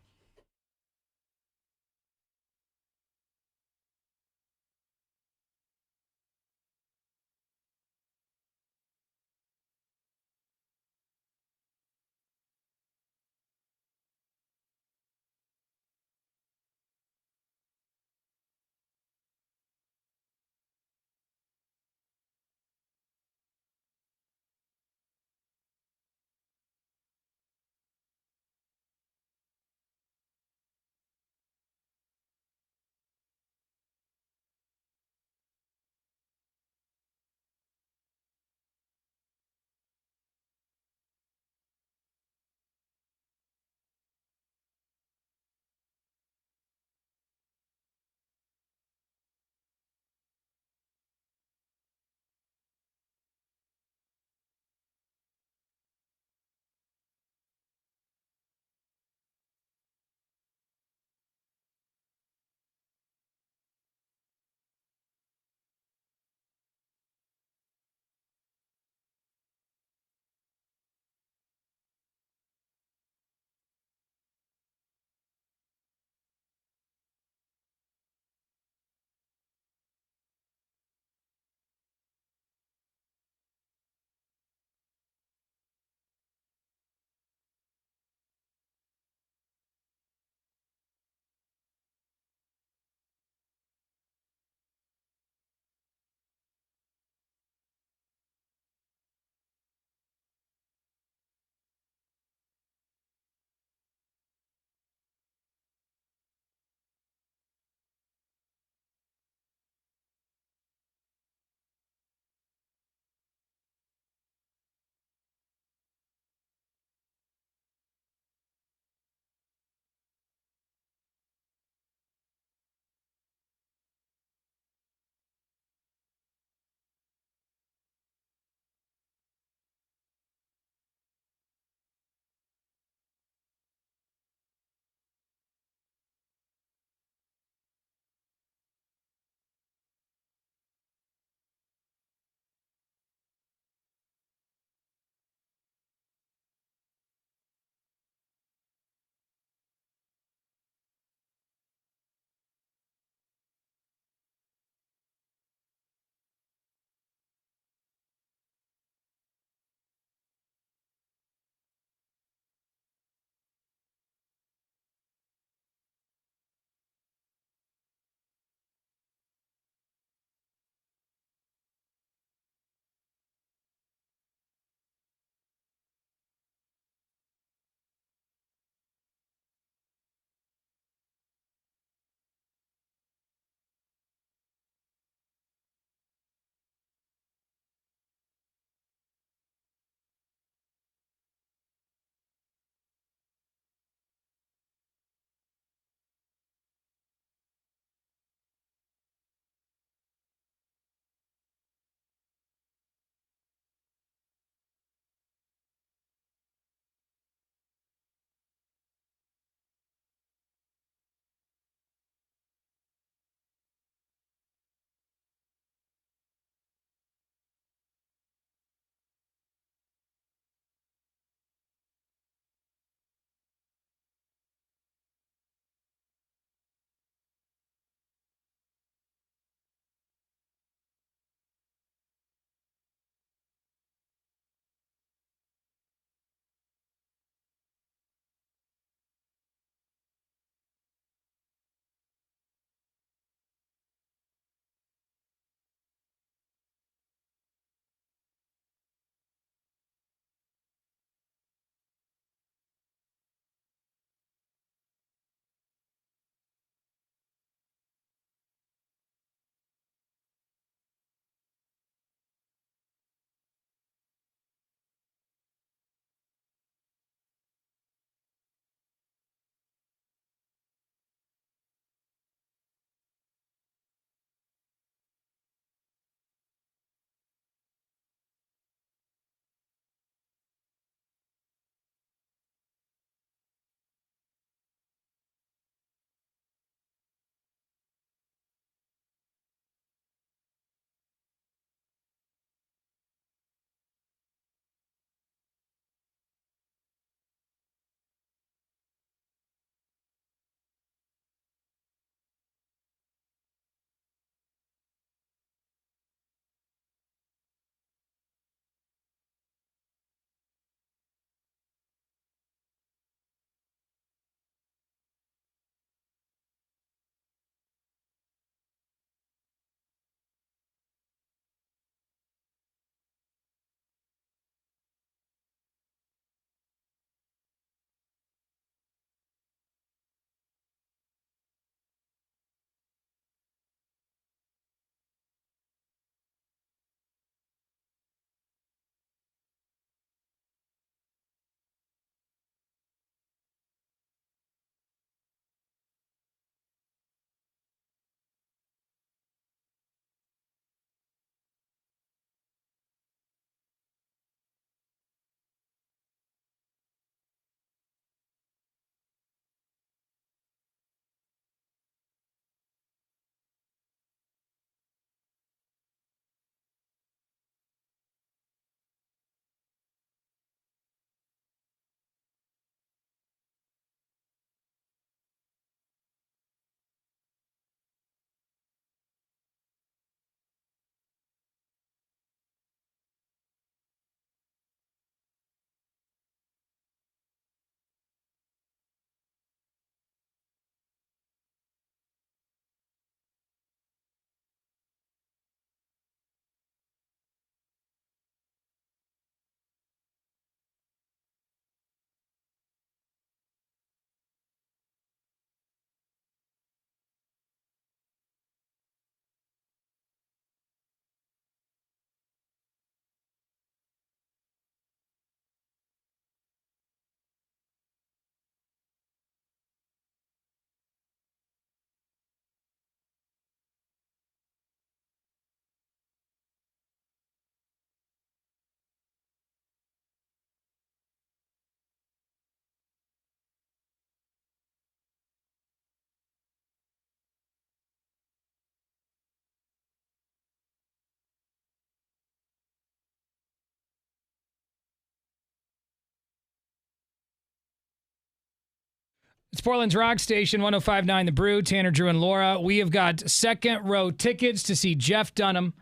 It's Portland's Rock Station, 105.9 The Brew. Tanner, Drew, and Laura. We have got second row tickets to see Jeff Dunham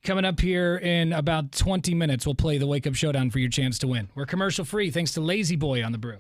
coming up here in about 20 minutes. We'll play the Wake Up Showdown for your chance to win. We're commercial free thanks to Lazy Boy on The Brew.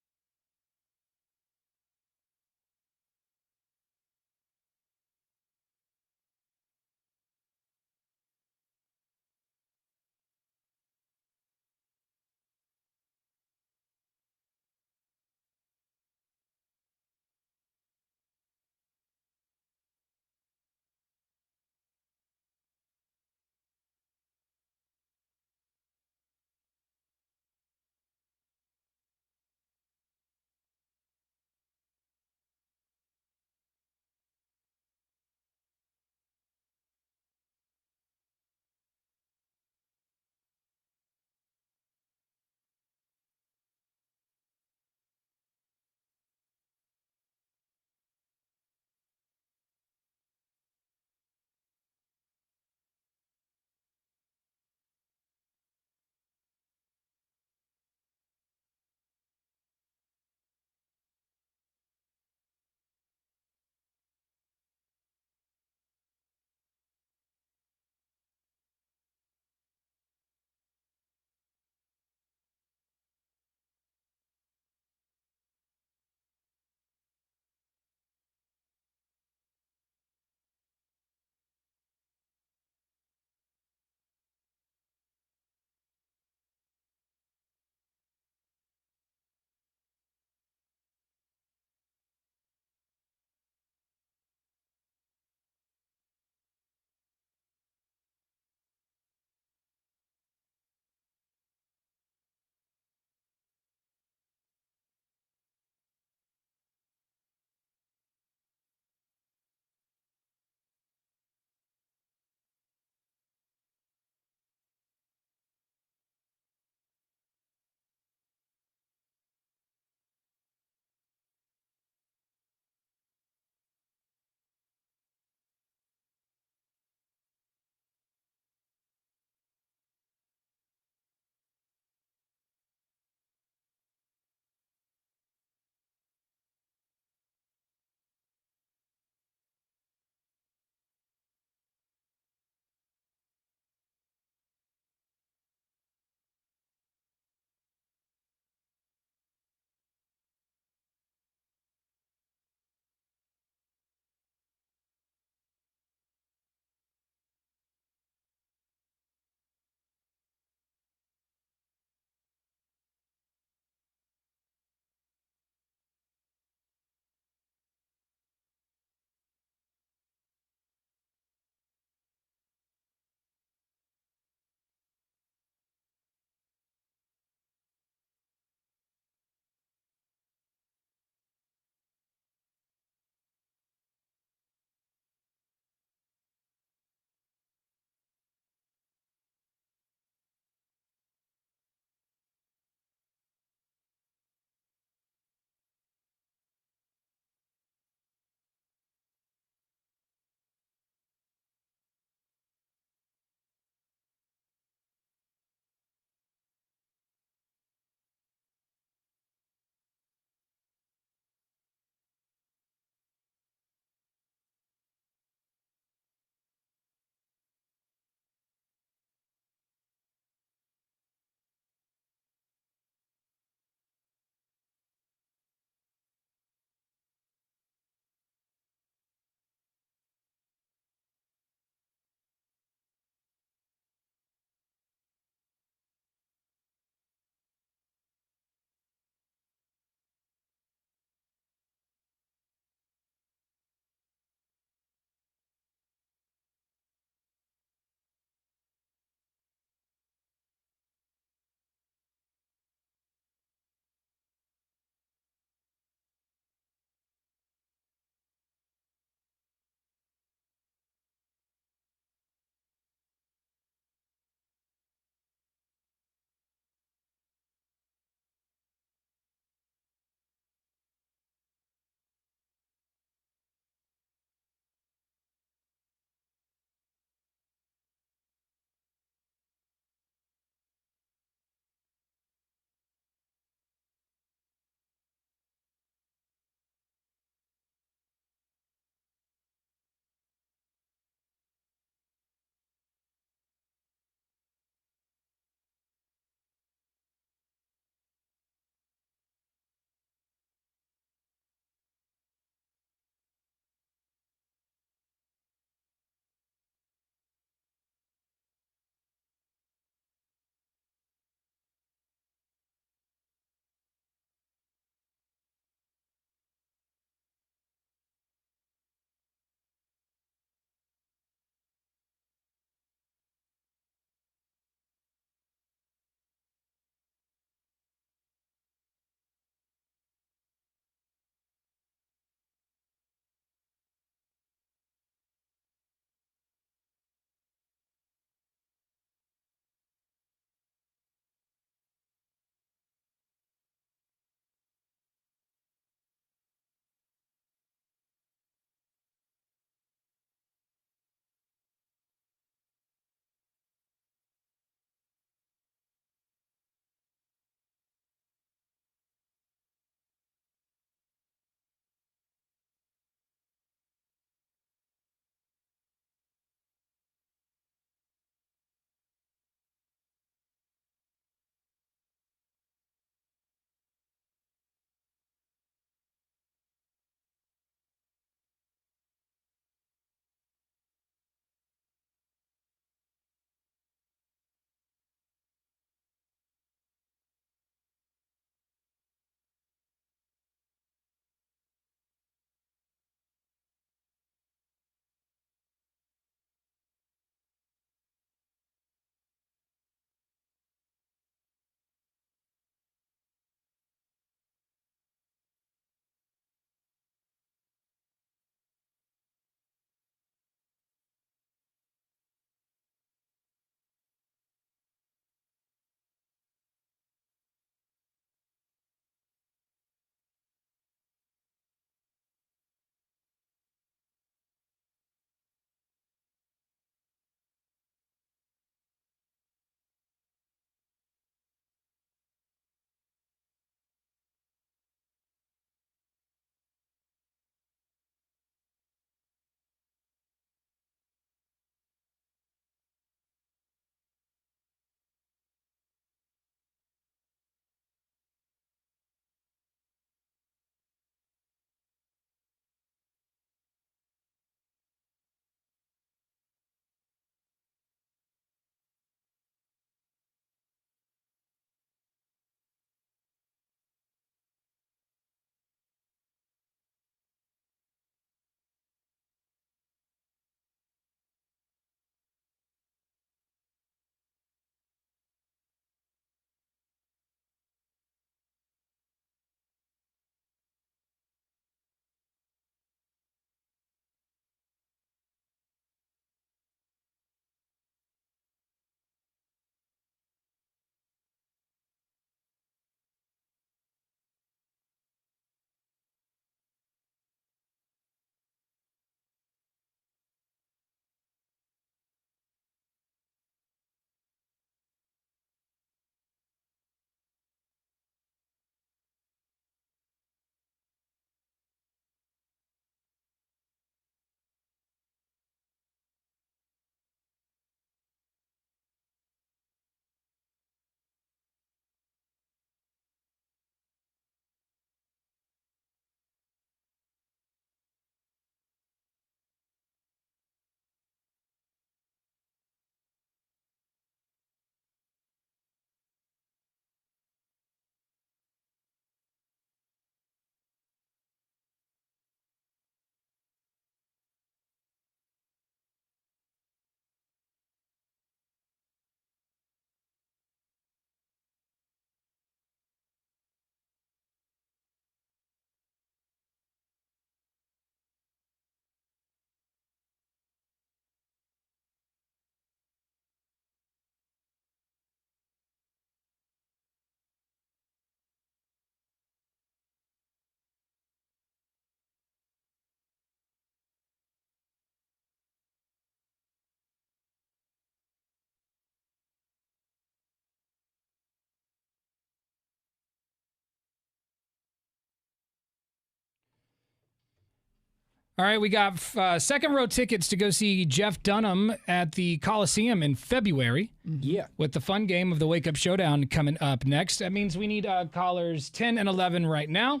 All right, we got second row tickets to go see Jeff Dunham at the Coliseum in February. Yeah. With the fun game of the Wake Up Showdown coming up next. That means we need callers 10 and 11 right now.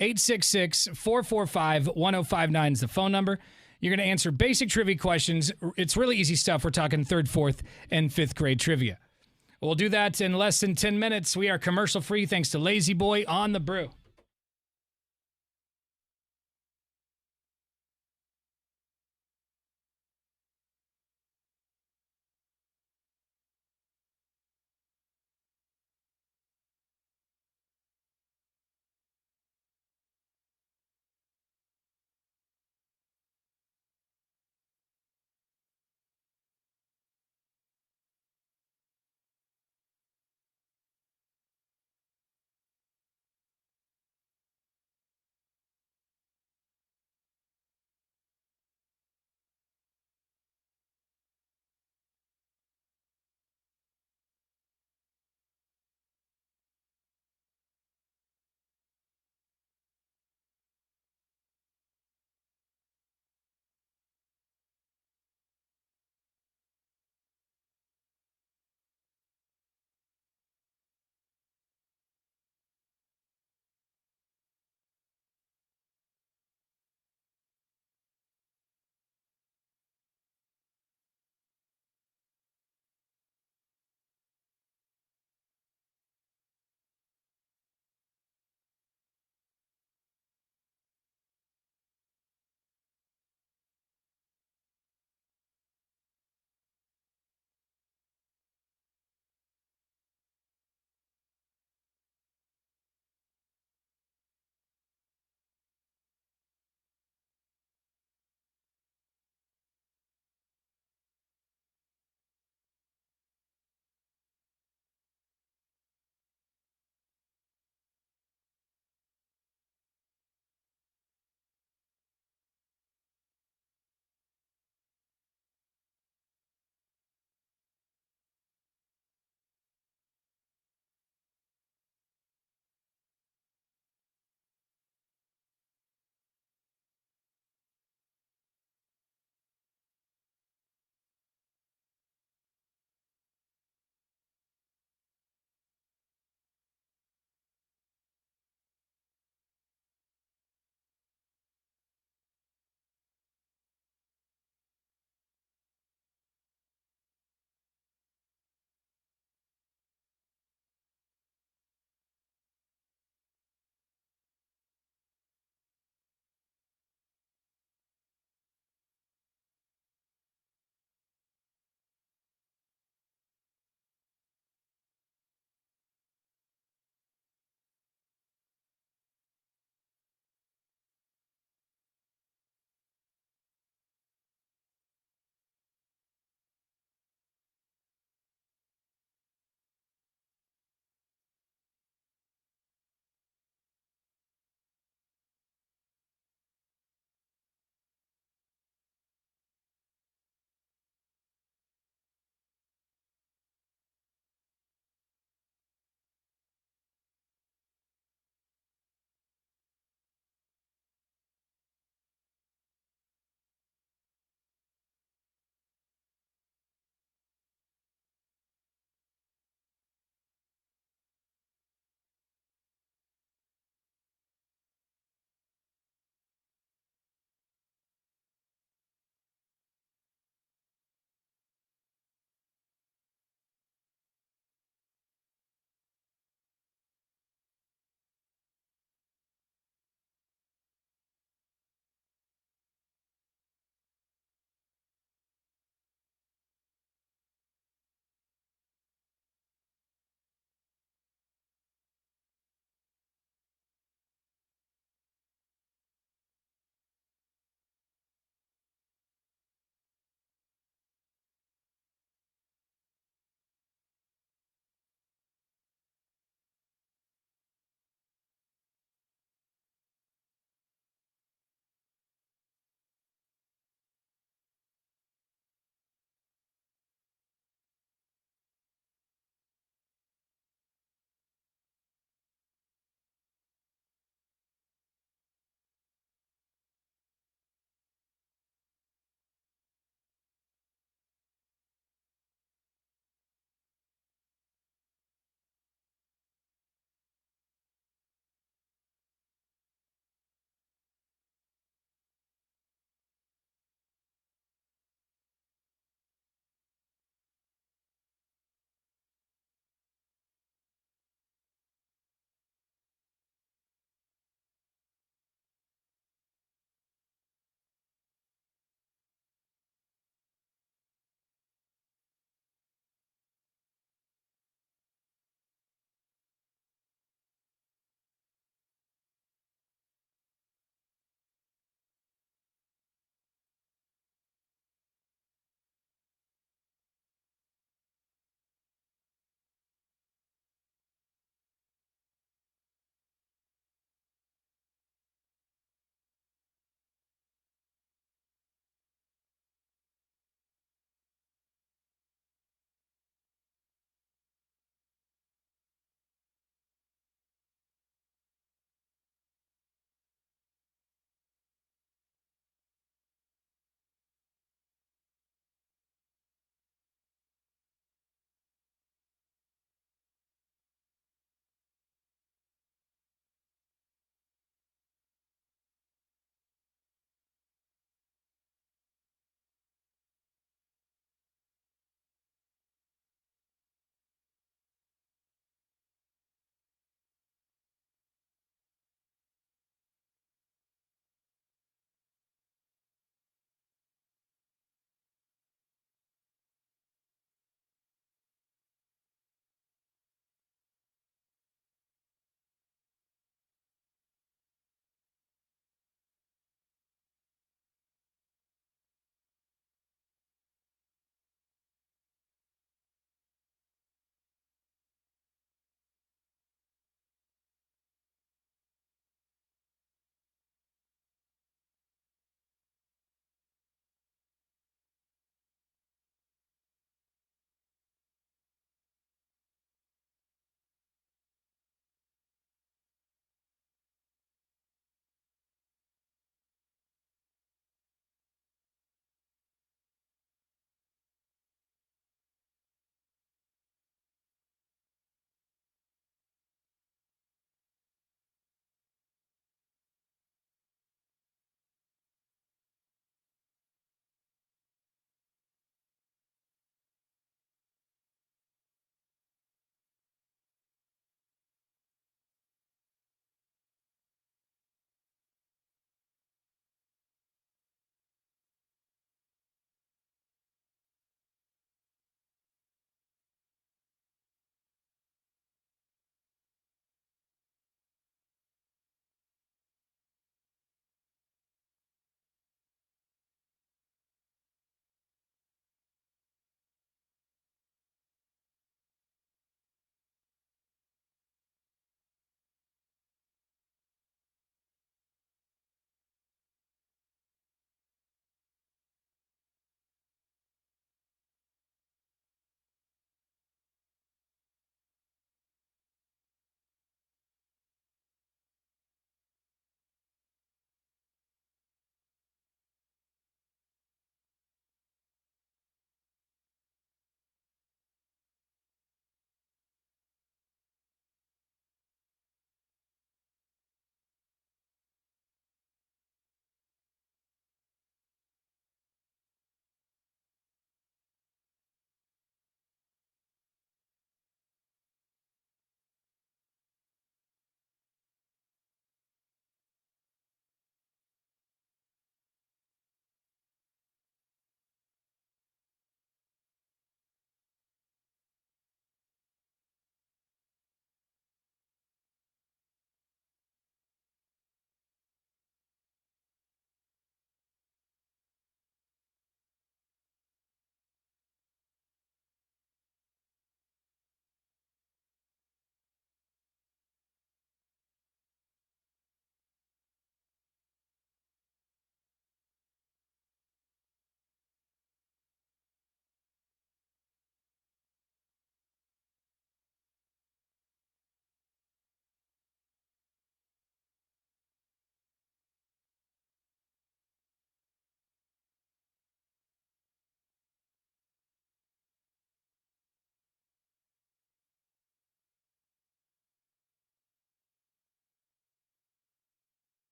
866-445-1059 is the phone number. You're going to answer basic trivia questions. It's really easy stuff. We're talking 3rd, 4th, and 5th grade trivia. We'll do that in less than 10 minutes. We are commercial free thanks to Lazy Boy on the Brew.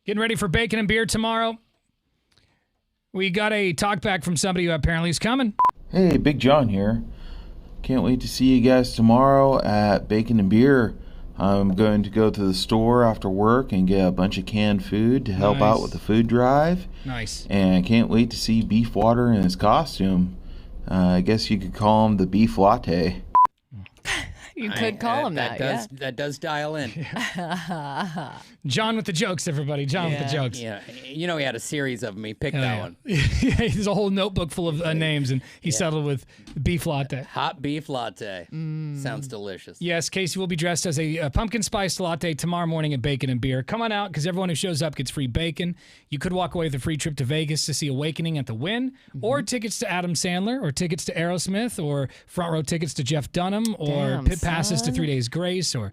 Getting ready for bacon and beer tomorrow. We got a talk back from somebody who apparently is coming. Hey, Big John here. Can't wait to see you guys tomorrow at Bacon and Beer. I'm going to go to the store after work and get a bunch of canned food to help out with the food drive. Nice. And I can't wait to see Beefwater in his costume. I guess you could call him the Beef Latte. You could call him that, yeah. That does dial in. John with the jokes, everybody. John with the jokes. Yeah, you know he had a series of them. He picked that one. There's a whole notebook full of names, and he settled with beef latte. Hot beef latte. Sounds delicious. Yes, Casey will be dressed as a pumpkin spice latte tomorrow morning at Bacon and Beer. Come on out, because everyone who shows up gets free bacon. You could walk away with a free trip to Vegas to see Awakening at the Wynn, or tickets to Adam Sandler, or tickets to Aerosmith, or front row tickets to Jeff Dunham, or pit passes to 3 Days Grace, or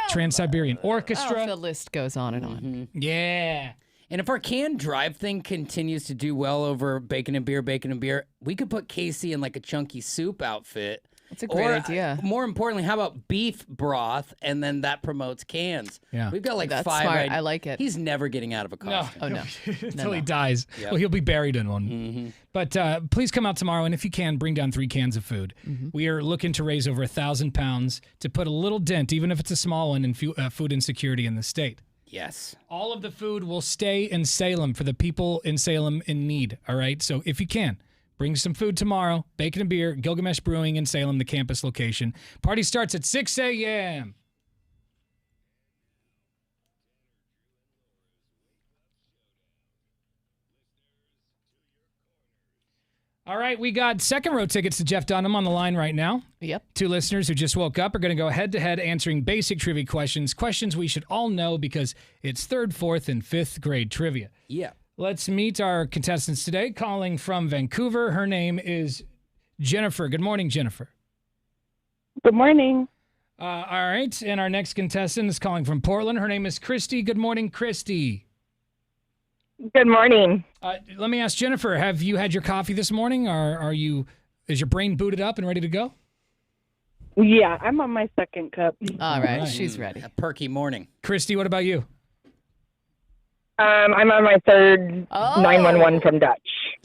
Trans-Siberian Orchestra. Oh, the list goes on and on. Yeah. And if our canned drive thing continues to do well over Bacon and Beer, we could put Casey in like a chunky soup outfit. That's a great idea. More importantly, how about beef broth, and then that promotes cans? Yeah. We've got like That's 5. smart. I like it. He's never getting out of a costume. Oh, no. Until he dies. Yep. Well, he'll be buried in one. But please come out tomorrow, and if you can, bring down 3 cans of food. We are looking to raise over 1,000 pounds to put a little dent, even if it's a small one, in food insecurity in the state. Yes. All of the food will stay in Salem for the people in Salem in need, all right? So if you can, bring some food tomorrow. Bacon and Beer, Gilgamesh Brewing in Salem, the campus location. Party starts at 6 a.m. All right, we got second row tickets to Jeff Dunham on the line right now. Yep. 2 listeners who just woke up are going to go head-to-head answering basic trivia questions we should all know because it's 3rd, 4th, and 5th grade trivia. Yeah. Let's meet our contestants today. Calling from Vancouver, her name is Jennifer. Good morning, Jennifer. Good morning. All right, and our next contestant is calling from Portland. Her name is Christy. Good morning, Christy. Good morning. Let me ask Jennifer, have you had your coffee this morning, or is your brain booted up and ready to go? Yeah, I'm on my 2nd cup. All right, she's ready. A perky morning. Christy, what about you? I'm on my 3rd 911 from Dutch.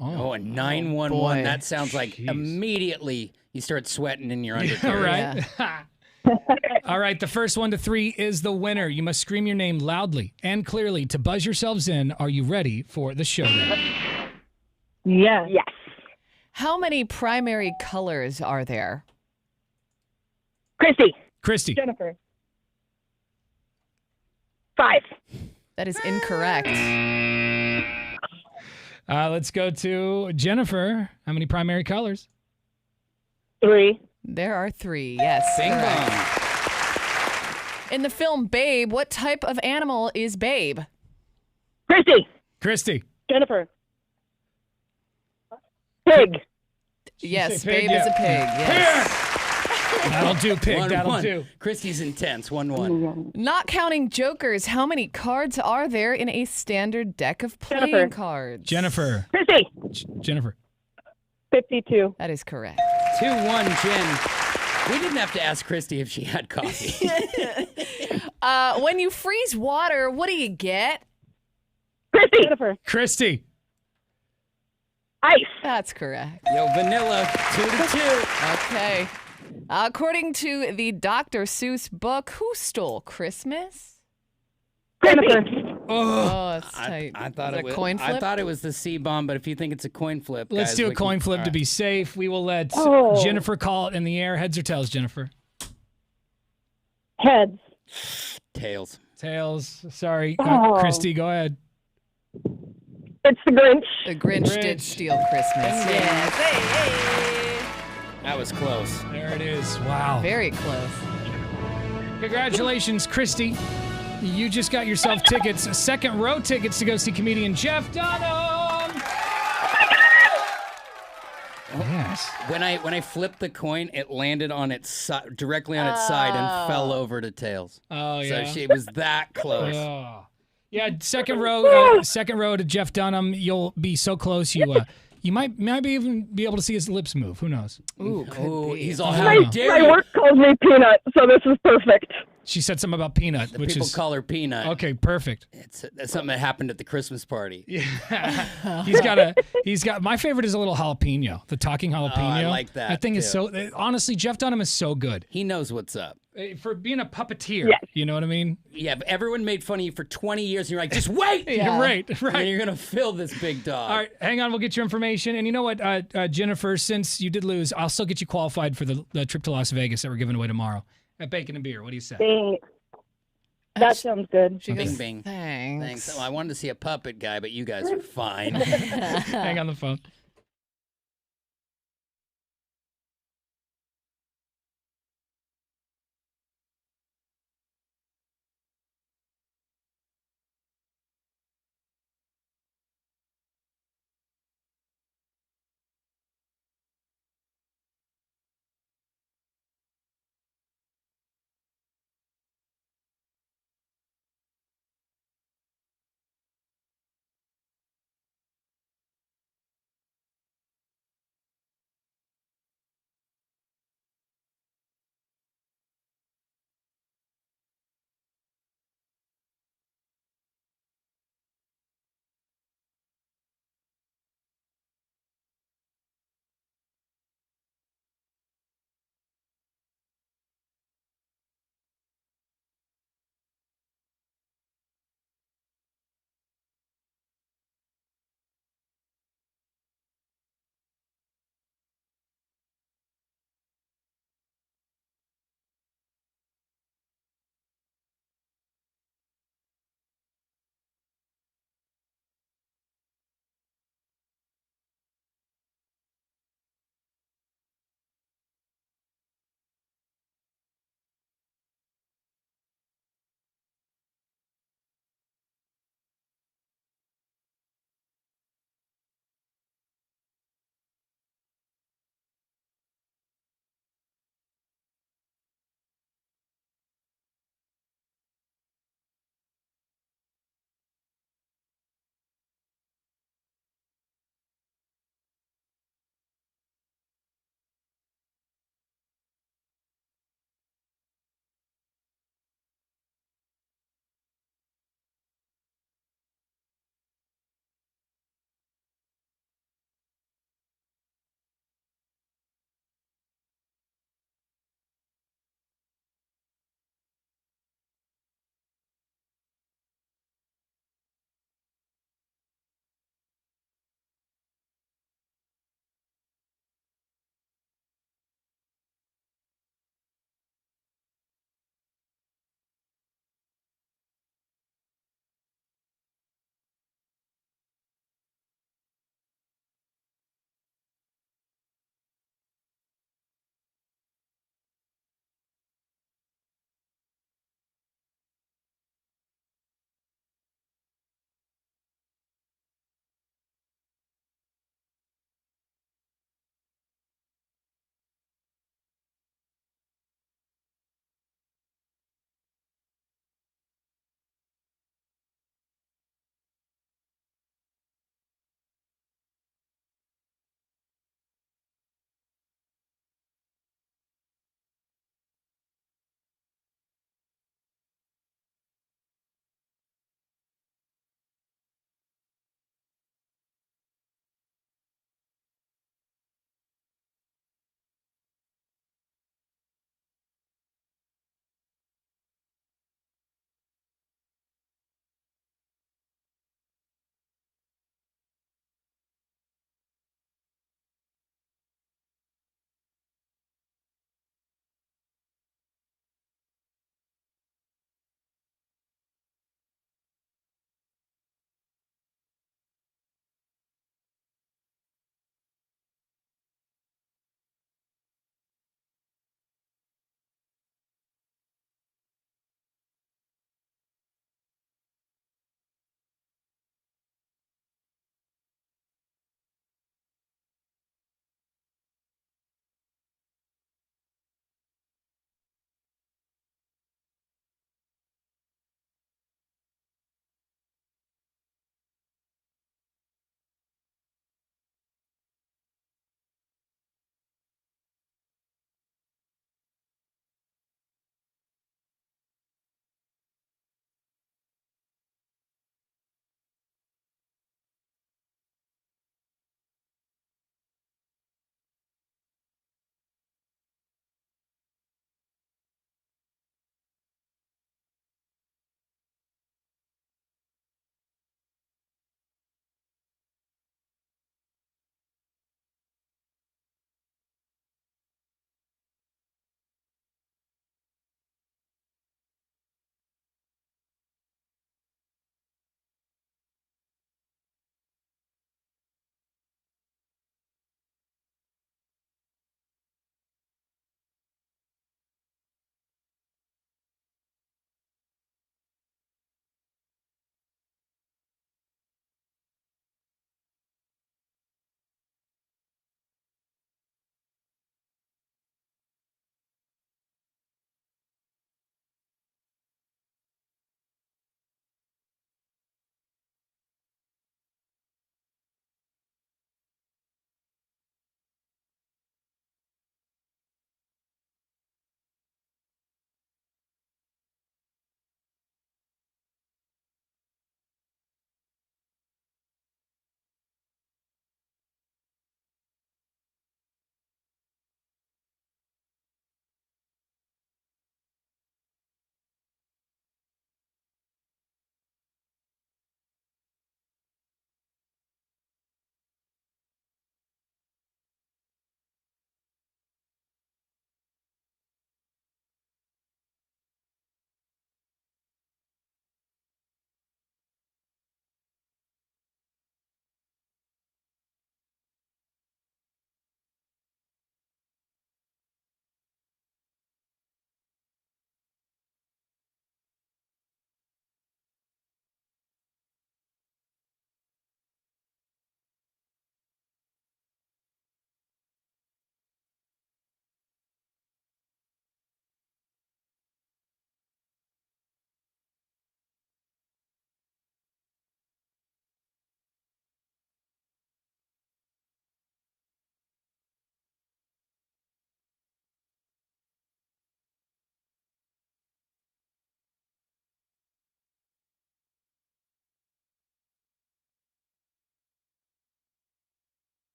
Oh, a 911. boy. That sounds like immediately you start sweating in your undercarriage. All right. All right, the first 1 to 3 is the winner. You must scream your name loudly and clearly to buzz yourselves in. Are you ready for the showdown? Yeah. Yes. How many primary colors are there? Christy. Jennifer. 5. That is incorrect. Let's go to Jennifer. How many primary colors? 3. There are 3, yes. Bing correct. bong. In the film Babe, what type of animal is Babe? Christy. Jennifer. Pig. Yes, say pig? Babe is Yeah. a pig. Yes. That'll do, pig. 1-1. That'll do. Christy's intense. 1-1. Not counting jokers, how many cards are there in a standard deck of playing Jennifer. cards? Jennifer. Christy. Jennifer. 52. That is correct. 2-1, Jen. We didn't have to ask Christy if she had coffee. When you freeze water, what do you get? Christy. Jennifer. Christy. Ice. That's correct. Yo, vanilla. 2-2. Okay. According to the Dr. Seuss book, who stole Christmas? Jennifer. Oh, it's tight. I thought Is it was a coin flip. I thought it was the C-bomb, but if you think it's a coin flip, Let's guys, do a we can- coin flip all to right. be safe. We will let Oh. Jennifer call it in the air. Heads or tails, Jennifer? Heads. Tails. Tails. Sorry. Oh. Christy, go ahead. It's the Grinch. The Grinch did steal Christmas. Yes. Hey. That was close. There it is. Wow. Very close. Congratulations, Christy. You just got yourself tickets, 2nd row tickets to go see comedian Jeff Dunham. Yes. When I flipped the coin, it landed on its directly on its side and fell over to tails. Oh, yeah. So she was that close. Oh. Yeah, second row to Jeff Dunham. You'll be so close. You might even be able to see his lips move. Who knows? Ooh, Ooh, be. he's all I how don't know. dare My you? work calls me Peanut, so this is perfect. She said something about peanut, which People is call her Peanut. okay. Perfect. That's something that happened at the Christmas party. He's got. My favorite is a little jalapeno, the talking jalapeno. I like that, That thing is too. so. Honestly, Jeff Dunham is so good He knows what's up. for being a puppeteer. Yes. You know what I mean? Yeah, but everyone made fun of you for 20 years, and you're like, just wait! Yeah. Right. And Right. you're going to fill this big dog. All right, hang on. We'll get your information. And you know what, Jennifer, since you did lose, I'll still get you qualified for the trip to Las Vegas that we're giving away tomorrow at Bacon and Beer. What do you say? Dang. That sounds good. She Bing, goes, bing. Thanks. Thanks. Oh, I wanted to see a puppet guy, but you guys are fine. Hang on the phone.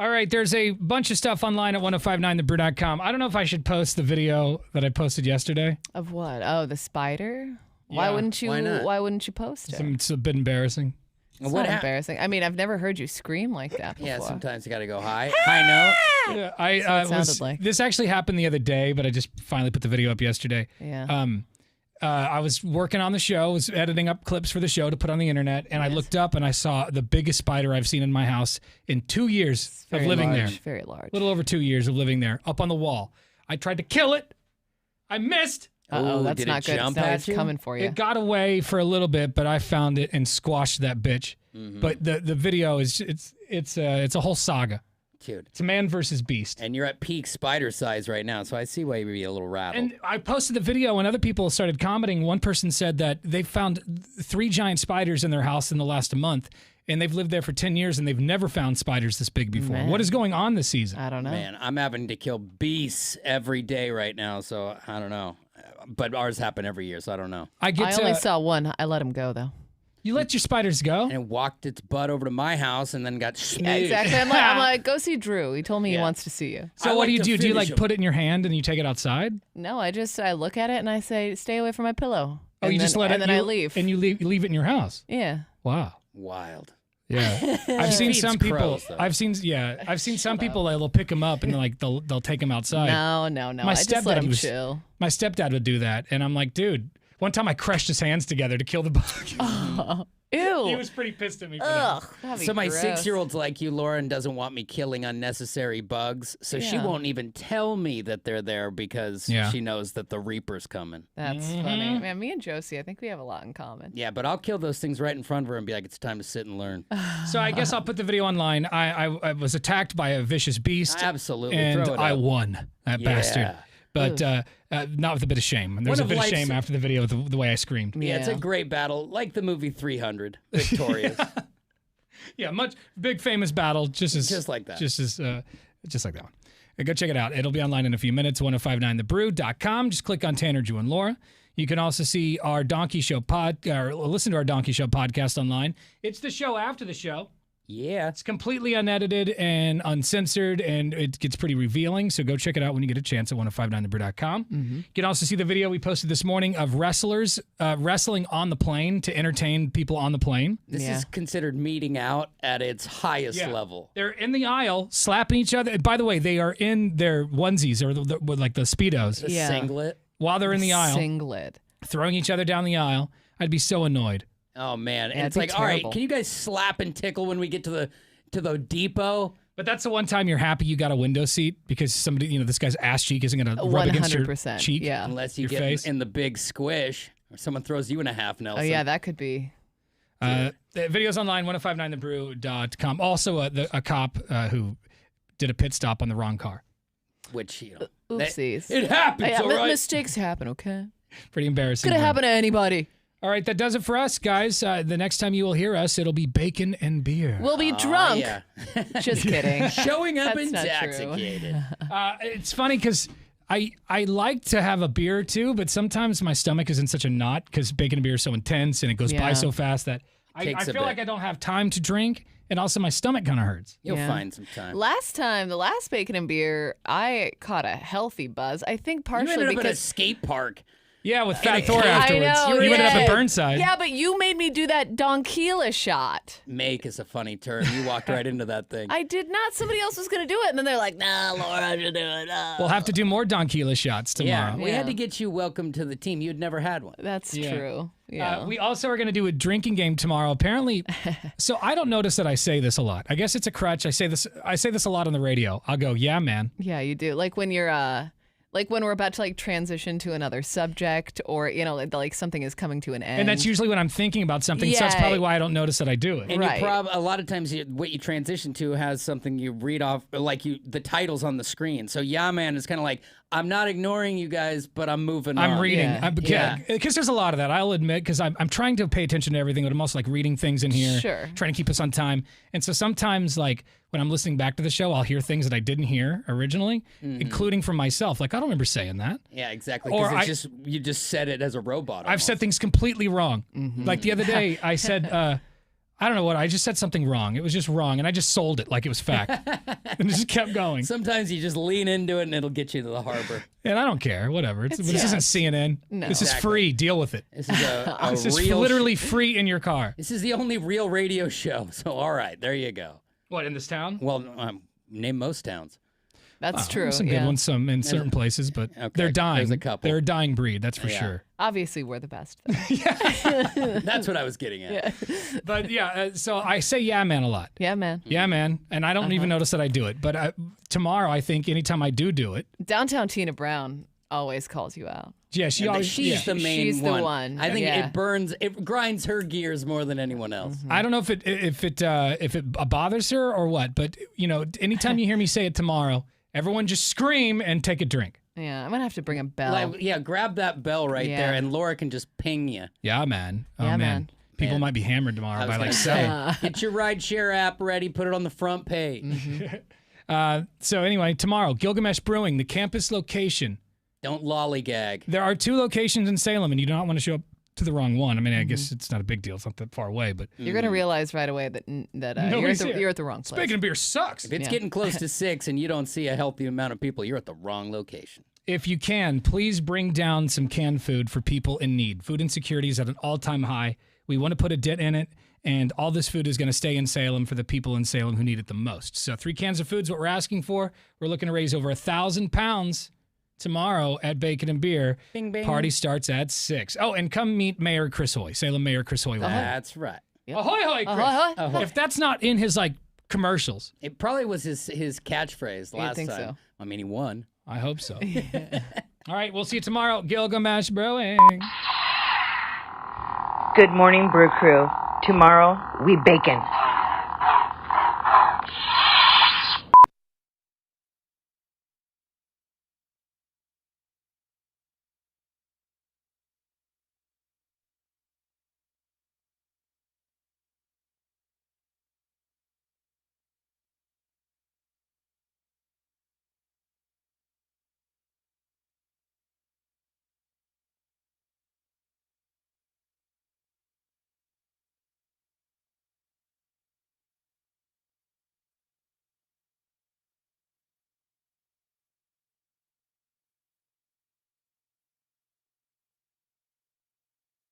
All right, there's a bunch of stuff online at 1059thebrew.com. I don't know if I should post the video that I posted yesterday. Of what? Oh, the spider? Why Yeah, wouldn't you? why not? Why wouldn't you post it? It's a bit embarrassing. It's not embarrassing. I mean, I've never heard you scream like that before. Yeah, sometimes you got to go high note. Yeah, That's what it sounded like. This actually happened the other day, but I just finally put the video up yesterday. Yeah. I was working on the show, was editing up clips for the show to put on the internet, and I looked up and I saw the biggest spider I've seen in my house in 2 years of living there. Very large. A little over 2 years of living there, up on the wall. I tried to kill it. I missed. Uh-oh, that's not good. Now it's coming for you. It got away for a little bit, but I found it and squashed that bitch. But the video is it's a whole saga. Dude. It's man versus beast. And you're at peak spider size right now, so I see why you'd be a little rattled. And I posted the video, and other people started commenting. One person said that they found 3 giant spiders in their house in the last month, and they've lived there for 10 years, and they've never found spiders this big before. Man. What is going on this season? I don't know. Man, I'm having to kill beasts every day right now, so I don't know. But ours happen every year, so I don't know. I only saw one. I let him go, though. You let your spiders go? And it walked its butt over to my house and then got smooshed. Yeah, exactly. I'm like, go see Drew. He told me he wants to see you. So what do you do? Do you like put it in your hand and you take it outside? No, I look at it and I say, stay away from my pillow. Oh, and you just let it, and then I leave. And you leave it in your house? Yeah. Wow. Wild. Yeah, I've seen Feeds some people. crows, though. I've seen some people that'll pick them up and they'll take them outside. No. I just let him chill. My stepdad would do that, and I'm like, dude. One time I crushed his hands together to kill the bug. Ew. He was pretty pissed at me for that. So my 6-year-old's like you, Laura, and doesn't want me killing unnecessary bugs. So she Yeah. won't even tell me that they're there because she knows that the Reaper's coming. That's funny. Man, me and Josie, I think we have a lot in common. Yeah, but I'll kill those things right in front of her and be like, it's time to sit and learn. So I guess I'll put the video online. I was attacked by a vicious beast. Absolutely. And Throw it I up. won, that bastard. But not with a bit of shame. And there's a bit of shame after the video with the way I screamed. Yeah, it's a great battle, like the movie 300, Victorious. Yeah, much big famous battle, just like that. just like that one. Go check it out. It'll be online in a few minutes. 1059thebrew.com. Just click on Tanner, Drew, and Laura. You can also see our Donkey Show or listen to our Donkey Show podcast online. It's the show after the show. Yeah. It's completely unedited and uncensored, and it gets pretty revealing. So go check it out when you get a chance at 1059thebrew.com. You can also see the video we posted this morning of wrestlers wrestling on the plane to entertain people on the plane. This is considered meeting out at its highest level. They're in the aisle slapping each other. By the way, they are in their onesies or like the Speedos. The singlet. While they're in the aisle. Singlet. Throwing each other down the aisle. I'd be so annoyed. Oh man, Yeah, and it's it'd like, be all right, terrible. can you guys slap and tickle when we get to the depot? But that's the one time you're happy you got a window seat because somebody, this guy's ass cheek isn't going to rub against your 100%, cheek. yeah. Unless you your get face. in the big squish or someone throws you in a half Nelson. Oh, yeah, that could be. The video's online, 1059thebrew.com. Also, a cop who did a pit stop on the wrong car. Which, Oopsies. it happens, Yeah, all right? mistakes happen, okay? Pretty embarrassing. Could have happened to anybody. All right, that does it for us, guys. The next time you will hear us, it'll be bacon and beer. We'll be drunk. Yeah. Just kidding. Showing up That's not true. intoxicated. It's funny because I like to have a beer or two, but sometimes my stomach is in such a knot because bacon and beer is so intense and it goes by Yeah. so fast that I Takes a feel bit. like I don't have time to drink, and also my stomach kind of hurts. You'll Yeah. find some time. The last bacon and beer, I caught a healthy buzz. I think You partially ended up at a because skate park. Yeah, with Fat Thor I afterwards. know, You ended up yeah. at Burnside. Yeah, but you made me do that Donkila shot. Make is a funny term. You walked right into that thing. I did not. Somebody else was going to do it. And then they're like, nah, Laura should do it. We'll have to do more Donkila shots tomorrow. Yeah, we had to get you welcome to the team. You'd never had one. That's true. Yeah. We also are going to do a drinking game tomorrow. Apparently, so I don't notice that I say this a lot. I guess it's a crutch. I say this a lot on the radio. I'll go, yeah, man. Yeah, you do. Like when you're like when we're about to like transition to another subject or like something is coming to an end. And that's usually when I'm thinking about something. So that's Yeah. probably why I don't notice that I do it. And Right. a lot of times what you transition to has something you read off, like the title's on the screen. So yeah, man, it's kind of like, I'm not ignoring you guys, but I'm moving on. I'm reading. Yeah. Because there's a lot of that. I'll admit, because I'm trying to pay attention to everything, but I'm also like reading things in here, Sure. trying to keep us on time. And so sometimes, like when I'm listening back to the show, I'll hear things that I didn't hear originally, including from myself. Like I don't remember saying that. Yeah, exactly. Or Because you just said it as a robot. I've said things completely wrong. Like the other day, I said I don't know what. I just said something wrong. It was just wrong, and I just sold it like it was fact. And it just kept going. Sometimes you just lean into it and it'll get you to the harbor. And I don't care. Whatever. This isn't CNN. No. This is free. Deal with it. This is a This is real literally free in your car. This is the only real radio show. So, all right, there you go. What, in this town? Well, name most towns. That's true. There's some good ones in certain places, but they're dying. There's a couple. They're a dying breed, that's for sure. Obviously, we're the best. That's what I was getting at. But so I say yeah, man, a lot. Yeah, man. Yeah, man. And I don't even notice that I do it. But tomorrow, I think anytime I do it. Downtown Tina Brown always calls you out. Yeah, she's the main She's the one. I think it grinds her gears more than anyone else. I don't know if it bothers her or what, but anytime you hear me say it tomorrow, everyone just scream and take a drink. Yeah, I'm going to have to bring a bell. Grab that bell right there, and Laura can just ping you. Yeah, man. Oh, Yeah, man. People might be hammered tomorrow by like 7. Get your rideshare app ready. Put it on the front page. So anyway, tomorrow, Gilgamesh Brewing, the campus location. Don't lollygag. There are 2 locations in Salem, and you do not want to show up to the wrong one. I mean, I guess it's not a big deal. It's not that far away, but You're going to realize right away that you're at the wrong place. Bacon and Beer sucks. If it's getting close to 6 and you don't see a healthy amount of people, you're at the wrong location. If you can, please bring down some canned food for people in need. Food insecurity is at an all-time high. We want to put a dent in it, and all this food is going to stay in Salem for the people in Salem who need it the most. So 3 cans of food is what we're asking for. We're looking to raise over 1,000 pounds tomorrow at Bacon and Beer. Bing, bing. Party starts at 6. Oh, and come meet Mayor Chris Hoy, Salem Mayor Chris Hoy. That's right. Yep. Ahoy, hoy, Chris. Ahoy. If that's not in his commercials. It probably was his catchphrase last think time. so. I mean, he won. I hope so. All right, we'll see you tomorrow, Gilgamesh Brewing. Good morning, Brew Crew. Tomorrow, we bacon.